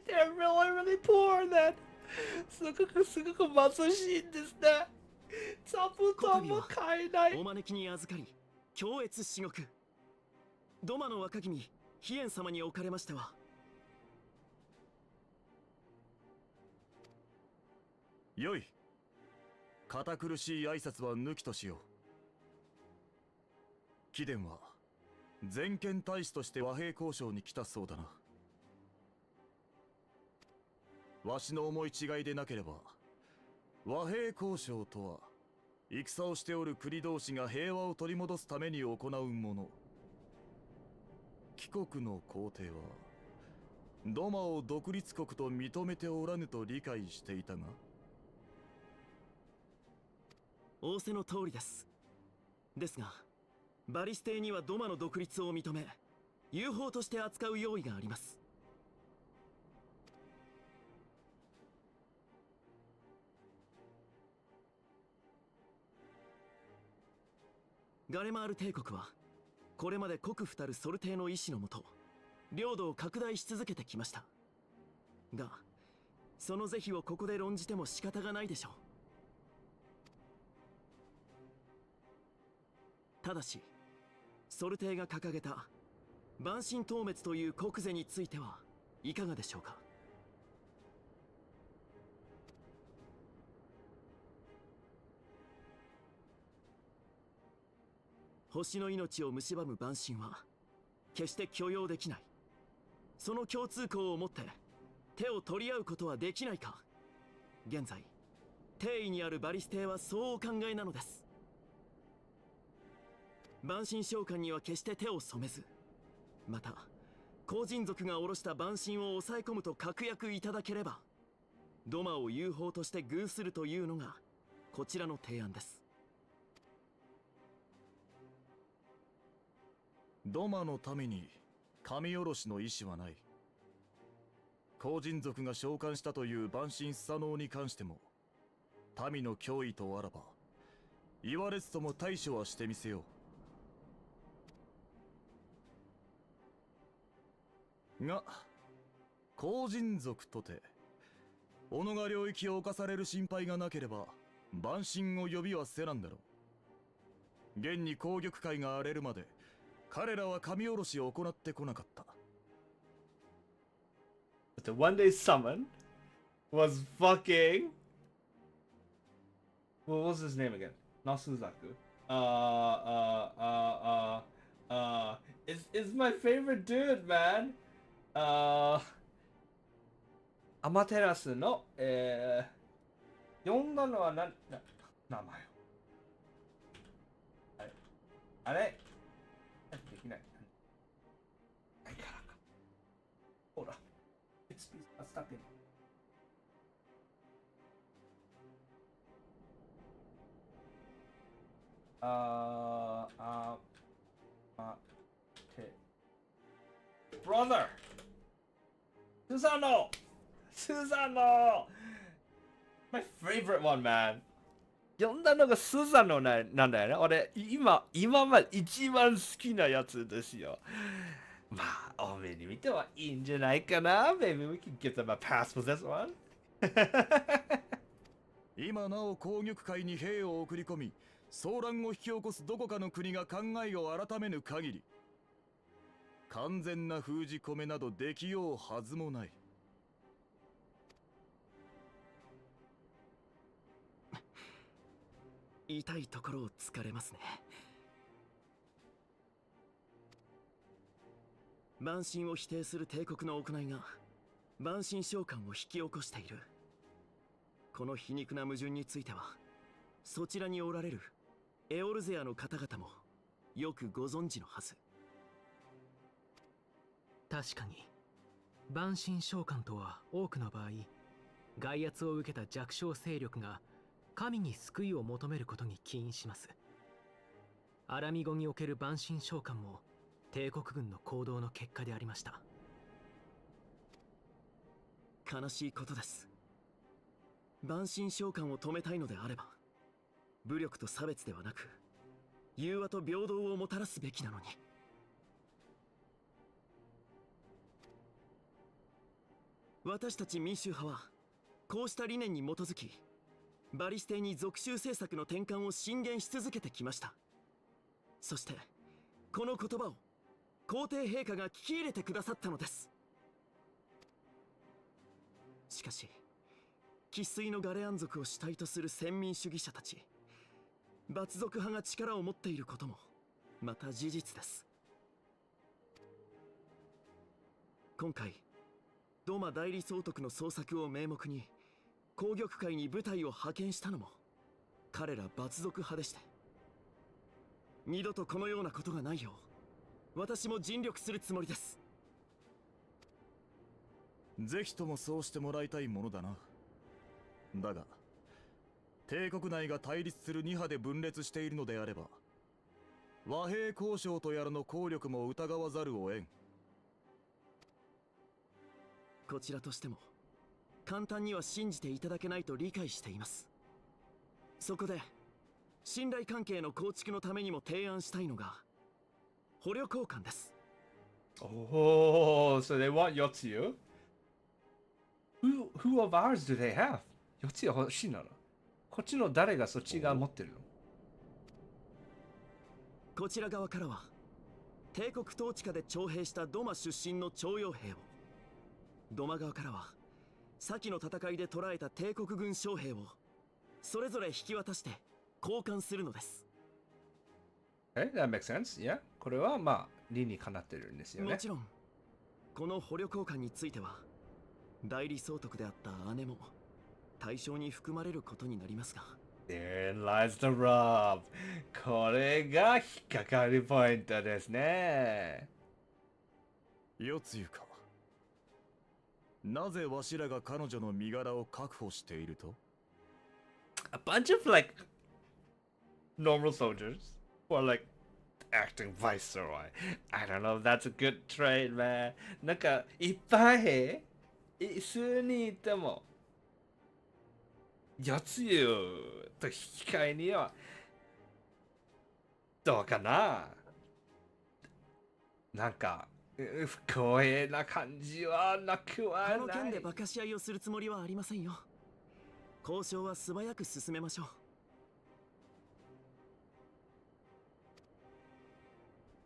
They're really they pour that すごく貧しいんですね。座布団も買えない。お招きに預かり強越至極。土間の若君飛燕様におかれましては、よい。堅苦しい挨拶は抜きとしよう。貴殿は全権大使として和平交渉に来たそうだな。わしの思い違いでなければ、和平交渉とは戦をしておる国同士が平和を取り戻すために行うもの。貴国の皇帝は土間を独立国と認めておらぬと理解していたが、仰せの通りです。ですがバリス邸には土間の独立を認め友好として扱う用意があります。ガレマール帝国はこれまで国府たるソルテイの意志のもと領土を拡大し続けてきましたが、その是非をここで論じても仕方がないでしょう。ただしソルテイが掲げた蛮神討滅という国是についてはいかがでしょうか。星の命を蝕む蛮神は決して許容できない。その共通項を持って手を取り合うことはできないか。現在帝位にあるバリス邸はそうお考えなのです。蛮神召喚には決して手を染めず、また後人族が下ろした蛮神を抑え込むと確約いただければ、土間を友好として遇するというのがこちらの提案です。土間のために神下ろしの意思はない。後人族が召喚したという蛮神スサノオに関しても、民の脅威とあらば言われつとも対処はしてみせよう。が後人族とて己が領域を侵される心配がなければ蛮神を呼びはせなんだろう。現に紅玉会が荒れるまで彼らは神下ろしを行ってこなかった。 The one they summoned was fucking what was his name again? Not Suzaku. Is my favorite dude, man. アマテラスの、呼んだのは名前を。あれできない。ないからか。ほら。XP が使ってる。Brother! Susano! My favorite one, man. 呼んだのがスザノなんだよね。俺、今まで一番好きなやつですよ。まあ、多めに見てはいいんじゃないかな。Maybe we can give them a pass for this one. 今なお紅玉会に兵を送り込み、騒乱を引き起こすどこかの国が考えを改めぬ限り、完全な封じ込めなどできようはずもない。痛いところを突かれますね。蛮神を否定する帝国の行いが蛮神召喚を引き起こしている。この皮肉な矛盾についてはそちらにおられるエオルゼアの方々もよくご存知のはず。確かに蛮神召喚とは多くの場合、外圧を受けた弱小勢力が神に救いを求めることに起因します。アラミゴにおける蛮神召喚も帝国軍の行動の結果でありました。悲しいことです。蛮神召喚を止めたいのであれば、武力と差別ではなく融和と平等をもたらすべきなのに。私たち民衆派はこうした理念に基づきバリス邸に属州政策の転換を進言し続けてきました。そしてこの言葉を皇帝陛下が聞き入れてくださったのです。しかし生粋のガレアン族を主体とする先民主義者たち罰族派が力を持っていることもまた事実です。今回ドマ代理総督の捜索を名目に紅玉会に部隊を派遣したのも彼ら罰族派でして、二度とこのようなことがないよう私も尽力するつもりです。ぜひともそうしてもらいたいものだな。だが帝国内が対立する2派で分裂しているのであれば和平交渉とやらの効力も疑わざるを得ん。こちらとしても簡単には信じていただけないと理解しています。そこで信頼関係の構築のためにも提案したいのが捕虜交換です。Oh, so they want Yotsuyu? Who of ours do they have? Yotsuyu 欲しいならこっちの誰がそっちが持ってるの？こちら側からは帝国統治下で徴兵したドマ出身の徴用兵を、ドマ側からは先の戦いで捕らえた帝国軍将兵をそれぞれ引き渡して交換するのです。Okay, that makes sense. Yeah. これはまあ理にかなってるんですよね。もちろんこの捕虜交換については代理総督であった姉も対象に含まれることになりますが。There lies the rub. これが引っかかるポイントですね。よつゆか。なぜわしらが彼女の身柄を確保していると？ A bunch of like normal soldiers who are like acting viceroy. I don't know if that's a good trade, man. なんかいっぱい兵数人いてもやつゆと引き換えにはどうかな。なんか不公平な感じはなくはない。この件で馬鹿し合いをするつもりはありませんよ。交渉は素早く進めましょう。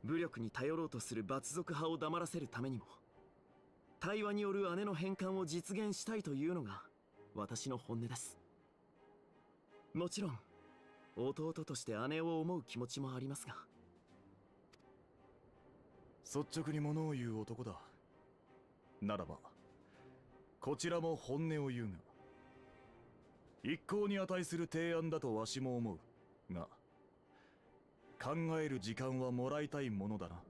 武力に頼ろうとする罰族派を黙らせるためにも対話による姉の返還を実現したいというのが私の本音です。もちろん弟として姉を思う気持ちもありますが。率直に物を言う男だ。ならばこちらも本音を言うが一向に値する提案だとわしも思うが、考える時間はもらいたいものだな。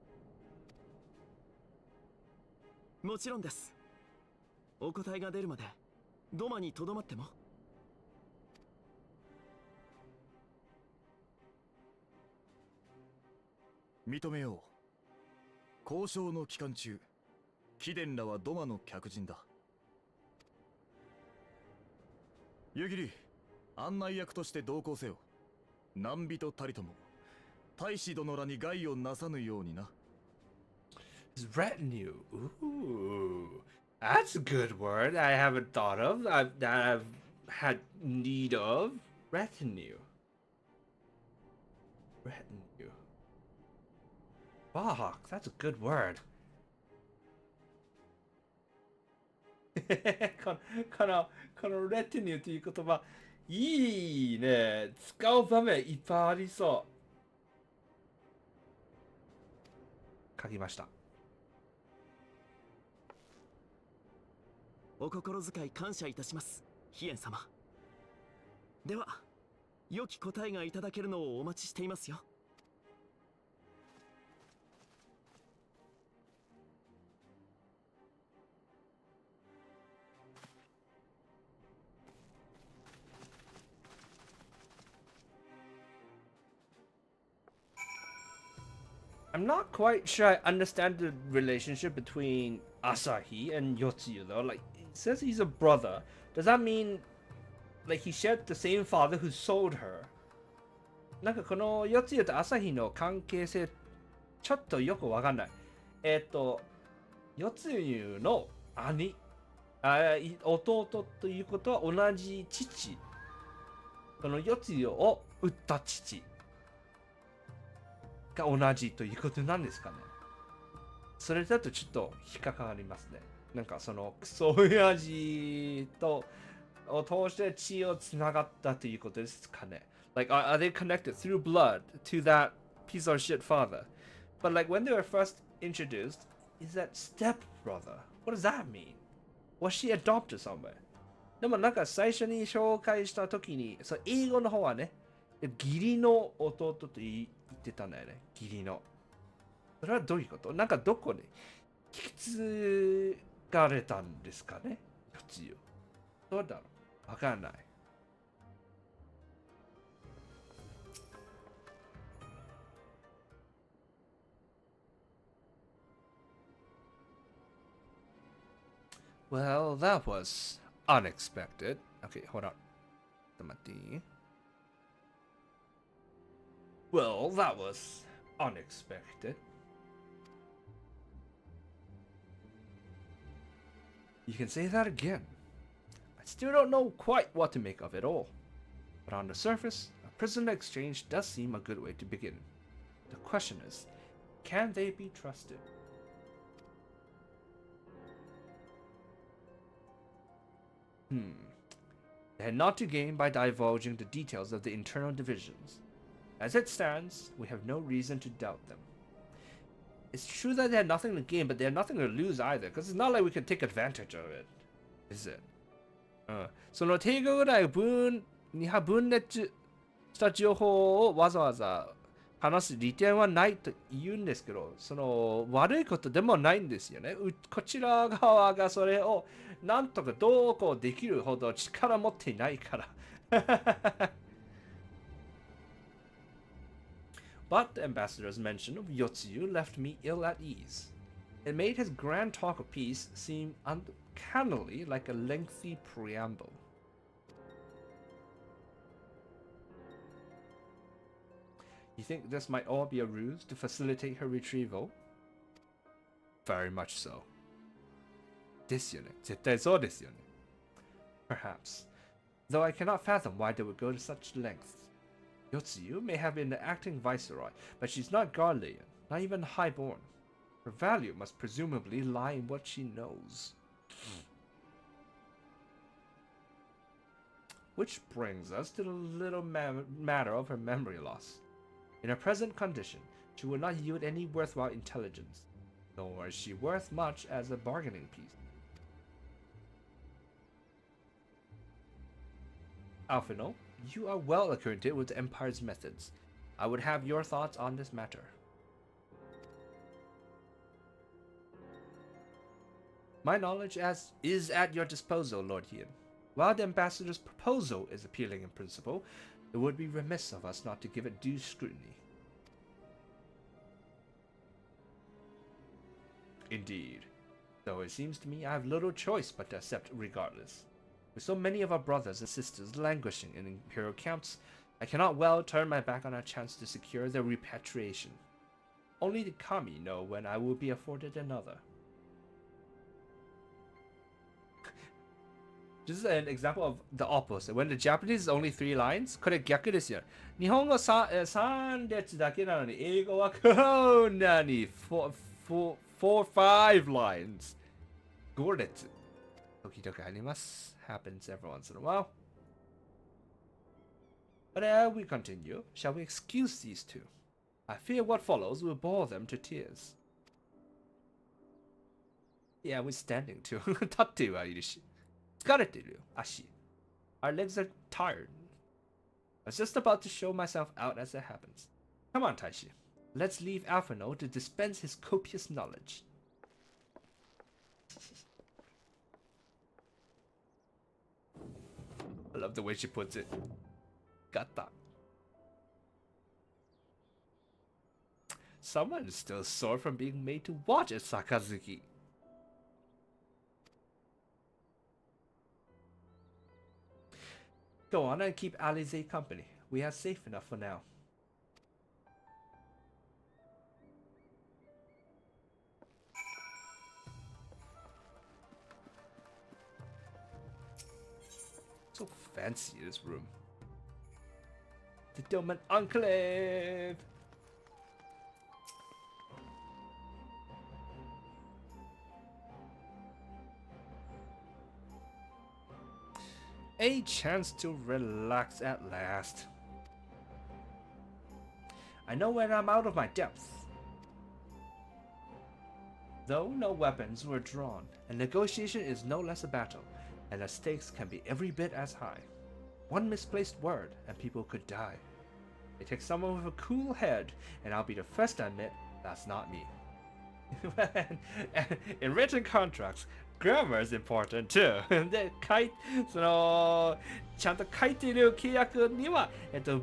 もちろんです。お答えが出るまでドマにとどまっても。認めよう。交渉の期間中貴殿らはドマの客人だ。湯切り案内役として同行せよ。何人たりとも大使殿らに害をなさぬようにな。Retinue. Ooh, that's a good word I haven't thought of. That I've had need of. Retinue. Retinue. Fuck, that's a good word. この retinue という言葉いいね。使う場面いっぱいありそう。書きました。お心遣い感謝いたします、飛燕様。では、良き答えがいただけるのをお待ちしていますよ。I'm not quite sure I understand the relationship between Asahi and Yotsuyu though. Like, it says he's a brother. Does that mean, like, he shared the same father who sold her? なんかこのYotsuyuとAsahiの関係性ちょっとよくわかんない。Yotsuyuの兄弟ということは同じ父。この四つ葉を打った父が同じということなんですかね。それだとちょっと引っかかりますね。なんかそのクソ親父とを通して血をつながったということですかね。Like, are they connected through blood to that piece of shit father? But like when they were first introduced, is that stepbrother? What does that mean? Was she adopted somewhere? でもなんか最初に紹介したときに、そう英語の方はね、義理の弟と言ってたんだよね。義理の。それはどういうこと？なんかどこで引き継がれたんですかね？四つ葉。どうだろう？わかんない。Well, that was unexpected. Okay, hold on. Well, that was unexpected. You can say that again. I still don't know quite what to make of it all. But on the surface, a prisoner exchange does seem a good way to begin. The question is, can they be trusted? They had not to gain by divulging the details of the internal divisions. As it stands, we have no reason to doubt them. It's true that they had nothing to gain, but they had nothing to lose either, because it's not like we could take advantage of it, is it? その定価ぐらい分裂した情報をわざわざ話す利点はないと言うんですけど、その悪いことでもないんですよね。こちら側がそれをなんとかどうこうできるほど力持っていないから。But the ambassador's mention of Yotsuyu left me ill at ease. It made his grand talk of peace seem uncannily like a lengthy preamble. You think this might all be a ruse to facilitate her retrieval? Very much so. ですよね。絶対そうですよね。Perhaps. Though I cannot fathom why they would go to such lengths. Yotsuyu may have been the acting viceroy, but she's not Guardian, not even highborn. Her value must presumably lie in what she knows. Which brings us to the little matter of her memory loss. In her present condition, she would not yield any worthwhile intelligence, nor is she worth much as a bargaining piece. Alphino, you are well acquainted with the Empire's methods. I would have your thoughts on this matter. My knowledge is at your disposal, Lord Hien. While the ambassador's proposal is appealing in principle, it would be remiss of us not to give it due scrutiny. Indeed. Though it seems to me I have little choice but to accept regardless. With so many of our brothers and sisters languishing in imperial camps, I cannot well turn my back on our chance to secure their repatriation. Only the kami know when I will be afforded another. This is an example of the opposite. When the Japanese is only 3 lines, これ逆ですよ。日本語3列だけなのに、英語はこんなに4, 5 lines. 5列。時々あります。Happens every once in a while. But ere we continue, shall we excuse these two? I fear what follows will bore them to tears. Yeah, we're standing too. 立ってはいるし。疲れてるよ、足。Our legs are tired. I was just about to show myself out as it happens. Come on, Taishi. Let's leave Alphino to dispense his copious knowledge. I love the way she puts it. Got that. Someone is still sore from being made to watch at Sakazuki. Go on and keep Alize company. We are safe enough for now. fancy, this room. The Doman Enclave! A chance to relax at last. I know when I'm out of my depth. Though no weapons were drawn, a negotiation is no less a battle, and the stakes can be every bit as high. One misplaced word, and people could die. It takes someone with a cool head, and I'll be the first to admit that's not me. In written contracts, grammar is important too. で、ちゃんと書いている契約には、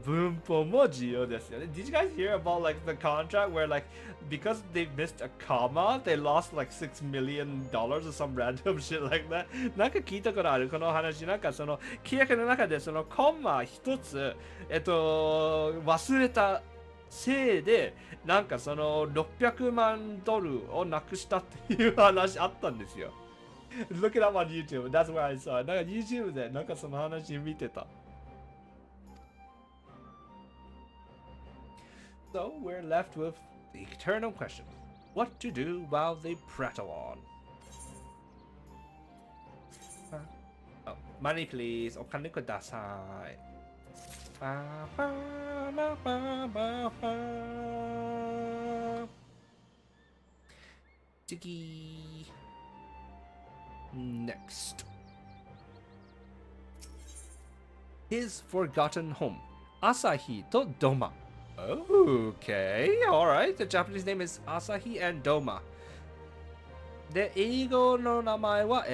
文法も重要ですよね。Did you guys hear about like the contract where like because they missed a comma, they lost like $6 million or some random shit like that? なんか聞いたことあるこの話。なんかその契約の中でそのコマ一つ忘れたせいでなんかその$600万をなくしたっていう話あったんですよ。Look it up on YouTube. That's where I saw it. なんか YouTube でなんかその話見てた。So we're left with the eternal question. What to do while they prattle on? Oh, money please. お金ください。次。Next. His forgotten home. Asahi to Doma. Okay, alright. The Japanese name is Asahi and Doma. で、英語の名前は、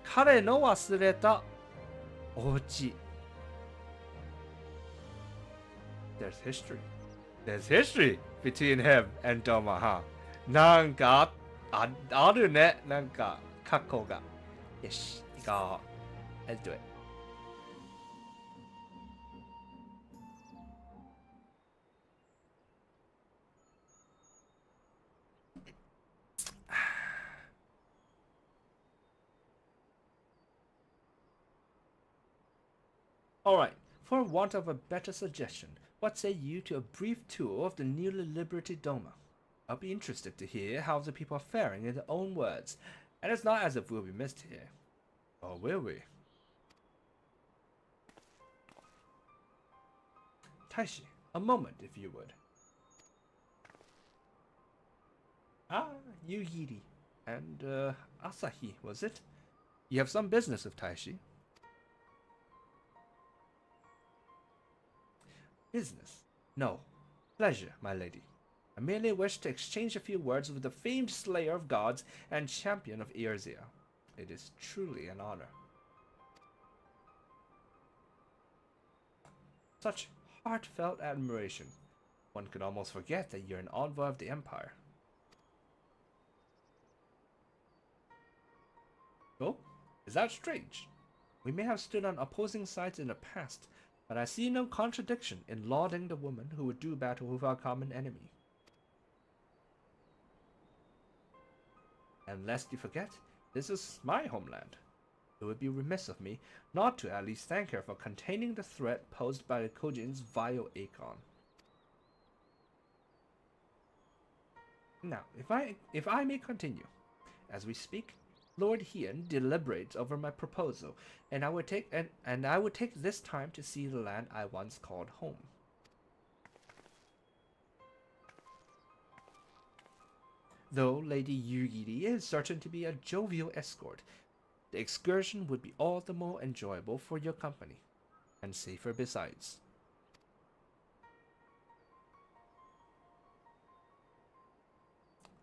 彼の忘れたお家。There's history. There's history between him and Doma, huh? なんかあるね。なんか過去が。よし、行こう。Let's do it. Alright, for want of a better suggestion, what say you to a brief tour of the newly liberated Doma? I'll be interested to hear how the people are faring in their own words, and it's not as if we'll be missed here. Or will we? Taishi, a moment if you would. Ah, Yugiri. And, Asahi, was it? You have some business with Taishi. Business? No. Pleasure, my lady. I merely wish to exchange a few words with the famed slayer of gods and champion of Erzea. It is truly an honor. Such heartfelt admiration. One could almost forget that you're an envoy of the Empire. Oh, is that strange? We may have stood on opposing sides in the past, but I see no contradiction in lauding the woman who would do battle with our common enemy. And lest you forget, this is my homeland. It would be remiss of me not to at least thank her for containing the threat posed by the Kojin's vile Akon. Now, if I may continue, as we speak, Lord Hien deliberates over my proposal, and I would take this time to see the land I once called home. Though Lady Yugiri is certain to be a jovial escort, the excursion would be all the more enjoyable for your company, and safer besides.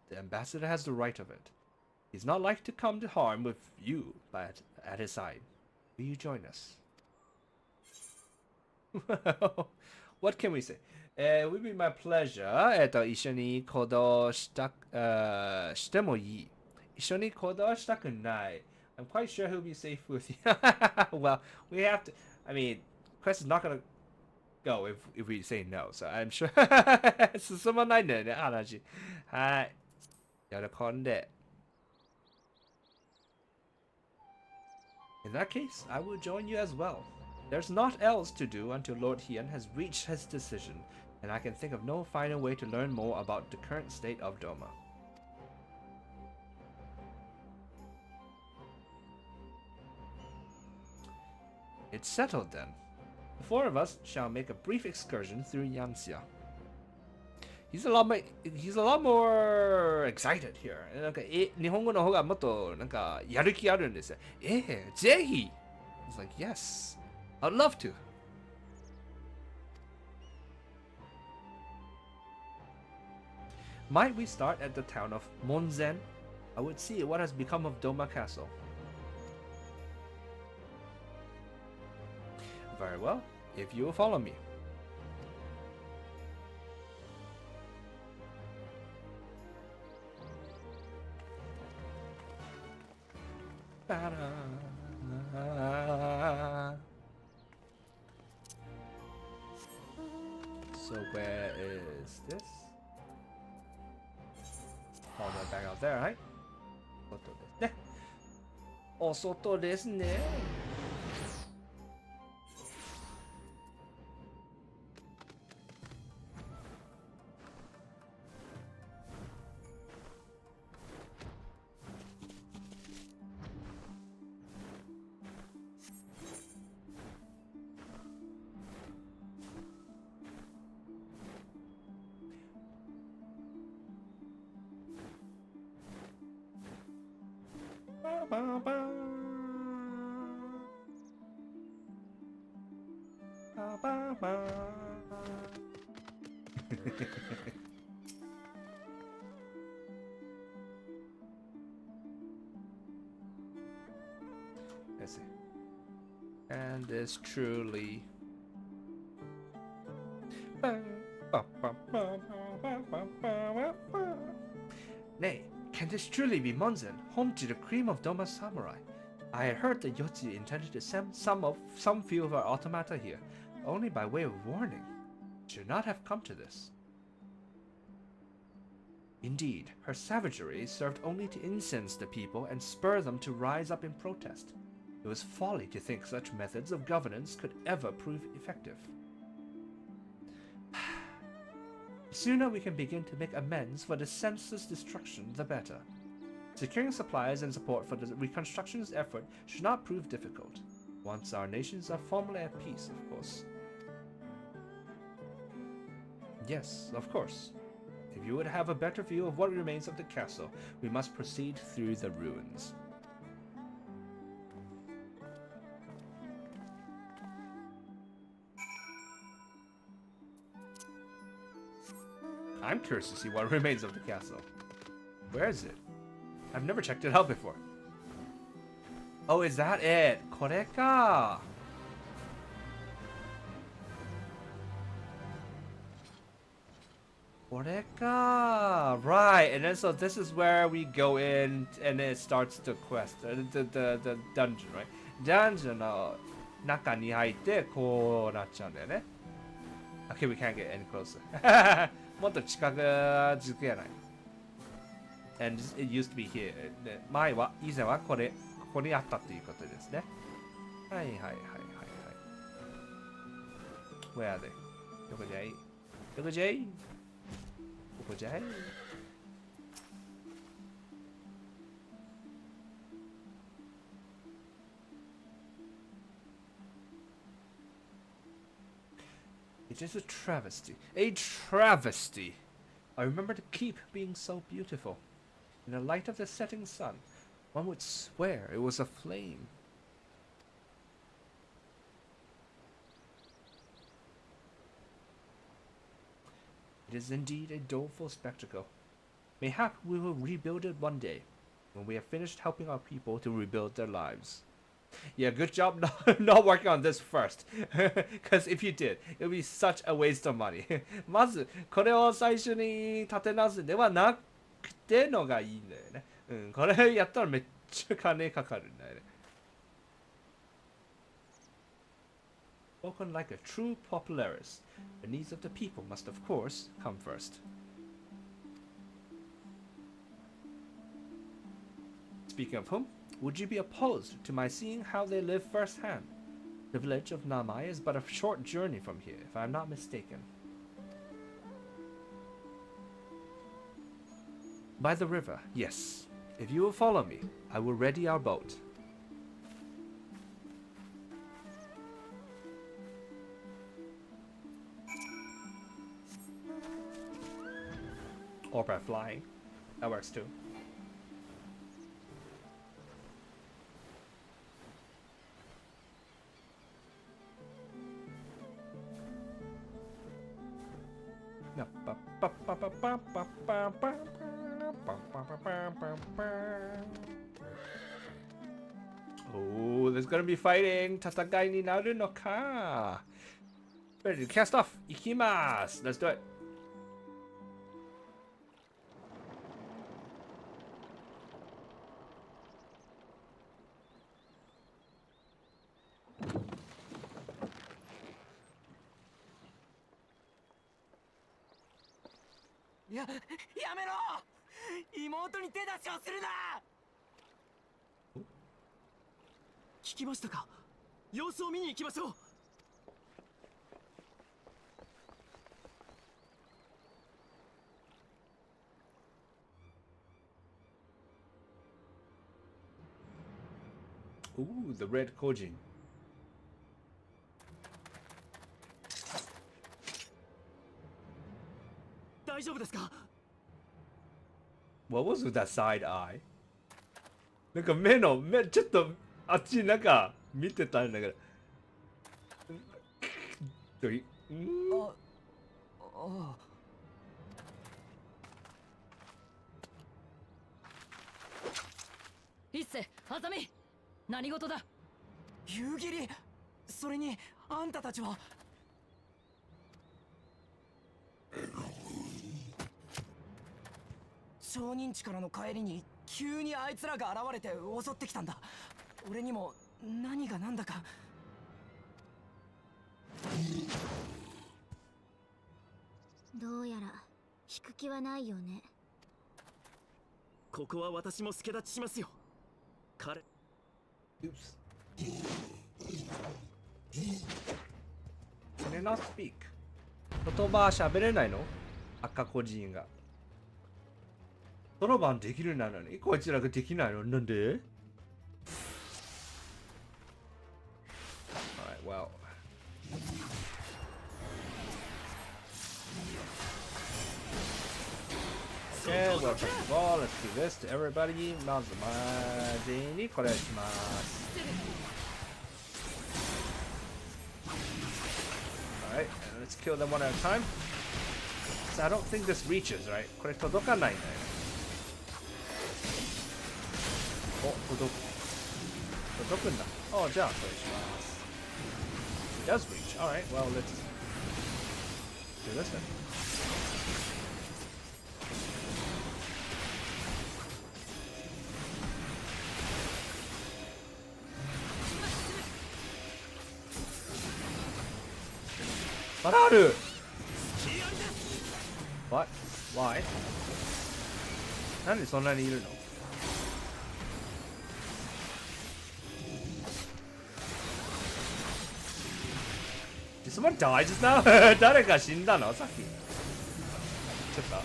The ambassador has the right of it. He's not like to come to harm with you, but at his side. Will you join us? What can we say? It would be my pleasure. 一緒に行動してもいい。一緒に行動したくない。I'm quite sure he'll be safe with you. Well, we have to. I mean, Quest is not gonna go if we say no. So I'm sure. 進まないんだよね、話。はい。喜んで。In that case, I will join you as well. There's naught else to do until Lord Hien has reached his decision, and I can think of no finer way to learn more about the current state of Doma. It's settled then. The four of us shall make a brief excursion through Yanxia. He's a lot more excited here. なんか日本語の方がもっとなんかやる気あるんですよ。ぜひ He's like, yes, I'd love to. Might we start at the town of Monzen? I would see what has become of Doma Castle. Very well, if you will follow me. So where is this? All the way back out there, right? 外ですね。お外ですね。Let's see. And this truly. Nay, can this truly be Monzen, home to the cream of Doma samurai? I had heard that Yotsu intended to send some few of our automata here, only by way of warning. Should not have come to this. Indeed, her savagery served only to incense the people and spur them to rise up in protest. It was folly to think such methods of governance could ever prove effective. The sooner we can begin to make amends for the senseless destruction, the better. Securing supplies and support for the reconstruction's effort should not prove difficult, once our nations are formally at peace, of course. Yes, of course. If you would have a better view of what remains of the castle, we must proceed through the ruins. I'm curious to see what remains of the castle. Where is it? I've never checked it out before. Oh, is that it? これか。これか。Right, and then so this is where we go in and it starts the quest, the dungeon, right? Dungeon の中に入ってこうなっちゃうんだよね。Okay, we can't get any closer. もっと近づくやない。And it used to be here. 以前はここにあったということですね。はいはいはいはいはい。Where are they? どこじゃい？どこじゃい？どこじゃい？ It is a travesty. A travesty! I remember the keep being so beautiful. In the light of the setting sun, one would swear it was aflame. It is indeed a doleful spectacle. Mayhap we will rebuild it one day, when we have finished helping our people to rebuild their lives. Yeah, good job not working on this first. Because if you did, it would be such a waste of money. まず、これを最初に立て直すではなくてのがいいんだよね。うん、これやったらめっちゃ金かかるんだよね。Spoken like a true popularist, the needs of the people must of course come first. Speaking of whom, would you be opposed to my seeing how they live firsthand? The village of Namai is but a short journey from here, if I'm not mistaken. By the river, yes. If you will follow me, I will ready our boat. Or by flying. That works too. Oh, there's gonna be fighting. 戦いになるのか. Ready to cast off. 行きます. Let's do it.やめろ妹に手出しをするな聞きましたか様子を見に行きましょう Ooh, the red Kojin. What was with that side eye? なんか目ちょっとあっちなんか見てたんだけど。一世、あざみ、何事だ。夕霧、それにあんたたちは。商人地からの帰りに急にあいつらが現れて襲ってきたんだ。俺にも何が何だか。どうやら引く気はないよね。ここは私も助太刀しますよ。彼。Can they not speak? 言葉喋れないの？赤個人が。その番できるなのにこいつらができないのなんで？ Alright, well. Okay, well, first of all, let's do this to everybody. まずまでにこれします。Alright, and let's kill them one at a time. So I don't think this reaches, right? これ届かないんだよ。お、届くんだ。お、じゃあこれします。It does reach. Alright, well, let's do this then. Bararu! What? Why? なんでそんなにいるの？Did someone die just now? 誰か死んだのさっき。ちょっと。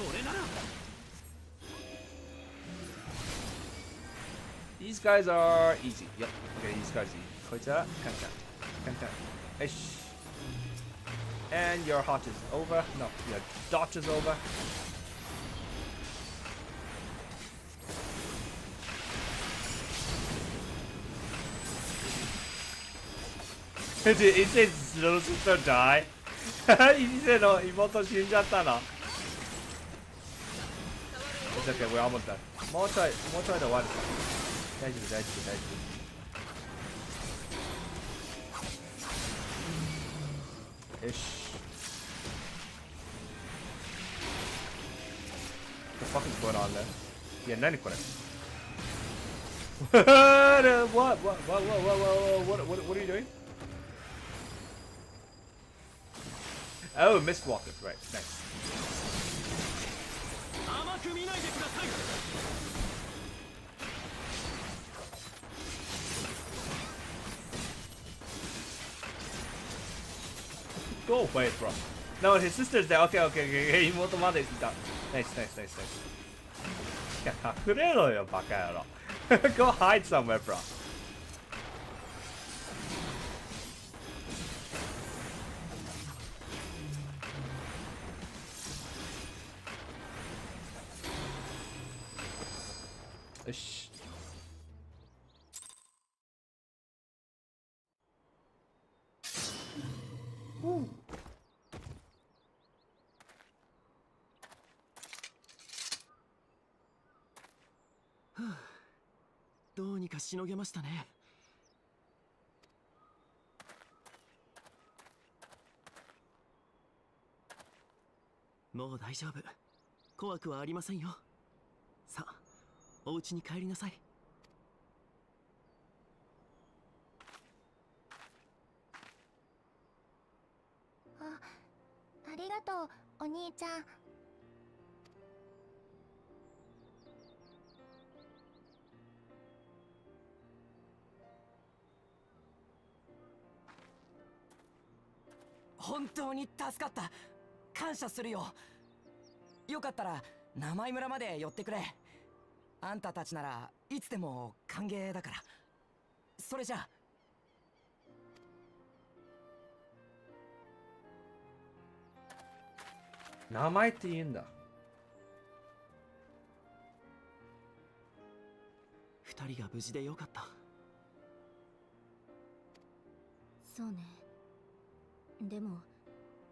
これなら。These guys are easy. Yep. Okay, these guys are easy. こいつは簡単。簡単。よし。And your hot is over. No, your dot is over. Did Ise's little sister die? イセの妹死んじゃったの。It's okay, we're almost done. もうちょいで終わるから。大丈夫、大丈夫、大丈夫。よし。What the fuck is going on there? いや、何これ？What are you doing? Oh, Mistwalkers, right, nice. Go away, bro. No, his sister's there. Okay, okay, okay. 妹までいた。Nice, nice, nice, nice. いや、隠れろよ、バカ野郎。Go hide somewhere, bro. よし。どうにかしのげましたね。もう大丈夫。怖くはありませんよ。さあ、お家に帰りなさい。ありがとう、お兄ちゃん。本当に助かった。感謝するよ。よかったら名前村まで寄ってくれ。あんたたちならいつでも歓迎だから。それじゃあ。名前って言うんだ。二人が無事でよかった。そうね。でも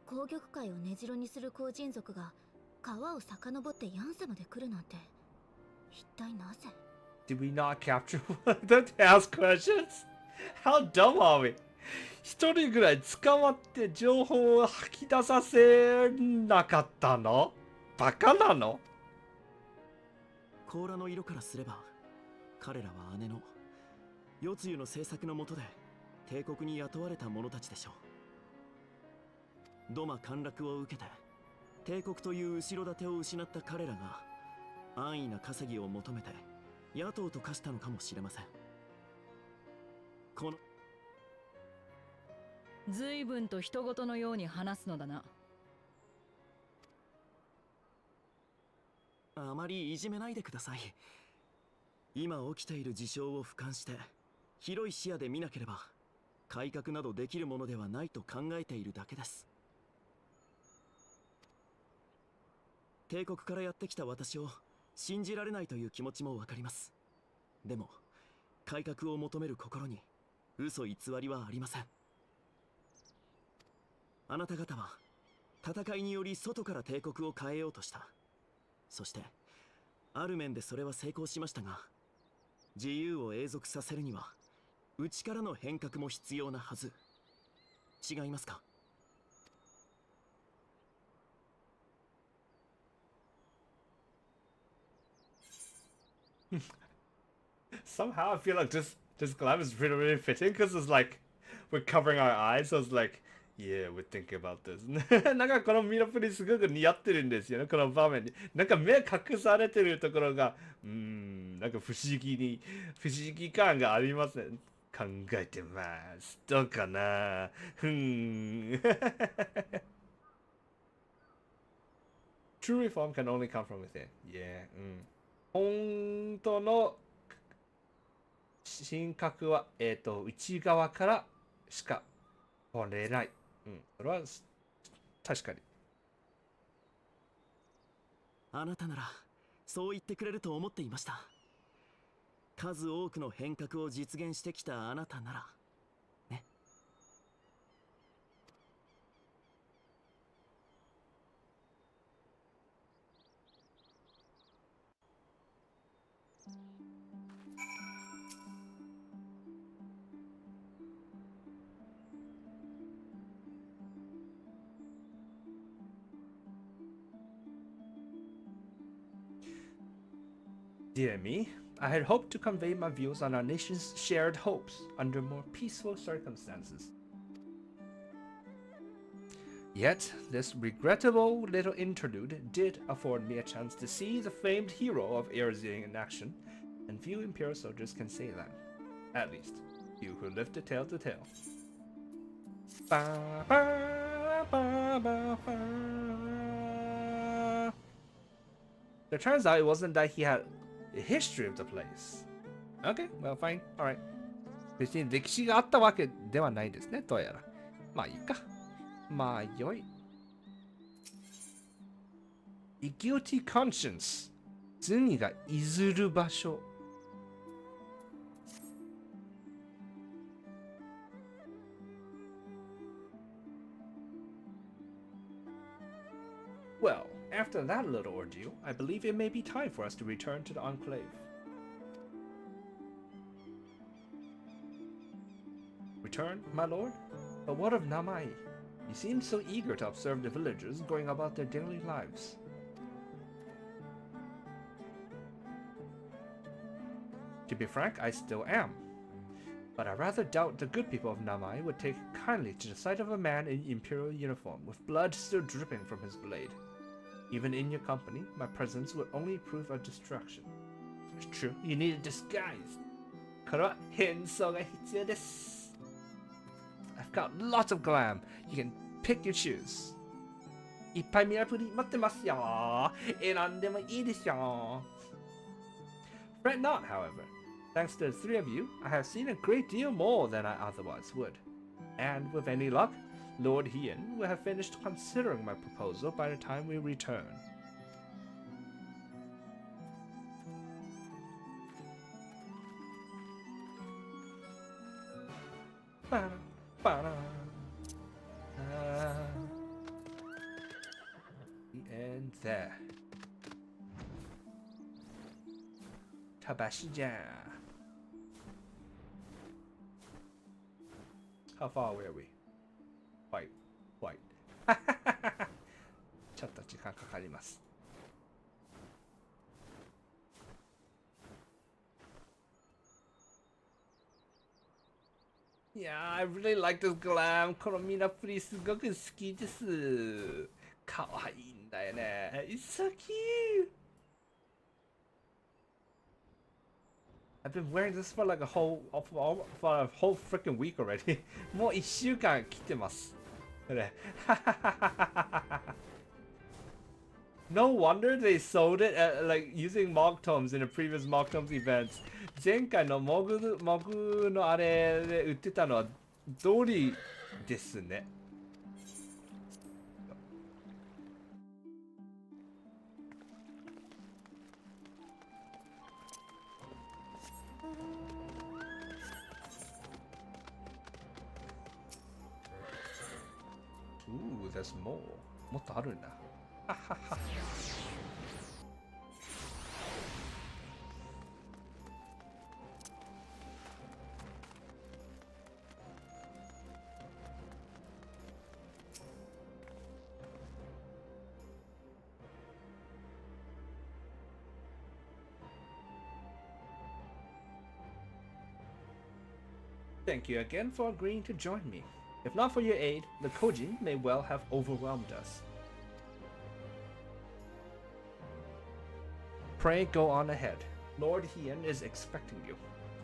紅玉会を根城にする後人族が川を遡ってヤンサまで来るなんて一体なぜ？ Did we not capture Don't ask questions? How dumb are we? 一人ぐらい捕まって情報を吐き出させなかったの？バカなの？甲羅の色からすれば彼らは姉の夜露の政策の下で帝国に雇われた者たちでしょう。土間陥落を受けて帝国という後ろ盾を失った彼らが安易な稼ぎを求めて野党と化したのかもしれません。この随分と人事のように話すのだな。あまりいじめないでください。今起きている事象を俯瞰して広い視野で見なければ改革などできるものではないと考えているだけです。帝国からやってきた私を信じられないという気持ちもわかります。でも改革を求める心に嘘偽りはありません。あなた方は戦いにより外から帝国を変えようとした。そしてある面でそれは成功しましたが、自由を永続させるには内からの変革も必要なはず。違いますか？Somehow I feel like this collab is really fitting because it's like we're covering our eyes, so it's like yeah, we're thinking about this. なんかこのミラプリすごく似合ってるんですよね、この場面に。なんか目隠されてるところがなんか不思議感がありますね。考えてます。どうかな。True reform can only come from within. Yeah. 本当の神格は、内側からしか来れない。それは確かに。あなたならそう言ってくれると思っていました。数多くの変革を実現してきたあなたならね。Dear me, I had hoped to convey my views on our nation's shared hopes under more peaceful circumstances. Yet, this regrettable little interlude did afford me a chance to see the famed hero of Erzing in action, and few Imperial soldiers can say that. At least, you who lived to tell the tale. Ba, ba, It turns out it wasn't that he had a history of the place. Okay, well, fine. Alright. 別に歴史があったわけではないですね、どうやら。まあいいか。まあよい。A guilty conscience。罪がいずる場所。Well, after that little ordeal, I believe it may be time for us to return to the Enclave. Return, my lord? But what of Namai? He seemed so eager to observe the villagers going about their daily lives. To be frank, I still am. But I rather doubt the good people of Namai would take kindly to the sight of a man in imperial uniform, with blood still dripping from his blade. Even in your company, my presence would only prove a distraction. It's true, you need a disguise. これは変装が必要です。I've got lots of glam. You can pick your choose. いっぱいミラプリ待ってますよ。選んでもいいでしょう。Fret not, however. Thanks to the three of you, I have seen a great deal more than I otherwise would. And with any luck, Lord Hien will have finished considering my proposal by the time we return. And there. Tabashi-jan. How far away are we? White. ちょっと時間かかります。いやー、I really like this glam. このミラプリすごく好きです。かわいいんだよね。It's so cute. I've been wearing this for like a whole freaking week already. もう1週間来てます。これ。No wonder they sold it at, like using mock tomes in the previous mock tomes events. 前回のモグのあれで売ってたのは通りですね。Ooh, there's more. もっとあるんだ。ははは。Thank you again for agreeing to join me. If not for your aid, the Koji may well have overwhelmed us. Pray go on ahead. Lord Hien is expecting you.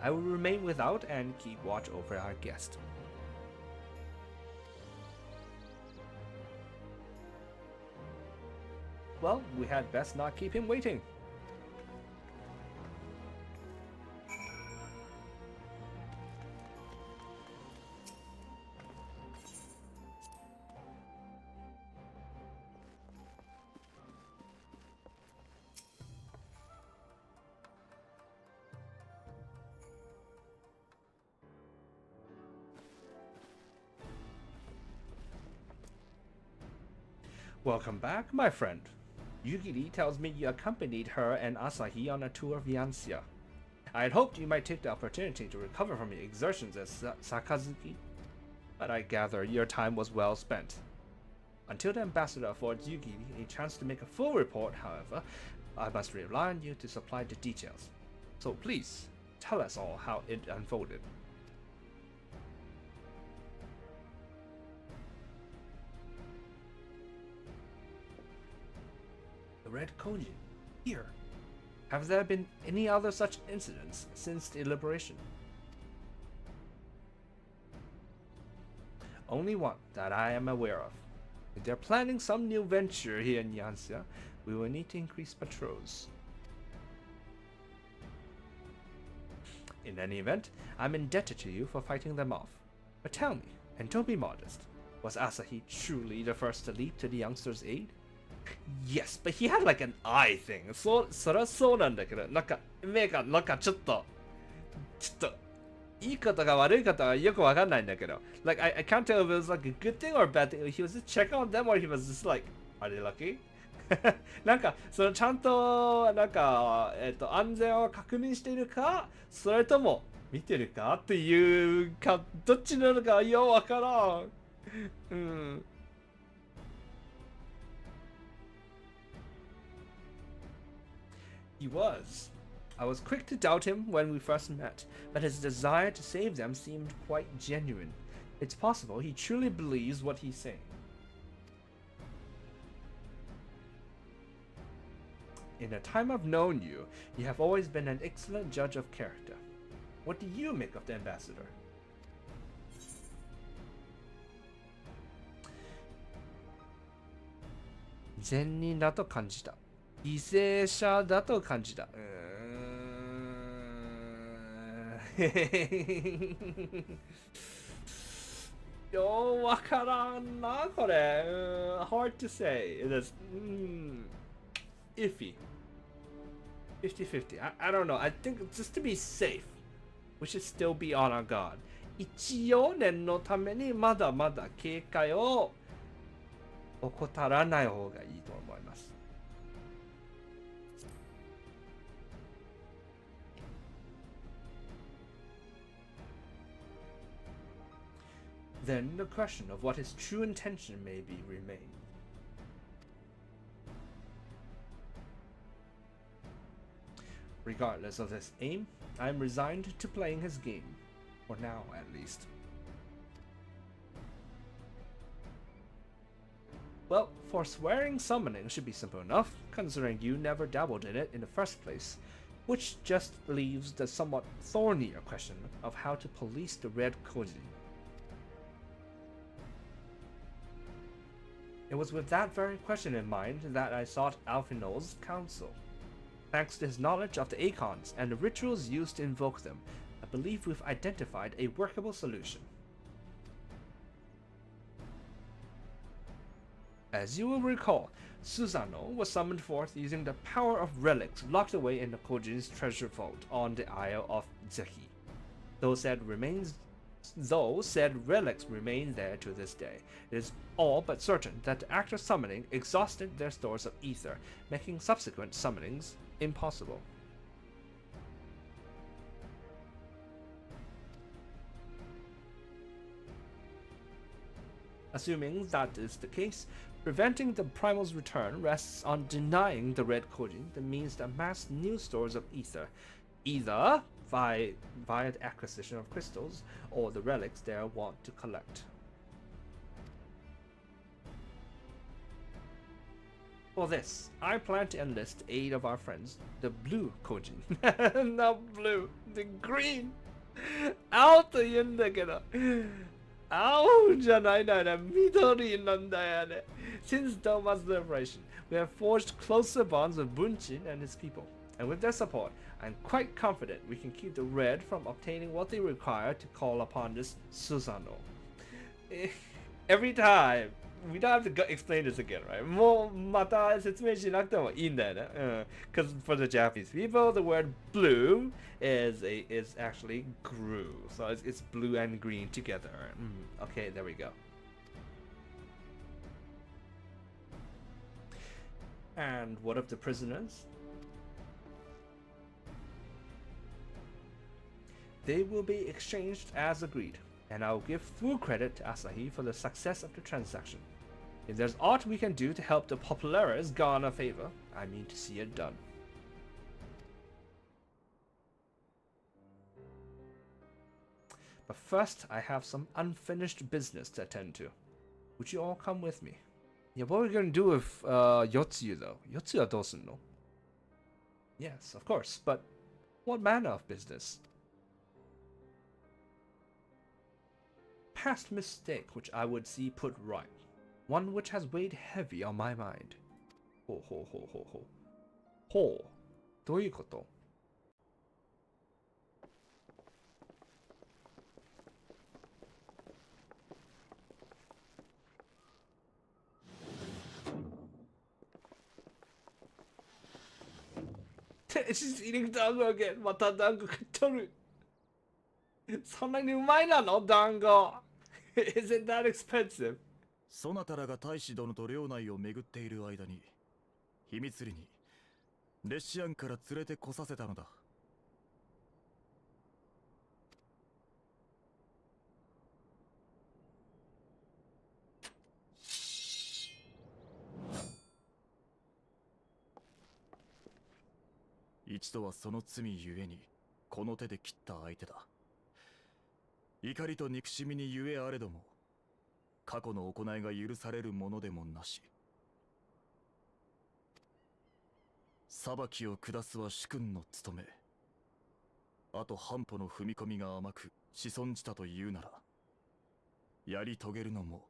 I will remain without and keep watch over our guest. Well, we had best not keep him waiting. Welcome back, my friend. Yugiri tells me you accompanied her and Asahi on a tour of Yansya. I had hoped you might take the opportunity to recover from your exertions as Sakazuki, but I gather your time was well spent. Until the ambassador affords Yugiri a chance to make a full report, however, I must rely on you to supply the details. So please, tell us all how it unfolded. The Red Koji, here. Have there been any other such incidents since the liberation? Only one that I am aware of. If they're planning some new venture here in Yanxia, we will need to increase patrols. In any event, I'm indebted to you for fighting them off. But tell me, and don't be modest, was Asahi truly the first to leap to the youngster's aid? Yes, but he had like an eye thing. そりゃそうなんだけど、なんか目がなんかちょっといいことか悪いことはよくわかんないんだけど。Like I can't tell if it was like a good thing or a bad thing. He was just checking on them or he was just like, are they lucky? なんかそのちゃんとなんか安全を確認しているか、それとも見てるかっていうか、どっちなのかようわからん。うん。He was. I was quick to doubt him when we first met, but his desire to save them seemed quite genuine. It's possible he truly believes what he's saying. In the time I've known you, you have always been an excellent judge of character. What do you make of the ambassador? Zenin だと感じた。犠牲者だと感じた。ようわからんなこれ。Hard to say. It is iffy. 50-50. I don't know. I think just to be safe, we should still be on our guard. 一応念のためにまだまだ警戒を怠らない方がいいと思います。Then the question of what his true intention may be remains. Regardless of his aim, I am resigned to playing his game. For now, at least. Well, forswearing summoning should be simple enough, considering you never dabbled in it in the first place, which just leaves the somewhat thornier question of how to police the Red Koji. It was with that very question in mind that I sought Alfinol's counsel. Thanks to his knowledge of the Acons and the rituals used to invoke them, I believe we've identified a workable solution. As you will recall, Susanoo was summoned forth using the power of relics locked away in the Kojin's treasure vault on the Isle of Zehi. Though said relics remain there to this day, it is all but certain that the act of summoning exhausted their stores of ether, making subsequent summonings impossible. Assuming that is the case, preventing the Primal's return rests on denying the Red Kojin the means to amass new stores of ether, either via the acquisition of crystals or the relics they are wont to collect. For this, I plan to enlist the aid of our friends, the Blue Kojin. Not blue, the green! 青と言うんだけど、青じゃないな、緑なんだよね。Since Doma's liberation, we have forged closer bonds with Bunchin and his people, and with their support, I'm quite confident we can keep the Red from obtaining what they require to call upon this Susanoo. Every time, we don't have to explain this again, right? もうまた説明しなくてもいいんだよね。Because for the Japanese people, the word blue is actually grew, so it's blue and green together. Okay, there we go. And what of the prisoners? They will be exchanged as agreed, and I will give full credit to Asahi for the success of the transaction. If there's aught we can do to help the Populares garner favor, I mean to see it done. But first, I have some unfinished business to attend to. Would you all come with me? Yeah, what are we gonna do with Yotsuyu though? Yotsuyu wa dou sunu no? Yes, of course, but what manner of business? Past mistake which I would see put right. one which has weighed heavy on my mind. ほうほうほうほうほう。ほう。どういうこと？She's eating dango again. また団子食っとる。そんなにうまいなの団子。Is it that expensive? そなたらが大使殿と領内を巡っている間に、秘密裏にレシアンから連れてこさせたのだ。一度はその罪ゆえにこの手で切った相手だ。怒りと憎しみにゆえあれども、過去の行いが許されるものでもなし。裁きを下すは主君の務め。あと半歩の踏み込みが甘く子孫じたというなら、やり遂げるのも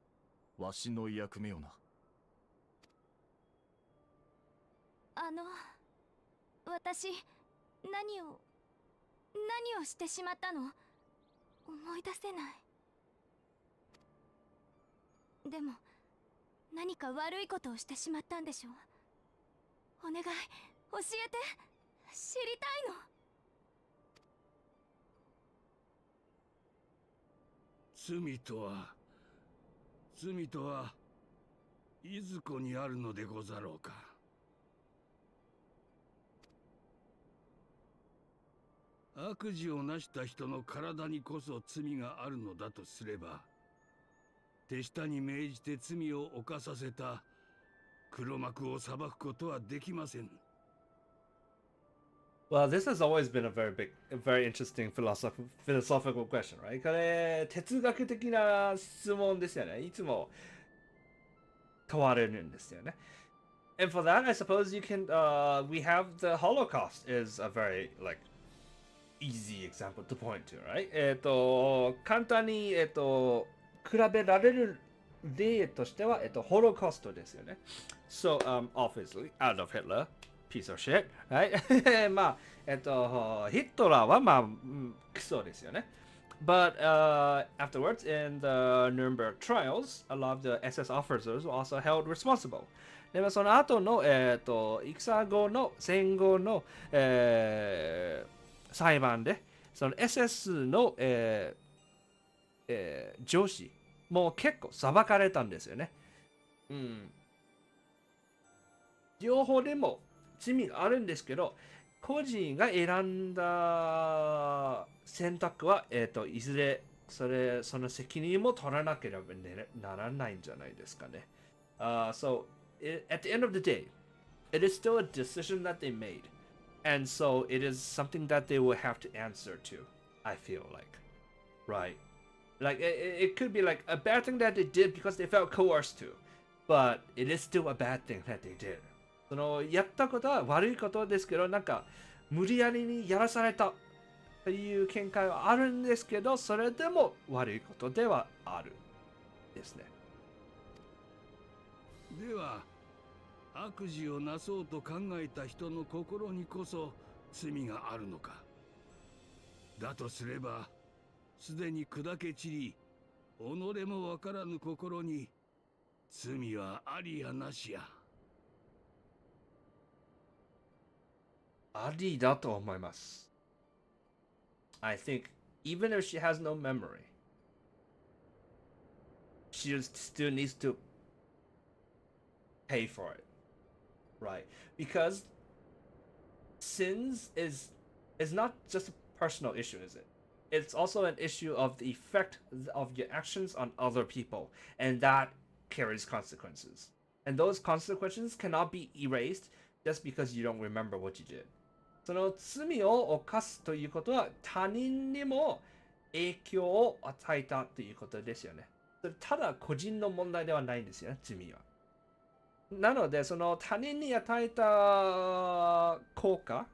わしの役目よな。私、何をしてしまったの？思い出せない。でも、何か悪いことをしてしまったんでしょ？お願い、教えて。知りたいの。罪とはいずこにあるのでござろうか。悪事をなした人の体にこそ罪があるのだとすれば、手下に命じて罪を犯させた黒幕を裁くことはできません。Well, this has always been a very interesting philosophical question, right? これ、哲学的な質問ですよね。いつも問われるんですよね。And for that, I suppose we have the Holocaust is a very, easy example to point to, right? 簡単に、比べられる例としては、ホロコーストですよね。So, obviously, Adolf Hitler, piece of shit, right? まあ、ヒトラーはクソですよね。But afterwards, in the Nuremberg trials, a lot of the SS officers were also held responsible. でもその後の、戦後の、裁判で、その SS の、上司も結構裁かれたんですよね。うん。両方でも罪があるんですけど、個人が選んだ選択は、いずれその責任も取らなければならないんじゃないですかね。So, at the end of the day, it is still a decision that they made. And so it is something that they will have to answer to, I feel like. Right? Like, it could be like a bad thing that they did because they felt coerced to. But it is still a bad thing that they did. そのやったことは悪いことですけど、なんか無理やりにやらされたという見解はあるんですけど、それでも悪いことではあるですね。では、悪事をなそうと考えた人の心にこそ罪があるのか。だとすれば、すでに砕け散り、己もわからぬ心に罪はありやなしや。ありだと思います。I think even if she has no memory, she still needs to pay for it. Right? Because sins is not just a personal issue, is it? It's also an issue of the effect of your actions on other people, and that carries consequences. And those consequences cannot be erased just because you don't remember what you did. その罪を犯すということは他人にも影響を与えたということですよね。それただ個人の問題ではないんですよね、罪は。なので、その他人に与えた効果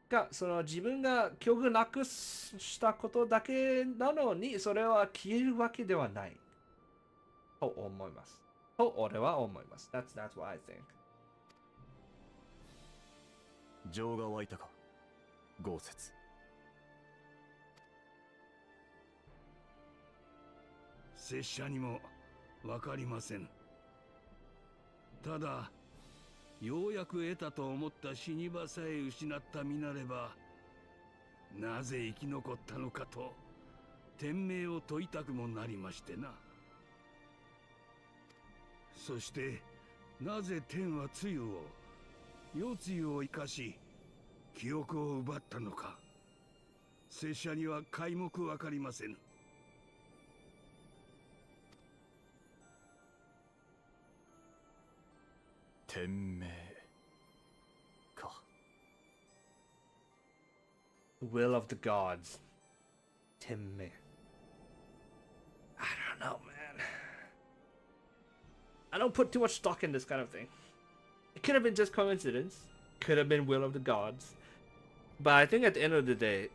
が、その自分が記憶なくしたことだけなのに、それは消えるわけではない。と思います。と俺は思います。That's what I think. 情が湧いたか、豪雪。拙者にもわかりません。ただようやく得たと思った死に場さえ失った身なれば、なぜ生き残ったのかと天命を問いたくもなりましてな。そしてなぜ天は露を、夜露を生かし記憶を奪ったのか、拙者には皆目わかりません。天命か。 Will of the gods. 天命。I don't know, man. I don't put too much stock in this kind of thing. It could have been just coincidence. Could have been will of the gods. But I think at the end of the day,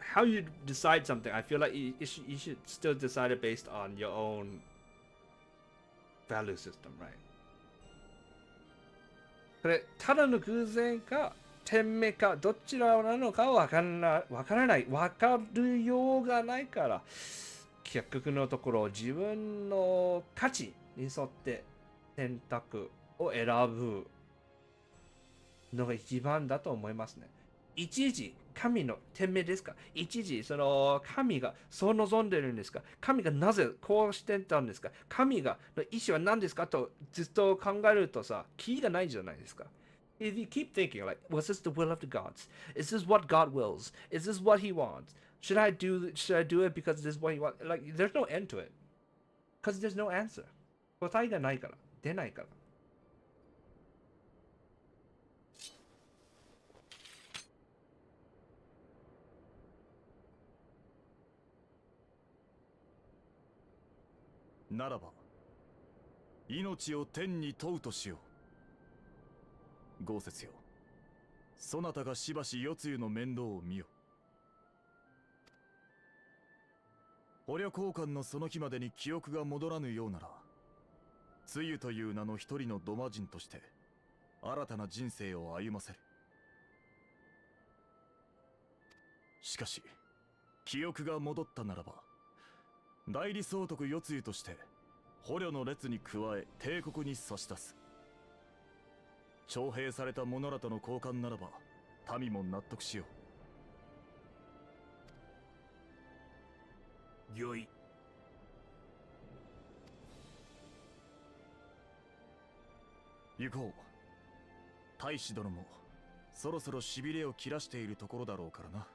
how you decide something, I feel like you should still decide it based on your own value system, right? これただの偶然か天命かどちらなのかはわからない、わかるようがないから、結局のところ自分の価値に沿って選択を選ぶのが一番だと思いますね。一時神の天命ですか、一時その神がそう望んでるんですか、神がなぜこうしてたんですか、神がの意思は何ですかとずっと考えるとさ、キリがないじゃないですか。If you keep thinking like, was this the will of the gods? Is this what God wills? Is this what He wants? Should I do it because this is what He wants? Like, there's no end to it. Because there's no answer. 答えがないから、出ないから。ならば命を天に問うとしよう。豪雪よ、そなたがしばし夜露の面倒を見よ。捕虜交換のその日までに記憶が戻らぬようなら、露という名の一人のドマ人として新たな人生を歩ませる。しかし記憶が戻ったならば、代理総督夜露として捕虜の列に加え帝国に差し出す。徴兵された者らとの交換ならば民も納得しよ御意。う。行こう。大使殿もそろそろしびれを切らしているところだろうからな。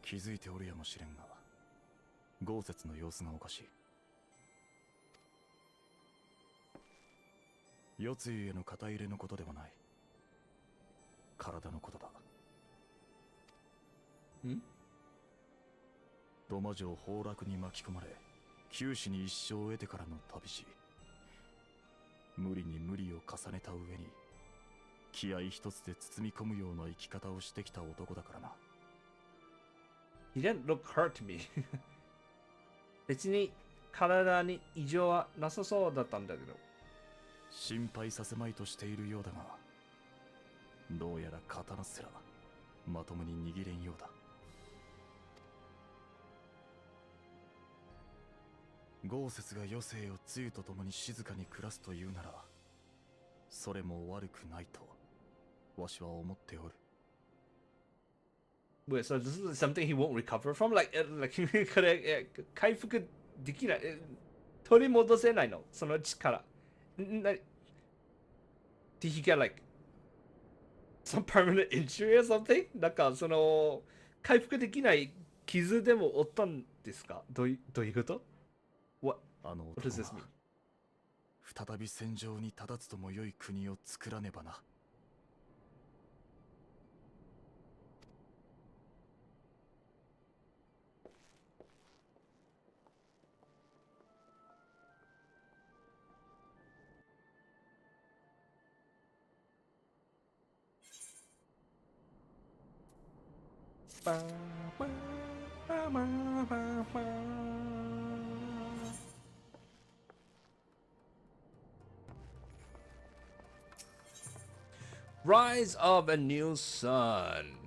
気づいておるやもしれんが、豪雪の様子がおかしい。夜露への肩入れのことではない。体のことだ。ん？土間城崩落に巻き込まれ、九死に一生を得てからの旅路。無理に無理を重ねた上に、気合一つで包み込むような生き方をしてきた男だからな。He didn't look hurt to me. 別に体に異常はなさそうだったんだけど。心配させまいとしているようだが、どうやら刀すらまともに握れんようだ。豪雪が余生を露と共に静かに暮らすというなら、それも悪くないとわしは思っておる。Wait, so this is something he won't recover from? Like これ、回復できない、取り戻せないのその力。Did he get like some permanent injury or something? なんかその回復できない傷でも負ったんですか？どういうこと What does this mean? 再び戦場に立たつとも良い国を作らねばな。Rise of a New Sun.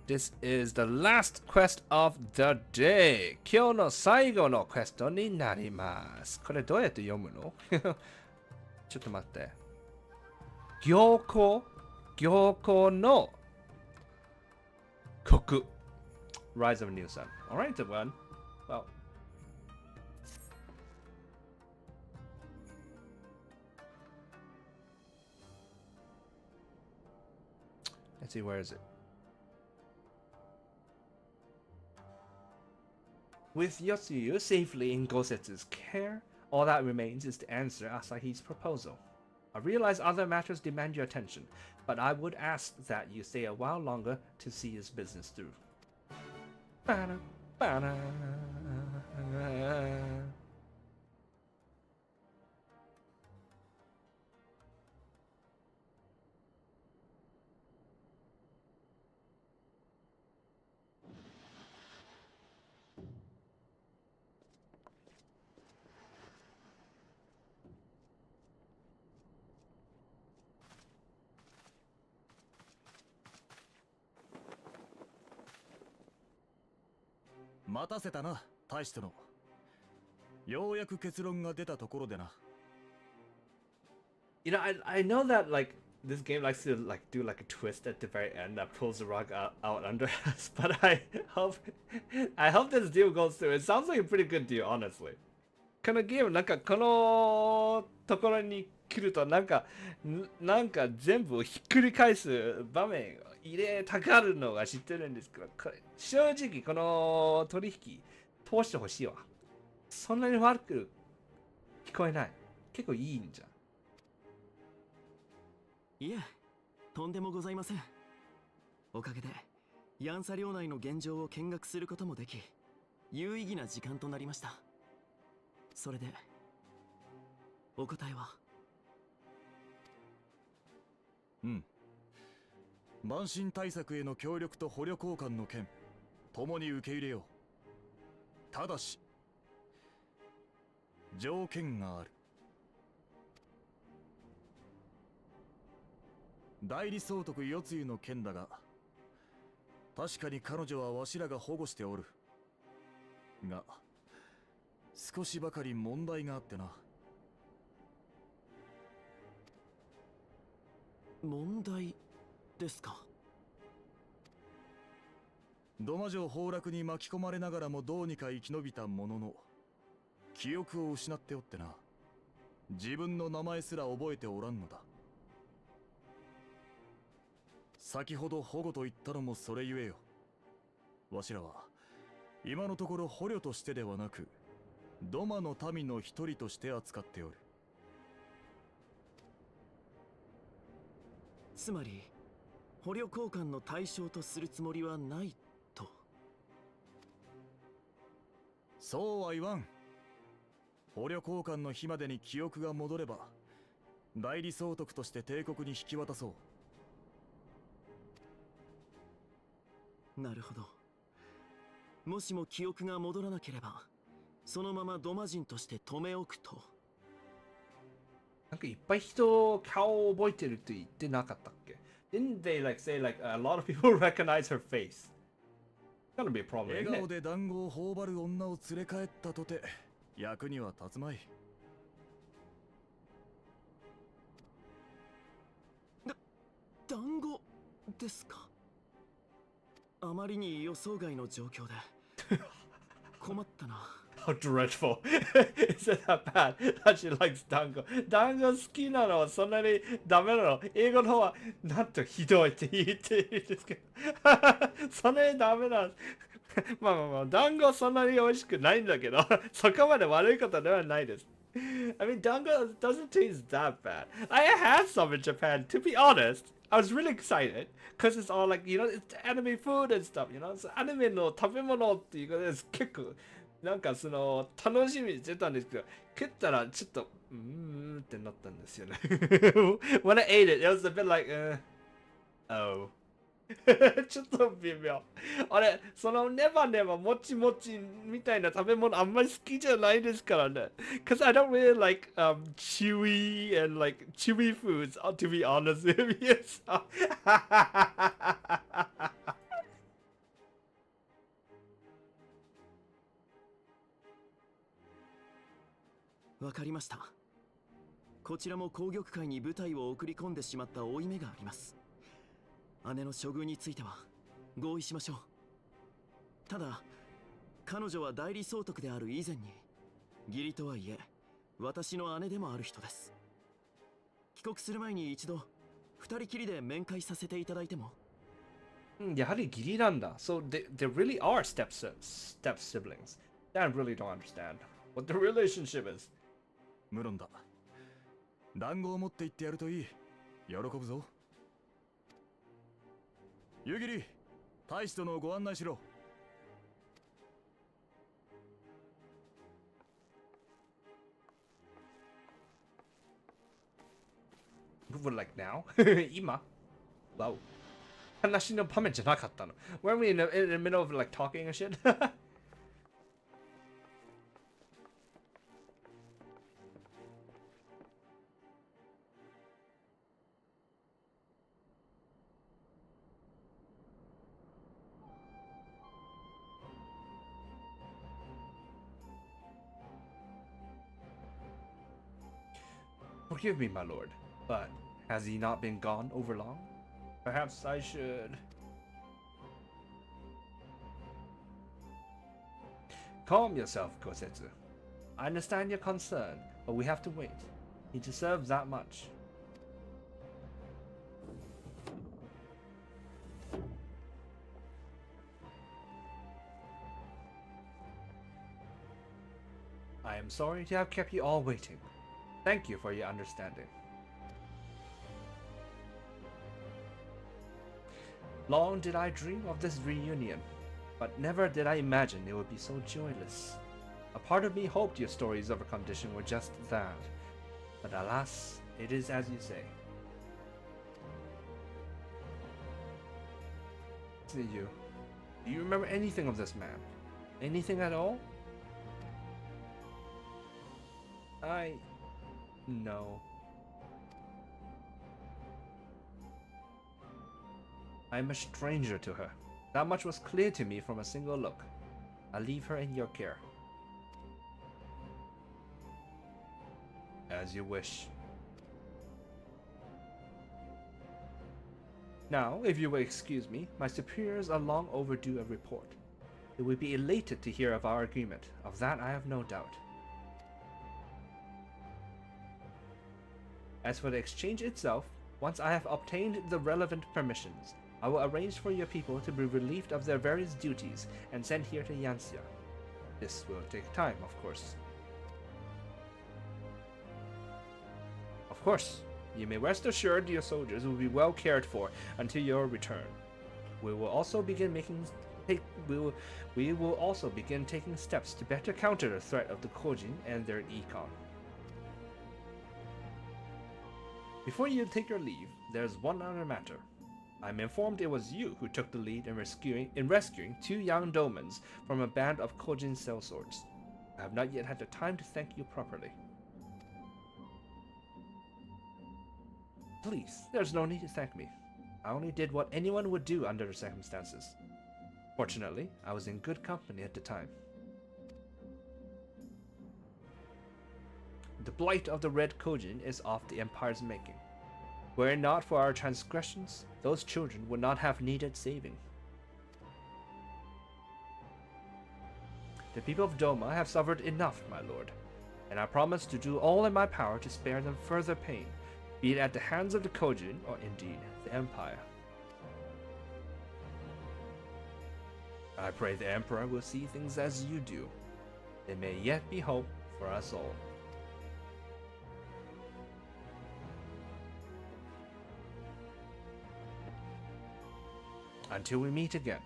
This is the last quest of the day. 今日の最後のクエストになります。これどうやって読むのちょっと待って。行幸の刻。Rise of a New Sun. Alright, everyone. Well. Let's see, where is it? With Yotsuyu safely in Gosetsu's care, all that remains is to answer Asahi's proposal. I realize other matters demand your attention, but I would ask that you stay a while longer to see his business through. Ba-da, ba-da. 待たせたな、大使殿。ようやく結論が出たところでな。You know, I know that like this game likes to like do like a twist at the very end that pulls the rug out under us, but I hope this deal goes through. It sounds like a pretty good deal, honestly. このゲームなんかこのところに来るとなんか全部ひっくり返す場面を入れたがるのが知ってるんですけど、これ正直この取引通してほしいわ。そんなに悪く聞こえない。結構いいんじゃん。いえ、とんでもございません。おかげでヤンサ領内の現状を見学することもでき、有意義な時間となりました。それでお答えは？慢心対策への協力と捕虜交換の件、共に受け入れよう。ただし条件がある。代理総督世露の件だが、確かに彼女はわしらが保護しておるが、少しばかり問題があってな。問題ですか？土間城崩落に巻き込まれながらもどうにか生き延びたものの、記憶を失っておってな。自分の名前すら覚えておらんのだ。先ほど保護と言ったのもそれゆえよ。わしらは今のところ捕虜としてではなく、土間の民の一人として扱っておる。つまり捕虜交換の対象とするつもりはないと？そうは言わん。捕虜交換の日までに記憶が戻れば、代理総督として帝国に引き渡そう。なるほど。もしも記憶が戻らなければ、そのままドマ人として留め置くと。なんかいっぱい人顔を覚えてるって言ってなかったっけ？ Didn't they like say like a lot of people recognize her face? It's gonna be a problem. 笑顔で団子を頬張る女を連れ帰ったとて役には立つまい。団子ですか？あまりに予想外の状況で困ったな。How dreadful. Is it that bad that she likes dango? 団子好きなのはそんなにダメなの？英語の方はなんとひどいって言っているんですけどそんなにダメなのまあ団子はそんなに美味しくないんだけどそこまで悪いことではないです。I mean, dango doesn't taste that bad. I had some in Japan, to be honest. I was really excited because it's all like, you know, it's anime food and stuff, you know? So anime の食べ物っていうことです。結構なんかその楽しみにしてたんですけど、食ったらちょっとってなったんですよね。When I ate it, it was a bit like, oh. ちょっと微妙。あれ、そのネバネバもちもちみたいな食べ物あんまり好きじゃないですからね。Cause I don't really like chewy and like chewy foods, to be honest with you. わかりました。こちらも紅玉会に部隊を送り込んでしまった負い目があります。姉の処遇については合意しましょう。ただ彼女は代理総督である以前に義理とはいえ私の姉でもある人です。帰国する前に一度二人きりで面会させていただいても。やはり義理なんだ。So there really are step siblings. I really don't understand what the relationship is. 無論だ。団子を持って行ってやるといい。喜ぶぞ。湯切り、大使殿をご案内しろ。Like now? 今 Wow. 話の場面じゃなかったの。Weren't we in the middle of like talking and shit? Forgive me, my lord, but has he not been gone over long? Perhaps I should... Calm yourself, Kosetsu. I understand your concern, but we have to wait. He deserves that much. I am sorry to have kept you all waiting. Thank you for your understanding. Long did I dream of this reunion, but never did I imagine it would be so joyless. A part of me hoped your stories of her condition were just that, but alas, it is as you say. You. Do you remember anything of this man? Anything at all? No. I am a stranger to her. That much was clear to me from a single look. I leave her in your care. As you wish. Now, if you will excuse me, my superiors are long overdue a report. They will be elated to hear of our agreement. Of that I have no doubt. As for the exchange itself, once I have obtained the relevant permissions, I will arrange for your people to be relieved of their various duties and sent here to Yanxia. This will take time, of course. Of course, you may rest assured your soldiers will be well cared for until your return. We will also begin taking steps to better counter the threat of the Kojin and their econ. Before you take your leave, there's one other matter. I'm informed it was you who took the lead in rescuing two young domans from a band of Kojin sellswords. I have not yet had the time to thank you properly. Please, there's no need to thank me. I only did what anyone would do under the circumstances. Fortunately, I was in good company at the time. The blight of the Red Kojin is off the Empire's making. Were it not for our transgressions, those children would not have needed saving. The people of Doma have suffered enough, my lord, and I promise to do all in my power to spare them further pain, be it at the hands of the Kojin or indeed the Empire. I pray the Emperor will see things as you do. There may yet be hope for us all. Until we meet again.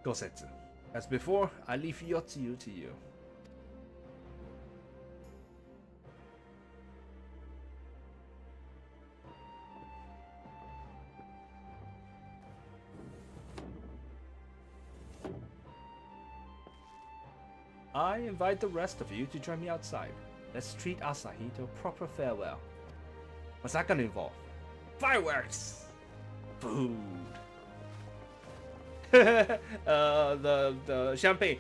5節 As before, I leave Yotsuyu to you. I invite the rest of you to join me outside. Let's treat Asahi to a proper farewell. What's that gonna involve? Fireworks! Food. The champagne.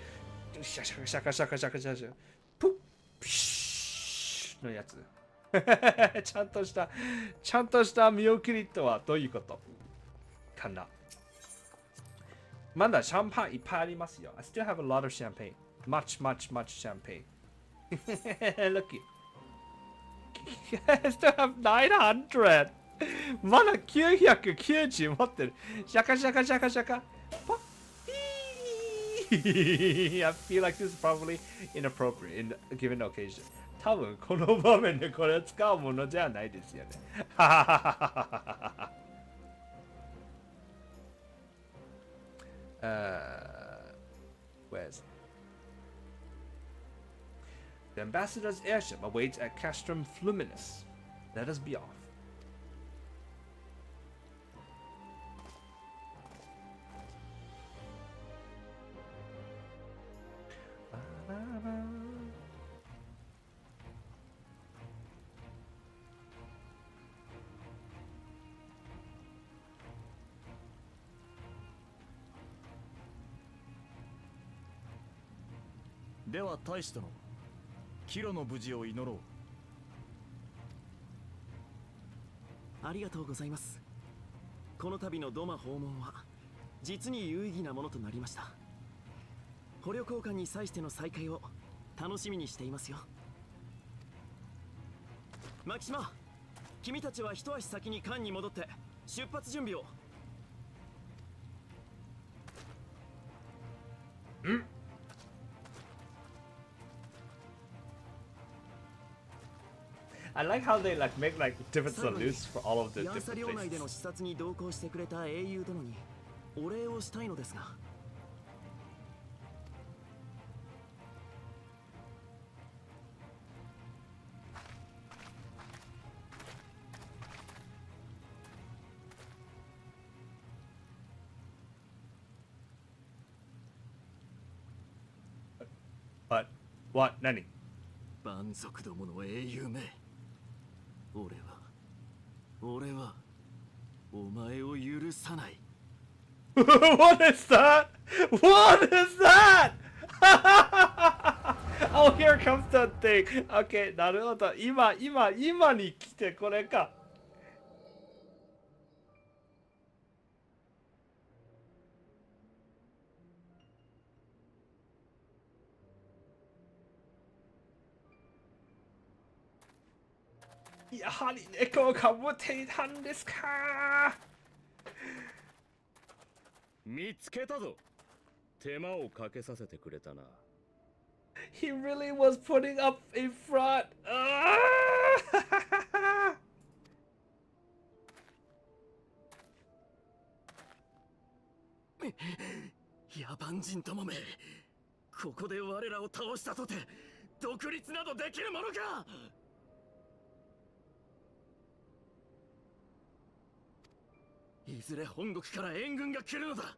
Shaka shaka shaka shaka shaka. Poop. Psh のやつ。ちゃんとした見送りとはどういうことかな。まだシャンパンいっぱいありますよ。I still have a lot of champagne. Much champagne. Look you. I still have 900. まだ990持ってる。シャカシャカシャカシャカ。パッ I feel like this is probably inappropriate in a given occasion. 多分この場面でこれを使うものじゃないですよね。Where's the ambassador's airship awaits at Castrum Fluminus. Let us be off. Deは大使殿、キロの無事を祈ろう。ありがとうございます。この度のドマ訪問は実に有意義なものとなりました。捕虜交換に際しての再会を楽しみにしていますよ。牧島、君たちは一足先に艦に戻って出発準備を。I like how they like make like different salutes for all of the different ヤンサ領内での places. 視察に同行してくれた英雄殿にお礼をしたいのですが。What? 何？蛮族どもの英雄め。俺はお前を許さない。What is that? What is that? Oh, here comes the thing. Okay, なるほど。今に来てこれか。やはり猫をかぶっていたんですか。見つけたぞ。手間をかけさせてくれたな。He really was putting up in front. 野蛮人どもめ、ここで我らを倒したとて独立などできるものか。いずれ本国から援軍が来るのだ。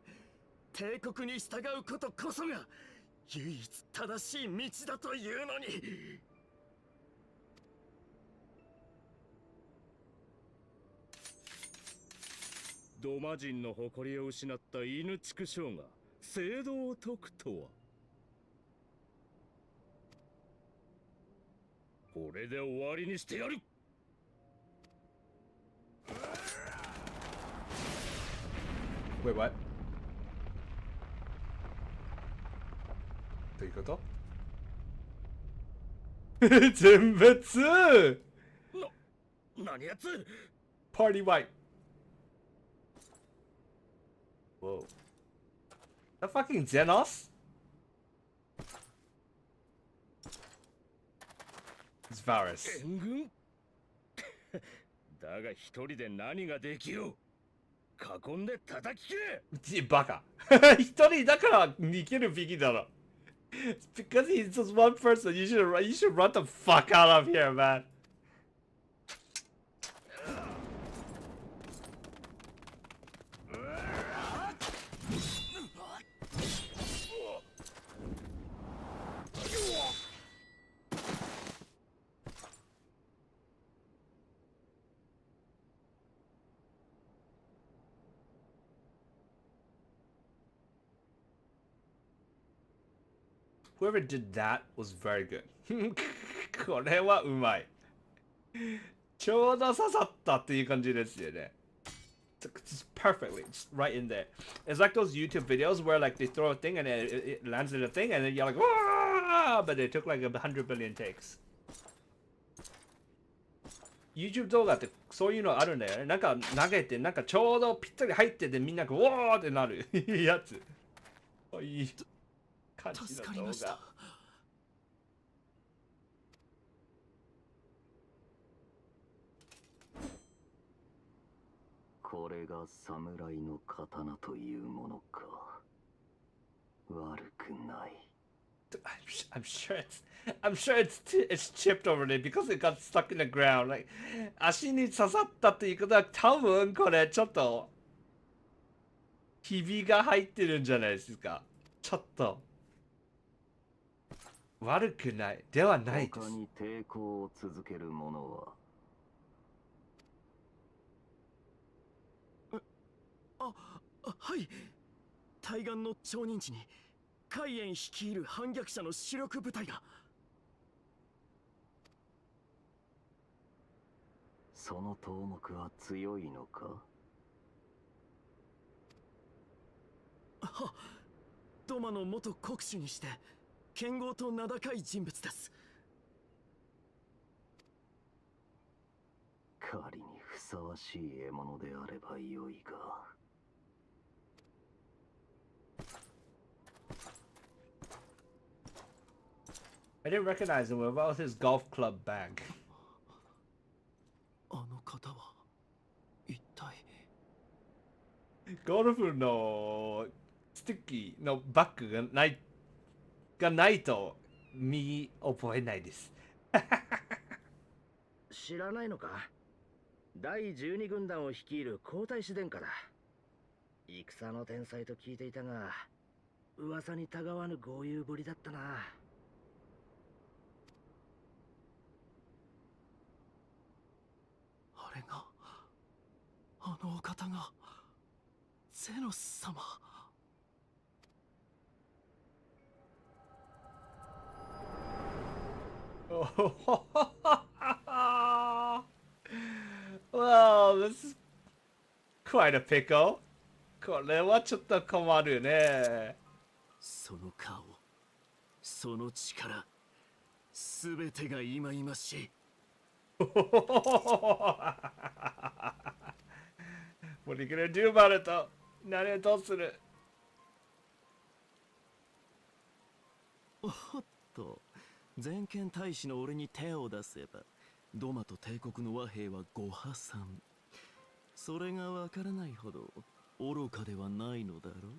帝国に従うことこそが唯一正しい道だというのに。ドマ人の誇りを失った犬畜生が聖堂を解くとは。これで終わりにしてやる。Wait, what? どういうこと？全滅！何やつ？ Party wipe. Whoa. The fucking Xenos? It's Varus. 援軍だが一人で何ができよう。囲んで叩き切れ。バカ。一人だから逃げるべきだろ。Because he's just one person, you should run the fuck out of here, man. Whoever did that was very good. これはうまい。ちょうど刺さったっていう感じですよね。Just perfectly, just right in there. It's like those YouTube videos where like they throw a thing and it lands in a thing and then you're like, "Wah!" But it took like 100 billion takes. YouTube 動画ってそういうのあるんだよね。なんか投げて、なんかちょうどぴったり入っててみんなが、わーってなるやつ。いい感じの動画。これが侍の刀というものか。悪くない。I'm sure it's chipped over there because it got stuck in the ground. Like 足に刺さったっていうことは多分これちょっとひびが入ってるんじゃないですか。ちょっと悪くないではないです。他に抵抗を続ける者は。はい。対岸の町人地に海援率いる反逆者の主力部隊が。その頭目は強いのか。は、ドマの元国主にして剣豪と名高い人物です。狩りにふさわしい獲物であればよいが。I didn't recognize him without his golf club bag. あの方は一体。ゴルフのスティッキーのバッグがないと見覚えないです。知らないのか。第12軍団を率いる皇太子殿下だ。戦の天才と聞いていたが、噂にたがわぬ豪遊ぶりだったな。あれが、あのお方がゼノス様。Well, this is quite a pickle. これはちょっと困るね。その顔、その力、すべてが忌々しい。What are you gonna do about it though? 何をどうする？おっと、全権大使の俺に手を出せば、ドマと帝国の和平はご破産。それがわからないほど愚かではないのだろう。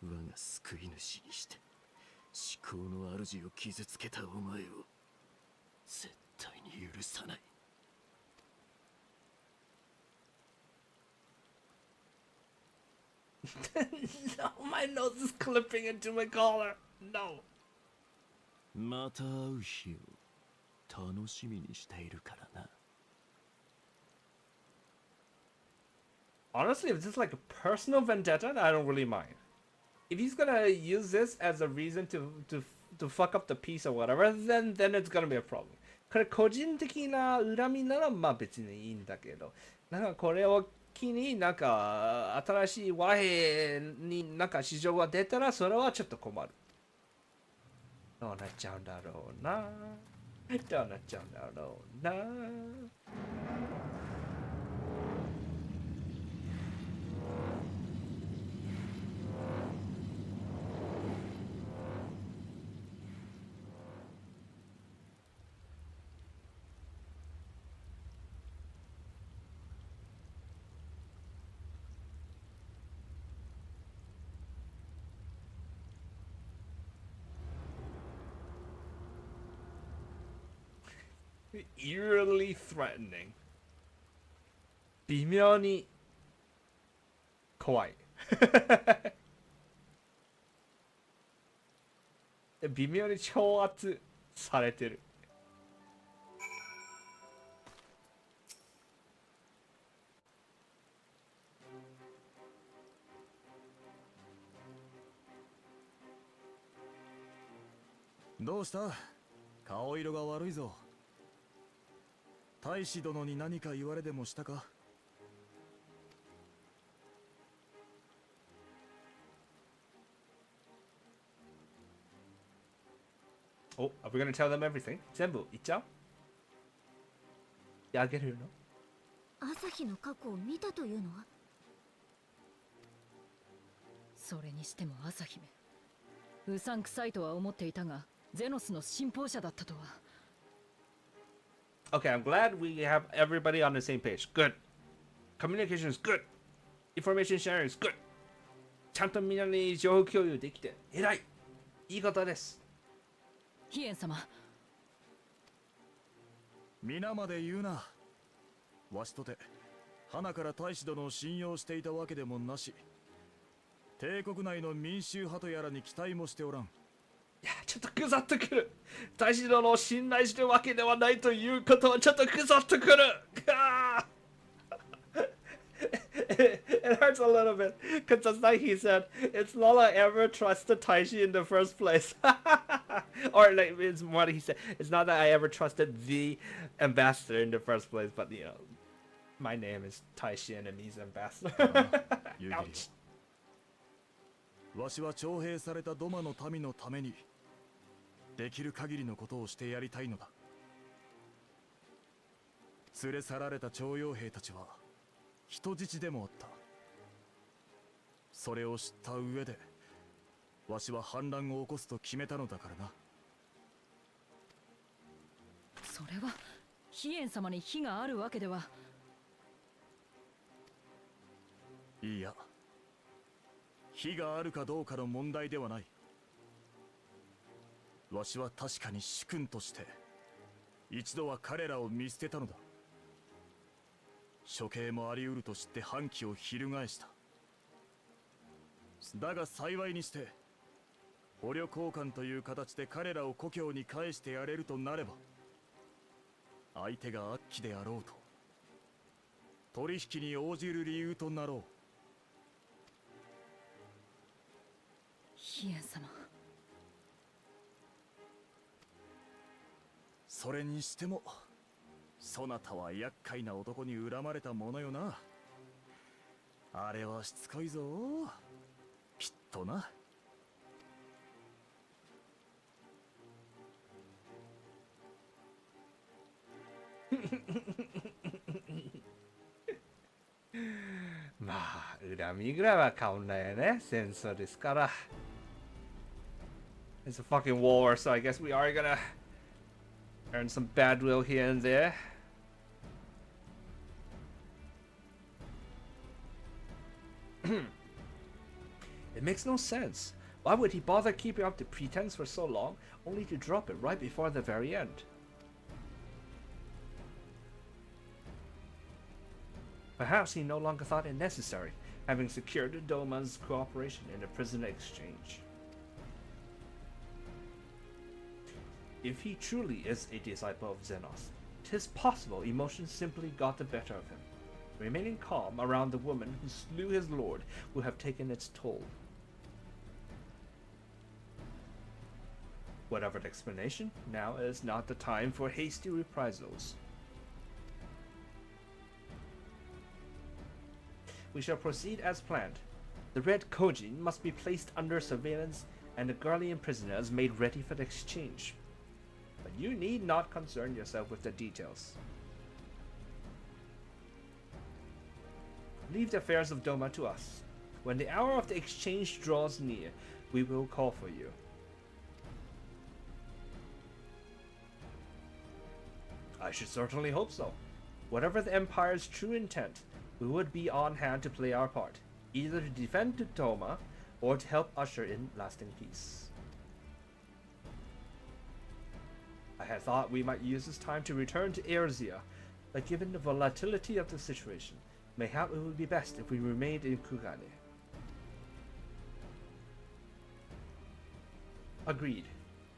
我が救い主にして思考の主を傷つけたお前を絶対に許さない。No, my nose is clipping into my collar. No. また会う日を楽しみにしているからな。Honestly, if this is like a personal vendetta, I don't really mind. If he's gonna use this as a reason to fuck up the peace or whatever, then it's gonna be a problem. これ個人的な恨みならまあ別にいいんだけど、なんかこれを機になんか新しい和平になんか市場が出たらそれはちょっと困る。どうなっちゃうんだろうな。どうなっちゃうんだろうな。eerily threatening. 微妙に怖い。微妙に挑発されてる。どうした？顔色が悪いぞ。大使殿に何か言われでもしたか？Oh, are we gonna tell them everything? 全部言っちゃう？あげるの？朝日の過去を見たというのは？それにしても朝姫、うさんくさいとは思っていたが、ゼノスの信奉者だったとは。Okay, I'm glad we have everybody on the same page. Good. Communication is good. Information sharing is good. ちゃんとみんなに情報共有できて偉い。いいことです。ヒエン様。皆まで言うな。わしとて花から大使殿を信用していたわけでもなし、帝国内の民衆派とやらに期待もしておらん。いや、ちょっとぐざっとくる。大使殿を信頼してるわけではないということはちょっとぐざっとくる。It hurts a little bit because just like he said, it's not like I ever trusted Taishi in the first place. Or like it's what he said. It's not that I ever trusted the ambassador in the first place, but you know, my name is Taishi and he's ambassador. Ouch. わしは徴兵されたドマの民のためにできる限りのことをしてやりたいのだ。連れ去られた徴用兵たちは人質でもあった。それを知った上でわしは反乱を起こすと決めたのだからな。それはヒエン様に非があるわけでは。いいや、非があるかどうかの問題ではない。わしは確かに主君として一度は彼らを見捨てたのだ。処刑もあり得ると知って反旗を翻した。だが幸いにして捕虜交換という形で彼らを故郷に返してやれるとなれば、相手が悪鬼であろうと取引に応じる理由となろう。ヒエン様。それにしてもそなたは厄介な男に恨まれたものよな。あれはしつこいぞ、きっとな。まあ恨みぐらいは変わんないよね。戦争ですから。It's a fucking war, so I guess we are gonna earn some bad will here and there. It makes no sense. Why would he bother keeping up the pretense for so long, only to drop it right before the very end? Perhaps he no longer thought it necessary, having secured the Doma's cooperation in the prisoner exchange. If he truly is a disciple of Xenos, 'tis possible emotions simply got the better of him. Remaining calm around the woman who slew his lord would have taken its toll. Whatever the explanation, now is not the time for hasty reprisals. We shall proceed as planned. The Red Kojin must be placed under surveillance and the Garlean prisoners made ready for the exchange. But you need not concern yourself with the details. Leave the affairs of Doma to us. When the hour of the exchange draws near, we will call for you. I should certainly hope so. Whatever the Empire's true intent, we would be on hand to play our part, either to defend Doma or to help usher in lasting peace. I had thought we might use this time to return to Erzia, but given the volatility of the situation, mayhap it would be best if we remained in Kugane. Agreed.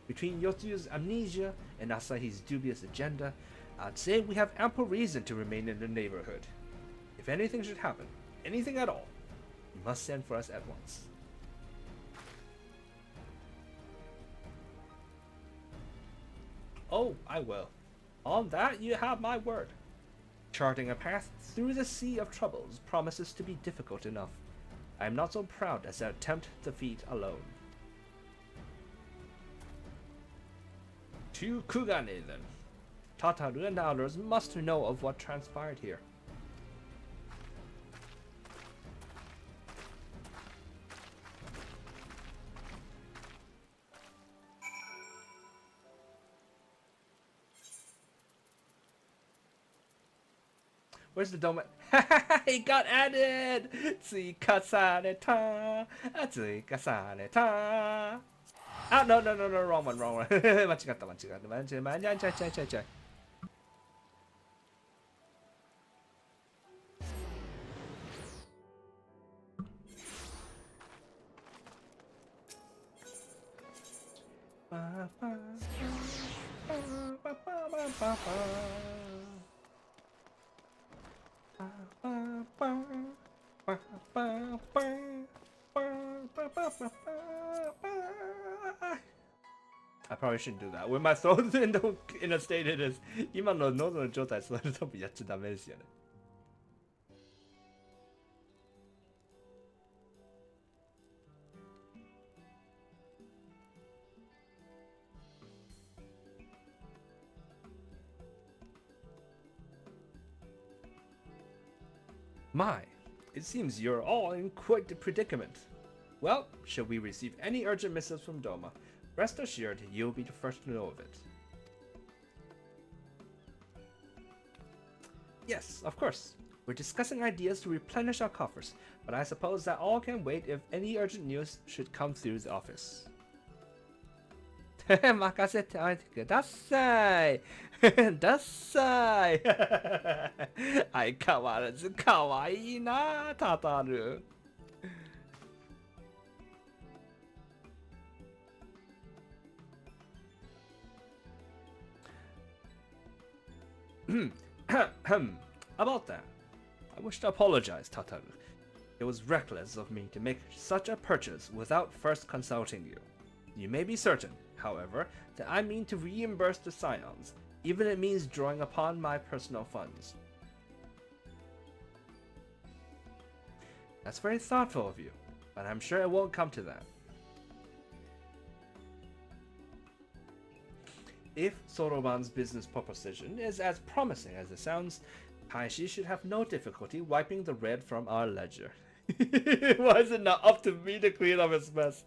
Between Yotsu's amnesia and Asahi's dubious agenda, I'd say we have ample reason to remain in the neighborhood. If anything should happen, anything at all, you must send for us at once. Oh, I will. On that you have my word. Charting a path through the sea of troubles promises to be difficult enough. I am not so proud as to attempt the feat alone. To Kugane then. Tataru and others must know of what transpired here. Where's the dome? It got added! 追加された! 追加された! Ah, no, wrong one. 間違った。I probably shouldn't do that. With my throat in a state it is. 今の喉の状態それ多分やっちゃダメですよね。My, it seems you're all in quite a predicament. Well, should we receive any urgent missives from Doma, rest assured you'll be the first to know of it. Yes, of course. We're discussing ideas to replenish our coffers, but I suppose that all can wait if any urgent news should come through the office. 任せておいてください。ダッサい。相変わらず可愛いな、タタル。About that, I wish to apologize, Tataru. It was reckless of me to make such a purchase without first consulting you. You may be certain, however, that I mean to reimburse the scions, even if it means drawing upon my personal funds. That's very thoughtful of you, but I'm sure it won't come to that. If Soroban's business proposition is as promising as it sounds, Kaishi should have no difficulty wiping the red from our ledger. Why is it not up to me to clean up his mess?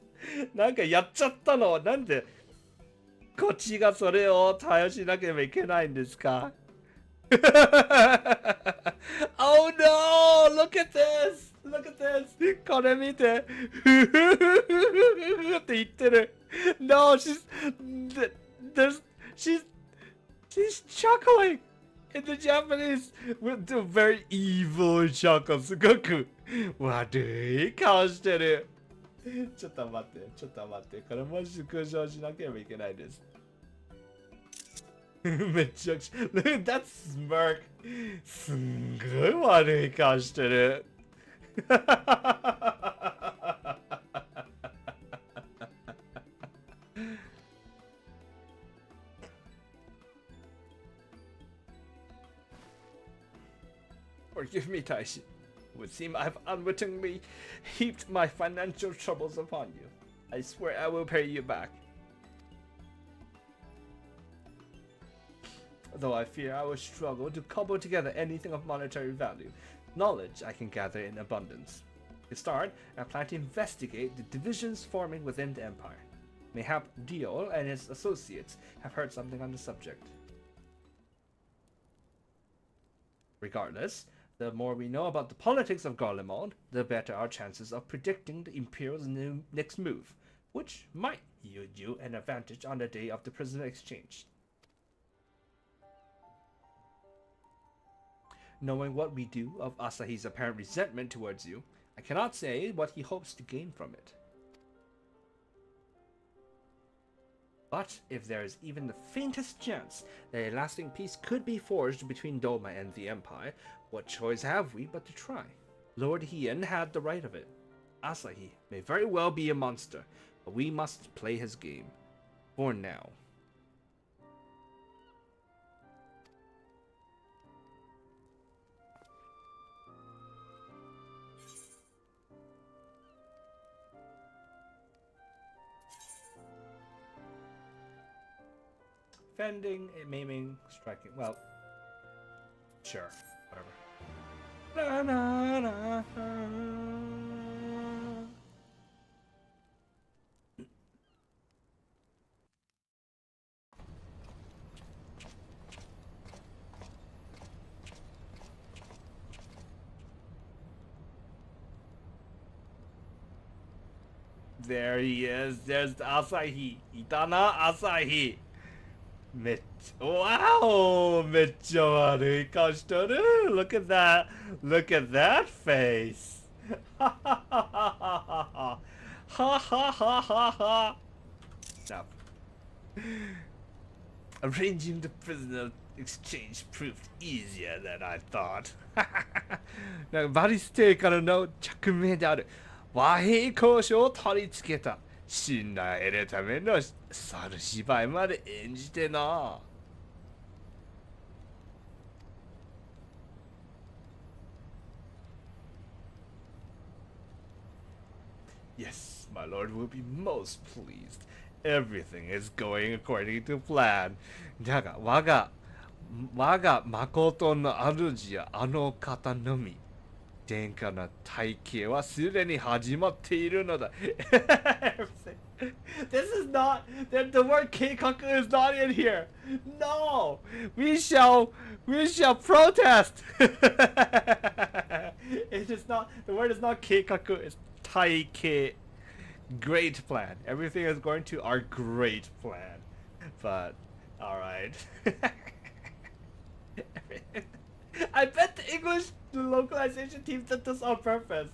なんかやっちゃったの。なんでこっちがそれを対応しなければいけないんですか？ Oh no! Look at this! Look at this! これ見て。って言ってる。No, she's chuckling in the Japanese with the very evil chuckle. すごく悪い顔してる。ちょっと待って。これも縮小しなければいけないです。めっちゃくちゃ。Look at that smirk. すんごい悪い顔してる。Forgive me, Taishi. It would seem I've unwittingly heaped my financial troubles upon you. I swear I will pay you back. Though I fear I will struggle to cobble together anything of monetary value. Knowledge I can gather in abundance. To start, I plan to investigate the divisions forming within the Empire. Mayhap Diol and his associates have heard something on the subject. Regardless, the more we know about the politics of Garlemald, the better our chances of predicting the Imperial's next move, which might yield you an advantage on the day of the prisoner exchange. knowing what we do of Asahi's apparent resentment towards you, I cannot say what he hopes to gain from it. But if there is even the faintest chance that a lasting peace could be forged between Doma and the Empire, what choice have we but to try? Lord Hien had the right of it. Asahi may very well be a monster, but we must play his game. For now. Fending, maiming, striking. Well, sure, whatever. Na, na, na, na. There he is. There's Asahi. Itana Asahi. Wow! めっちゃ悪い顔しとる. Look at that. Look at that face. Ha ha ha ha ha ha. Ha ha ha ha ha. Stop. Arranging the prisoner exchange proved easier than I thought. なんかバリス邸からの着命である和平交渉を取り付けた。信頼得るための猿芝居まで演じてな。Yes, my lord will be most pleased. Everything is going according to plan. だが、我が誠の主やあの方のみ。殿下の体系はすでに始まっているのだ。This is not, the word keikaku is not in here. No, we shall protest. It is not, the word is not keikaku, it's taikei. Great plan. Everything is going to our great plan. But, alright. I bet the English localization team did this on purpose.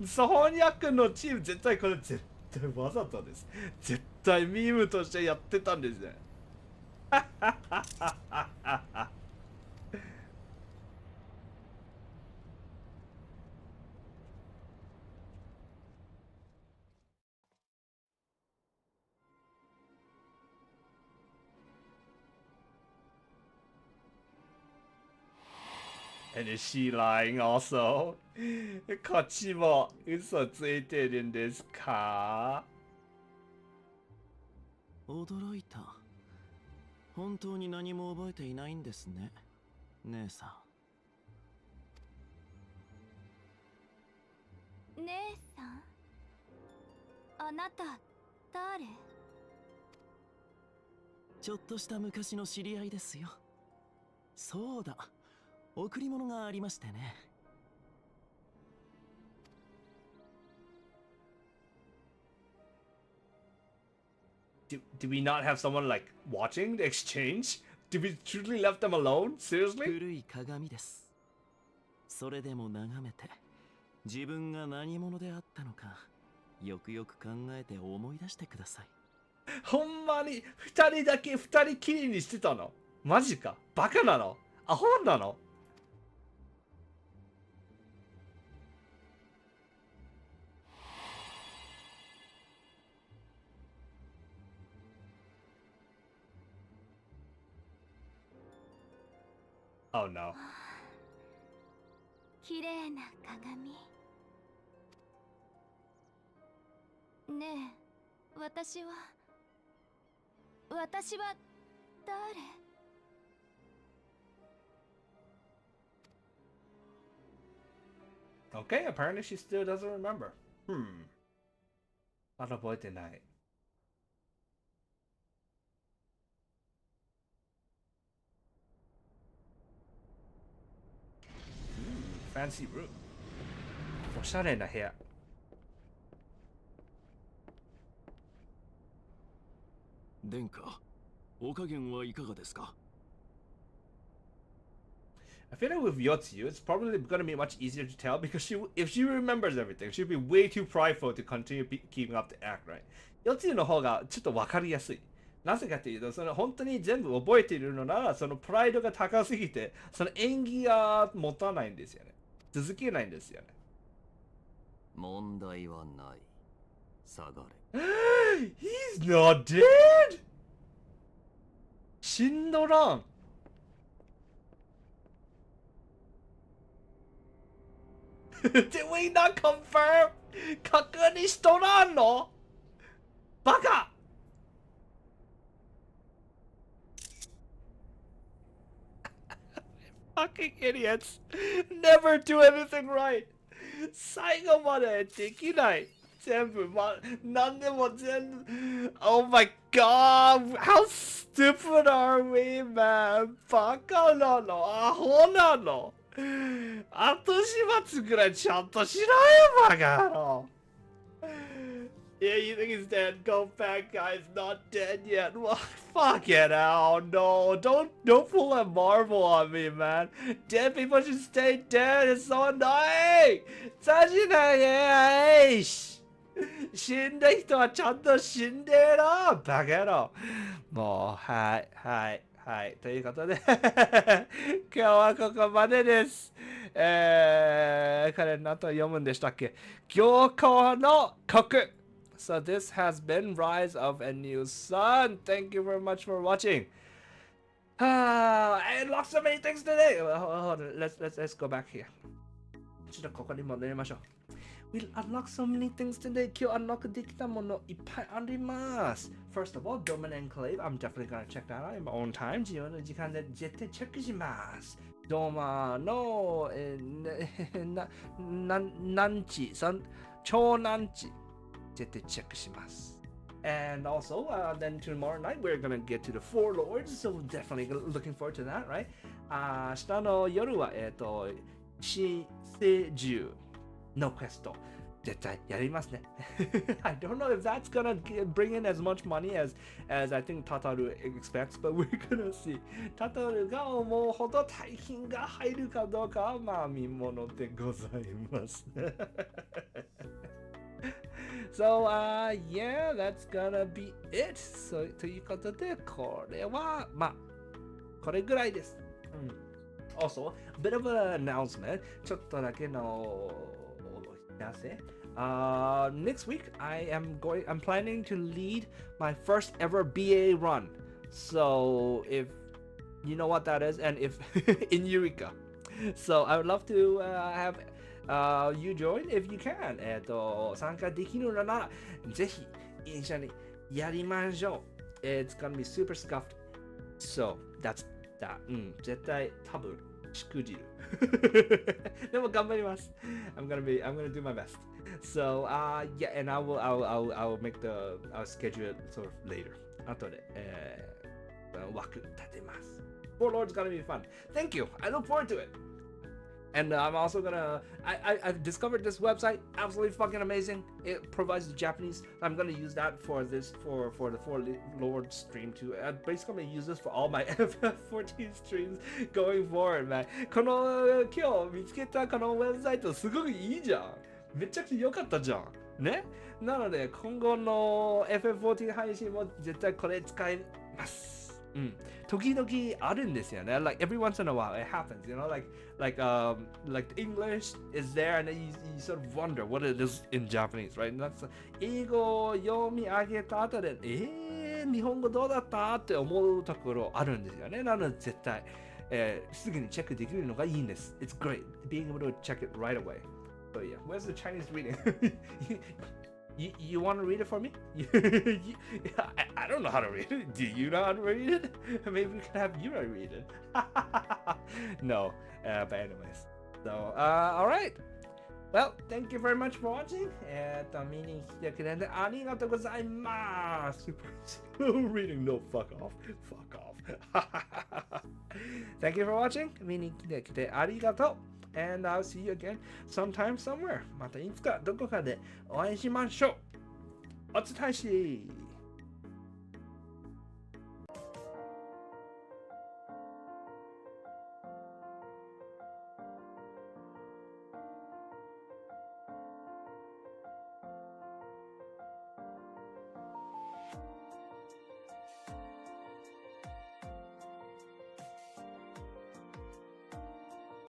翻訳のチーム絶対これ絶対わざとです。絶対ミームとしてやってたんですね。And is she lying also? こっちも嘘ついてるんですか？驚いた。本当に何も覚えていないんですね、姉さん。姉さん？あなた誰？ちょっとした昔の知り合いですよ。そうだ。贈り物がありましてね。Do we not have someone like watching the exchange? Did we truly left them alone? Seriously? 古い鏡です。それでも眺めて、自分が何者であったのか、よくよく考えて思い出してください。ほんまに二人だけ二人きりにしてたの？マジか？バカなの？アホなの？Oh no. 綺麗な鏡。ねえ、私は誰？Okay, apparently she still doesn't remember. まだ覚えてない。Fancy room. おしゃれな部屋。殿下、お加減はいかがですか？ I feel like with Yotsu, it's probably going to be much easier to tell because if she remembers everything, she'll be way too prideful to continue keeping up the act, right? Yotsu の方がちょっと分かりやすい。なぜかというと、その本当に全部覚えているのなら、そのプライドが高すぎて、その演技が持たないんですよね。続けないんですよね。問題はない。下がれ。He's not dead! 死んどらん。Did we not confirm? 確認しとらんの？バカ！Fucking idiots! Never do anything right! 最後までできない。全部、何でも全部。Oh my god! How stupid are we, man? バカなの？アホなの？後始末ぐらいちゃんとしろよ、バカ野郎。Yeah, you think he's dead? Go back, guys. Not dead yet. Well, fuck it out. No, don't pull a Marvel on me, man. Dead people should stay dead. It's so annoying. さしなげし。死んだ人はちゃんと死んでろ、バカ野郎。もう、はい。ということで、今日はここまでです。彼何と読むんでしたっけ？行幸の刻。So this has been Rise of a New Sun. Thank you very much for watching. I lost so many things today. Hold on. Let's go back here. ちょっとここに戻りましょう。We'll unlock so many things today. 今日 unlock できたものいっぱいあります。First of all, Dominant Enclave. I'm definitely gonna check that out in my own time. 自由の時間で絶対チェックします。ドーマの、何地、超難地。絶対チェックします。And also, then tomorrow night we're gonna get to the Four Lords, so definitely looking forward to that, right? 明日の夜は死生獣のクエスト絶対やりますね。I don't know if that's gonna bring in as much money as I think Tataru expects, but we're gonna see. タタルが思うほど大金が入るかどうかはまあ見ものでございます。So, yeah, that's gonna be it. So, ということで、これは、これぐらいです。Also, a bit of an announcement. ちょっとだけのお知らせ。Next week, I'm planning to lead my first ever BA run. So, if you know what that is, and if in Eureka. So, I would love to have you join if you can. 参加できるならぜひ一緒にやりましょう。It's gonna be super scuffed. So that's that. 絶対多分しくじる。でも頑張ります。I'm gonna do my best. So yeah, and I'll make I'll schedule it sort of later. 後で枠立てます。Four Lords gonna be fun. Thank you. I look forward to it. And I'm also gonna, I've discovered this website, absolutely fucking amazing. It provides the Japanese. I'm gonna use that for the Four Lords stream too. I'm basically gonna use this for all my FF14 streams going forward, man. この今日見つけたこのウェブサイトすごくいいじゃん。めちゃくちゃ良かったじゃん。ね。なので今後の FF14 配信も絶対これ使います。時々あるんですよね。Like every once in a while it happens, you know, like the English is there and you sort of wonder what it is in Japanese, right? And that's 英語を読み上げた後で日本語どうだったって思うところあるんですよね。なので絶対、すぐにチェックできるのがいいんです。It's great being able to check it right away. So yeah, where's the Chinese reading? You want to read it for me? I don't know how to read it. Do you know how to read it? Maybe we can have you read it. No, but anyways. So, all right. Well, thank you very much for watching. 見に来てくれてありがとうございます。Super slow reading. No, fuck off. Fuck off. Thank you for watching. 見に来てくれてありがとう。And I'll see you again sometime somewhere. またいつかどこかでお会いしましょう。お伝えし